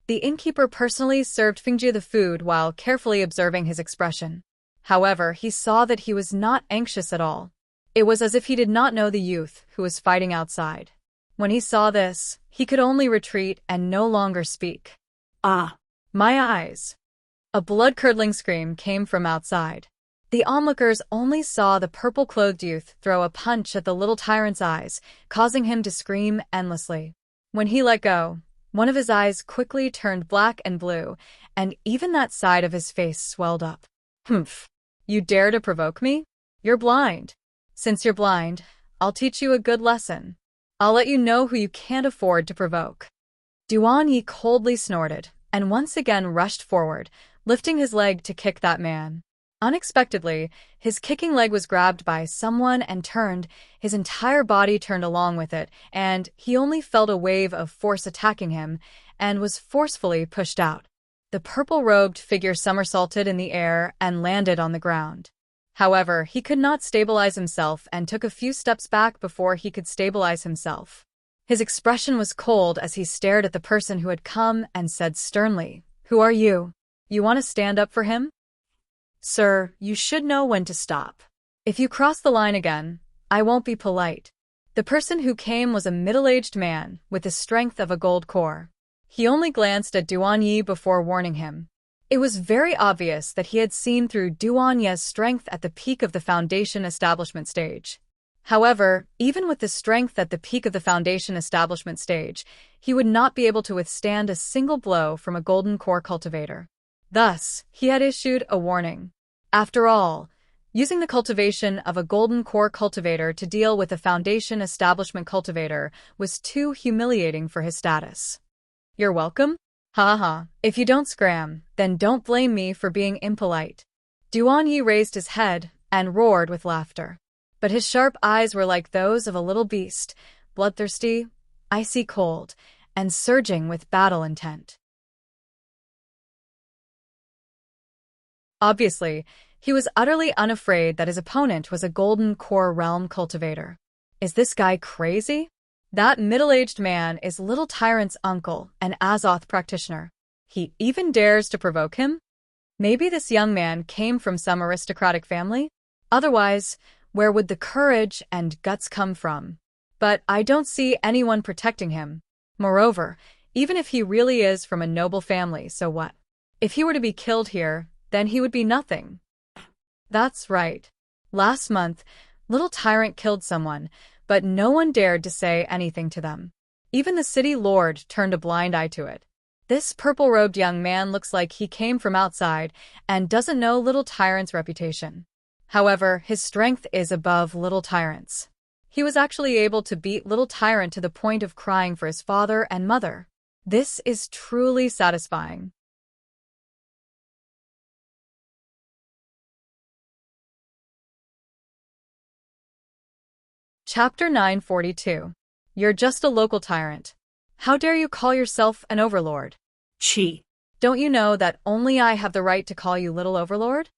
Speaker 1: The innkeeper personally served Fengjiu the food while carefully observing his expression. However, he saw that he was not anxious at all. It was as if he did not know the youth who was fighting outside. When he saw this, he could only retreat and no longer speak. Ah! My eyes! A blood-curdling scream came from outside. The onlookers only saw the purple-clothed youth throw a punch at the little tyrant's eyes, causing him to scream endlessly. When he let go, one of his eyes quickly turned black and blue, and even that side of his face swelled up. Humph! You dare to provoke me? You're blind. Since you're blind, I'll teach you a good lesson. I'll let you know who you can't afford to provoke. Duanyi coldly snorted, and once again rushed forward, lifting his leg to kick that man. Unexpectedly, his kicking leg was grabbed by someone and turned, his entire body turned along with it, and he only felt a wave of force attacking him, and was forcefully pushed out. The purple-robed figure somersaulted in the air and landed on the ground. However, he could not stabilize himself and took a few steps back before he could stabilize himself. His expression was cold as he stared at the person who had come and said sternly, "Who are you? You want to stand up for him? Sir, you should know when to stop. If you cross the line again, I won't be polite." The person who came was a middle-aged man with the strength of a gold core. He only glanced at Duanyi before warning him. It was very obvious that he had seen through Duanye's strength at the peak of the Foundation establishment stage. However, even with the strength at the peak of the Foundation establishment stage, he would not be able to withstand a single blow from a golden core cultivator. Thus, he had issued a warning. After all, using the cultivation of a golden core cultivator to deal with a Foundation establishment cultivator was too humiliating for his status. You're welcome? Ha ha, if you don't scram, then don't blame me for being impolite. Duanyi raised his head and roared with laughter. But his sharp eyes were like those of a little beast, bloodthirsty, icy cold, and surging with battle intent. Obviously, he was utterly unafraid that his opponent was a golden core realm cultivator. Is this guy crazy? That middle-aged man is Little Tyrant's uncle, an Azoth practitioner. He even dares to provoke him? Maybe this young man came from some aristocratic family? Otherwise, where would the courage and guts come from? But I don't see anyone protecting him. Moreover, even if he really is from a noble family, so what? If he were to be killed here, then he would be nothing. That's right. Last month, Little Tyrant killed someone, but no one dared to say anything to them. Even the city lord turned a blind eye to it. This purple-robed young man looks like he came from outside and doesn't know Little Tyrant's reputation. However, his strength is above Little Tyrant's. He was actually able to beat Little Tyrant to the point of crying for his father and mother. This is truly satisfying. Chapter 942. You're just a local tyrant. How dare you call yourself an overlord?
Speaker 2: Chi.
Speaker 1: Don't you know that only I have the right to call you Little Overlord?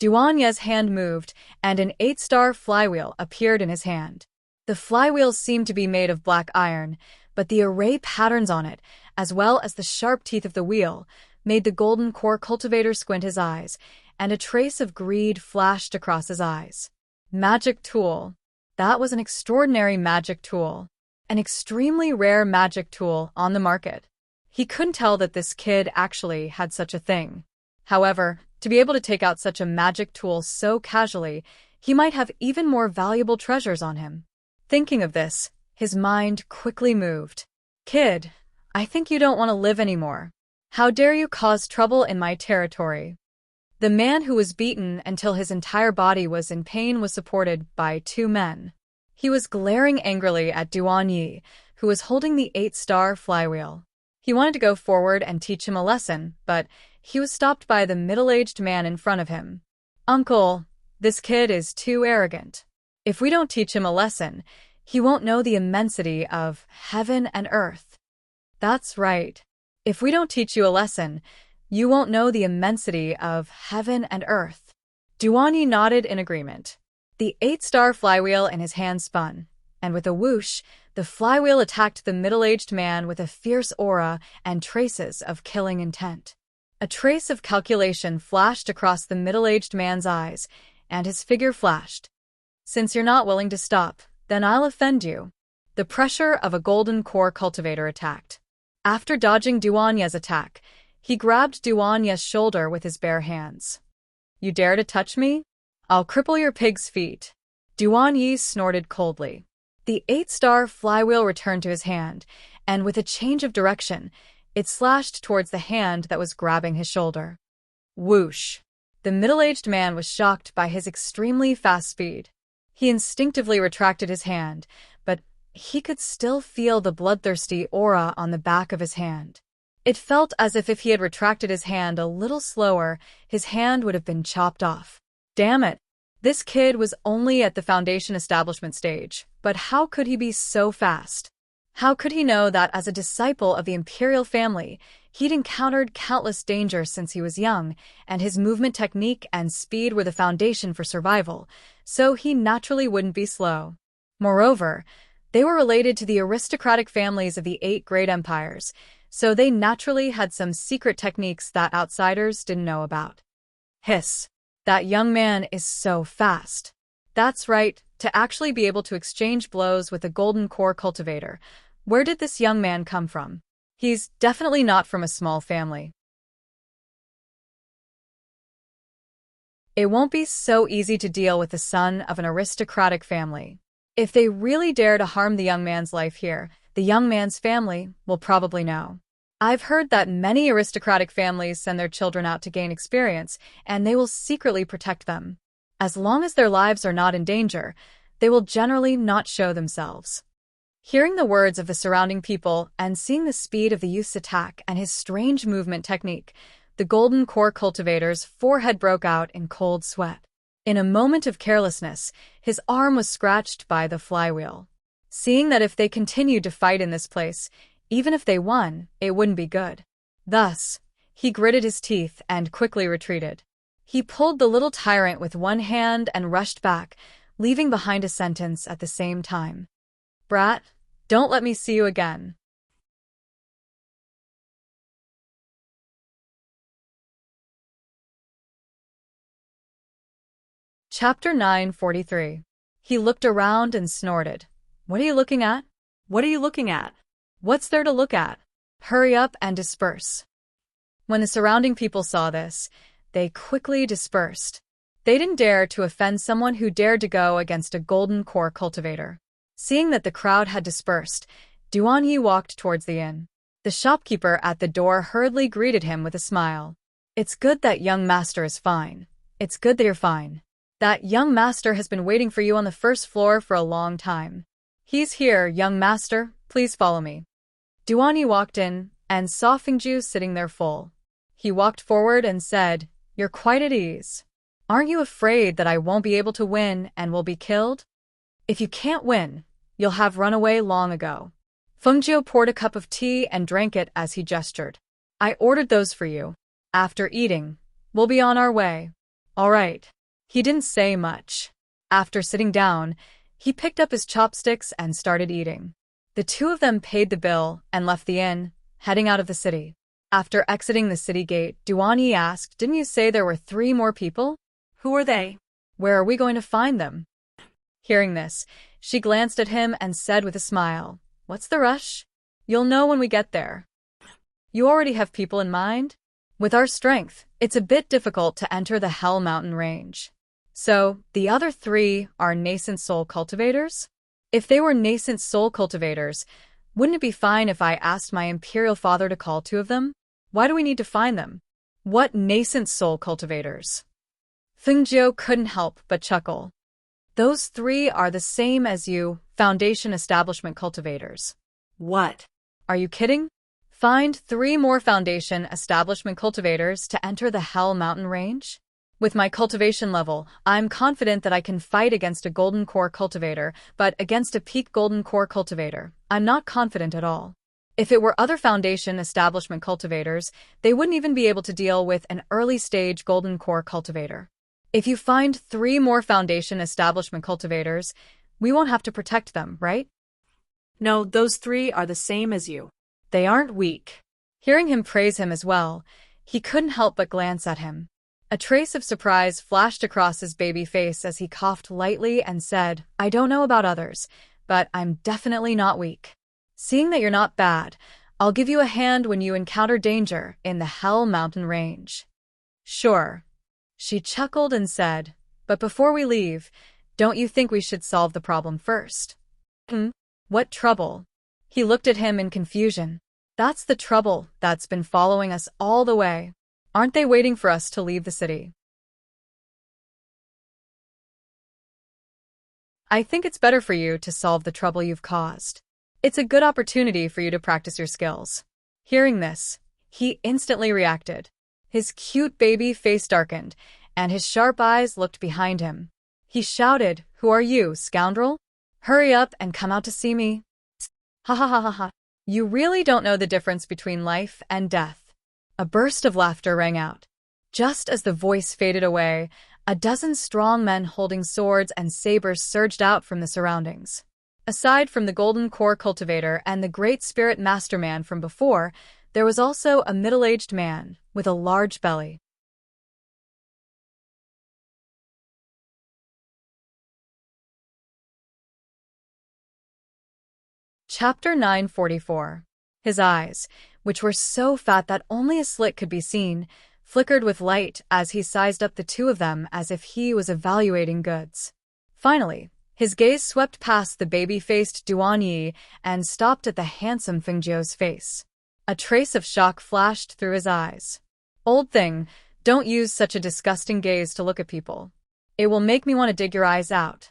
Speaker 1: Duanye's hand moved, and an 8-star flywheel appeared in his hand. The flywheel seemed to be made of black iron, but the array patterns on it, as well as the sharp teeth of the wheel, made the golden core cultivator squint his eyes, and a trace of greed flashed across his eyes. Magic tool. That was an extraordinary magic tool. An extremely rare magic tool on the market. He couldn't tell that this kid actually had such a thing. However, to be able to take out such a magic tool so casually, he might have even more valuable treasures on him. Thinking of this, his mind quickly moved. Kid, I think you don't want to live anymore. How dare you cause trouble in my territory? The man who was beaten until his entire body was in pain was supported by 2 men. He was glaring angrily at Duanye, who was holding the 8-star flywheel. He wanted to go forward and teach him a lesson, but he was stopped by the middle-aged man in front of him. Uncle, this kid is too arrogant. If we don't teach him a lesson, he won't know the immensity of heaven and earth. That's right. If we don't teach you a lesson, you won't know the immensity of heaven and earth. Duanye nodded in agreement. The 8-star flywheel in his hand spun, and with a whoosh, the flywheel attacked the middle-aged man with a fierce aura and traces of killing intent. A trace of calculation flashed across the middle-aged man's eyes, and his figure flashed. Since you're not willing to stop, then I'll offend you. The pressure of a golden core cultivator attacked. After dodging Duanye's attack, he grabbed Duanye's shoulder with his bare hands. You dare to touch me? I'll cripple your pig's feet. Duanye snorted coldly. The 8-star flywheel returned to his hand, and with a change of direction, it slashed towards the hand that was grabbing his shoulder. Whoosh! The middle-aged man was shocked by his extremely fast speed. He instinctively retracted his hand, but he could still feel the bloodthirsty aura on the back of his hand. It felt as if he had retracted his hand a little slower, his hand would have been chopped off. Damn it! This kid was only at the foundation establishment stage, but how could he be so fast? How could he know that as a disciple of the imperial family, he'd encountered countless dangers since he was young, and his movement technique and speed were the foundation for survival, so he naturally wouldn't be slow. Moreover, they were related to the aristocratic families of the 8 great empires, so they naturally had some secret techniques that outsiders didn't know about. Hiss. That young man is so fast. That's right, to actually be able to exchange blows with a golden core cultivator. Where did this young man come from? He's definitely not from a small family. It won't be so easy to deal with the son of an aristocratic family. If they really dare to harm the young man's life here, the young man's family will probably know. I've heard that many aristocratic families send their children out to gain experience, and they will secretly protect them. As long as their lives are not in danger, they will generally not show themselves. Hearing the words of the surrounding people and seeing the speed of the youth's attack and his strange movement technique, the golden core cultivator's forehead broke out in cold sweat. In a moment of carelessness, his arm was scratched by the flywheel. Seeing that if they continued to fight in this place, even if they won, it wouldn't be good. Thus, he gritted his teeth and quickly retreated. He pulled the little tyrant with one hand and rushed back, leaving behind a sentence at the same time. Brat, don't let me see you again. Chapter 943. He looked around and snorted. What are you looking at?
Speaker 2: What are you looking at?
Speaker 1: What's there to look at? Hurry up and disperse. When the surrounding people saw this, they quickly dispersed. They didn't dare to offend someone who dared to go against a golden core cultivator. Seeing that the crowd had dispersed, Duanyi walked towards the inn. The shopkeeper at the door hurriedly greeted him with a smile. It's good that young master is fine. It's good that you're fine. That young master has been waiting for you on the first floor for a long time. He's here, young master. Please follow me. Duanyi walked in and saw Fengju sitting there full. He walked forward and said, You're quite at ease. Aren't you afraid that I won't be able to win and will be killed? If you can't win, you'll have run away long ago. Fengju poured a cup of tea and drank it as he gestured. I ordered those for you. After eating, we'll be on our way. All right. He didn't say much. After sitting down, he picked up his chopsticks and started eating. The two of them paid the bill and left the inn, heading out of the city. After exiting the city gate, Duanyi asked, Didn't you say there were 3 more people?
Speaker 2: Who are they?
Speaker 1: Where are we going to find them? Hearing this, she glanced at him and said with a smile, What's the rush? You'll know when we get there. You already have people in mind? With our strength, it's a bit difficult to enter the Hell Mountain range. So, the other 3 are nascent soul cultivators? If they were nascent soul cultivators, wouldn't it be fine if I asked my imperial father to call 2 of them? Why do we need to find them? What nascent soul cultivators? Fengju couldn't help but chuckle. Those 3 are the same as you, Foundation Establishment cultivators.
Speaker 2: What?
Speaker 1: Are you kidding? Find 3 more Foundation Establishment cultivators to enter the Hell Mountain range? With my cultivation level, I'm confident that I can fight against a Golden Core cultivator, but against a Peak Golden Core cultivator, I'm not confident at all. If it were other Foundation Establishment cultivators, they wouldn't even be able to deal with an early-stage Golden Core cultivator. If you find 3 more Foundation Establishment cultivators, we won't have to protect them, right?
Speaker 2: No, those 3 are the same as you.
Speaker 1: They aren't weak. Hearing him praise him as well, he couldn't help but glance at him. A trace of surprise flashed across his baby face as he coughed lightly and said, I don't know about others, but I'm definitely not weak. Seeing that you're not bad, I'll give you a hand when you encounter danger in the Hell Mountain range. Sure. She chuckled and said, But before we leave, don't you think we should solve the problem first? What trouble? He looked at him in confusion. That's the trouble that's been following us all the way. Aren't they waiting for us to leave the city? I think it's better for you to solve the trouble you've caused. It's a good opportunity for you to practice your skills. Hearing this, he instantly reacted. His cute baby face darkened, and his sharp eyes looked behind him. He shouted, Who are you, scoundrel? Hurry up and come out to see me. Ha ha ha ha ha. You really don't know the difference between life and death. A burst of laughter rang out. Just as the voice faded away, a dozen strong men holding swords and sabers surged out from the surroundings. Aside from the Golden Core cultivator and the Great Spirit Masterman from before, there was also a middle-aged man with a large belly. Chapter 944. His eyes, which were so fat that only a slit could be seen, flickered with light as he sized up the 2 of them as if he was evaluating goods. Finally, his gaze swept past the baby-faced Duanyi and stopped at the handsome Fengju's face. A trace of shock flashed through his eyes. Old thing, don't use such a disgusting gaze to look at people. It will make me want to dig your eyes out.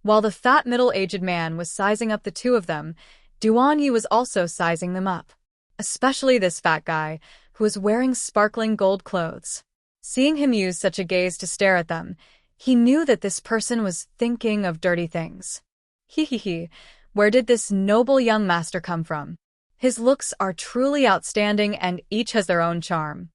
Speaker 1: While the fat middle-aged man was sizing up the 2 of them, Duanyi was also sizing them up. Especially this fat guy, who was wearing sparkling gold clothes. Seeing him use such a gaze to stare at them, he knew that this person was thinking of dirty things. Hee, where did this noble young master come from? His looks are truly outstanding and each has their own charm.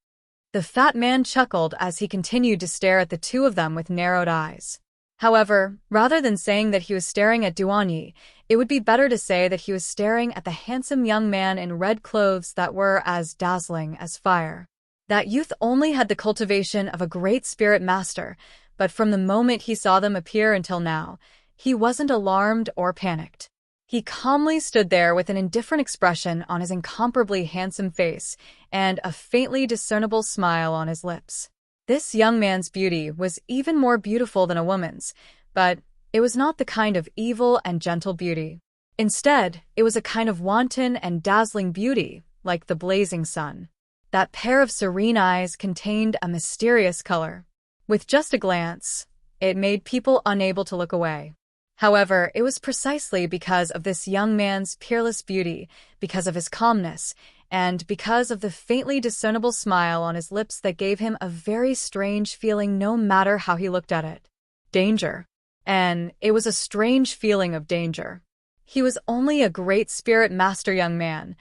Speaker 1: The fat man chuckled as he continued to stare at the two of them with narrowed eyes. However, rather than saying that he was staring at Duanyi, it would be better to say that he was staring at the handsome young man in red clothes that were as dazzling as fire. That youth only had the cultivation of a great spirit master, but from the moment he saw them appear until now, he wasn't alarmed or panicked. He calmly stood there with an indifferent expression on his incomparably handsome face and a faintly discernible smile on his lips. This young man's beauty was even more beautiful than a woman's, but it was not the kind of evil and gentle beauty. Instead, it was a kind of wanton and dazzling beauty, like the blazing sun. That pair of serene eyes contained a mysterious color. With just a glance, it made people unable to look away. However, it was precisely because of this young man's peerless beauty, because of his calmness, and because of the faintly discernible smile on his lips that gave him a very strange feeling no matter how he looked at it. Danger. And it was a strange feeling of danger. He was only a great spirit master young man,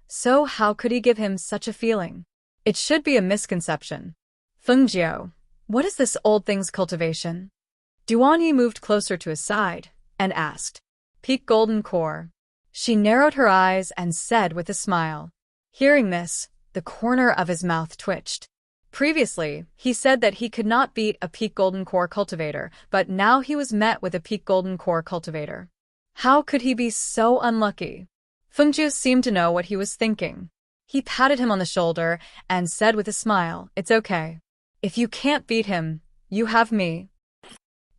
Speaker 1: so how could he give him such a feeling? It should be a misconception. Fengjiu, what is this old thing's cultivation? Duanyi moved closer to his side and asked. Peak golden core. She narrowed her eyes and said with a smile. Hearing this, the corner of his mouth twitched. Previously, he said that he could not beat a peak golden core cultivator, but now he was met with a peak golden core cultivator. How could he be so unlucky? Fengjiu seemed to know what he was thinking. He patted him on the shoulder and said with a smile, It's okay. If you can't beat him, you have me.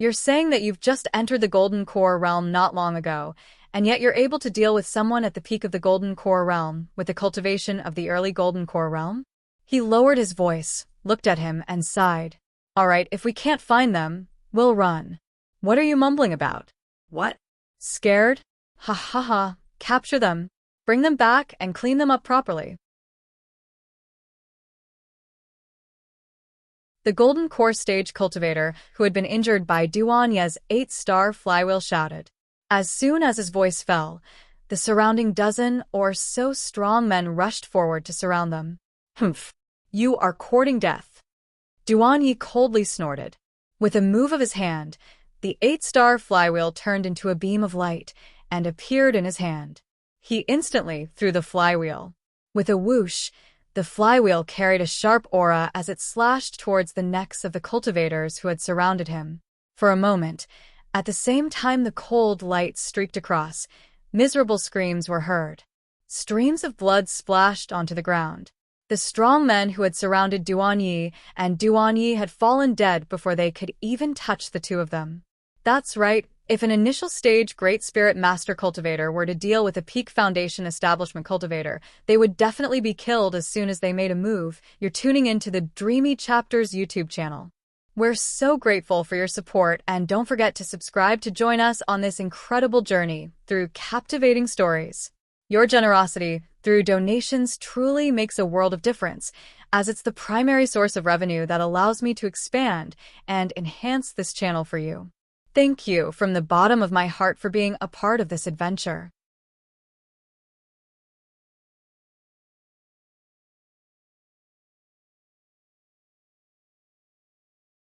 Speaker 1: You're saying that you've just entered the Golden Core realm not long ago, and yet you're able to deal with someone at the peak of the Golden Core realm with the cultivation of the early Golden Core realm? He lowered his voice, looked at him, and sighed. All right, if we can't find them, we'll run. What are you mumbling about?
Speaker 2: What?
Speaker 1: Scared? Ha ha ha, capture them, bring them back, and clean them up properly. The Golden Core stage cultivator, who had been injured by Duanye's 8-star flywheel, shouted. As soon as his voice fell, the surrounding dozen or so strong men rushed forward to surround them. Humph! You are courting death. Duanyi coldly snorted. With a move of his hand, the 8-star flywheel turned into a beam of light and appeared in his hand. He instantly threw the flywheel. With a whoosh, the flywheel carried a sharp aura as it slashed towards the necks of the cultivators who had surrounded him. For a moment, at the same time the cold light streaked across, miserable screams were heard. Streams of blood splashed onto the ground. The strong men who had surrounded Duanyi and Duanyi had fallen dead before they could even touch the two of them. That's right. If an initial stage Great Spirit Master cultivator were to deal with a peak foundation establishment cultivator, they would definitely be killed as soon as they made a move. You're tuning into the Dreamy Chapters YouTube channel. We're so grateful for your support, and don't forget to subscribe to join us on this incredible journey through captivating stories. Your generosity through donations truly makes a world of difference, as it's the primary source of revenue that allows me to expand and enhance this channel for you. Thank you from the bottom of my heart for being a part of this adventure.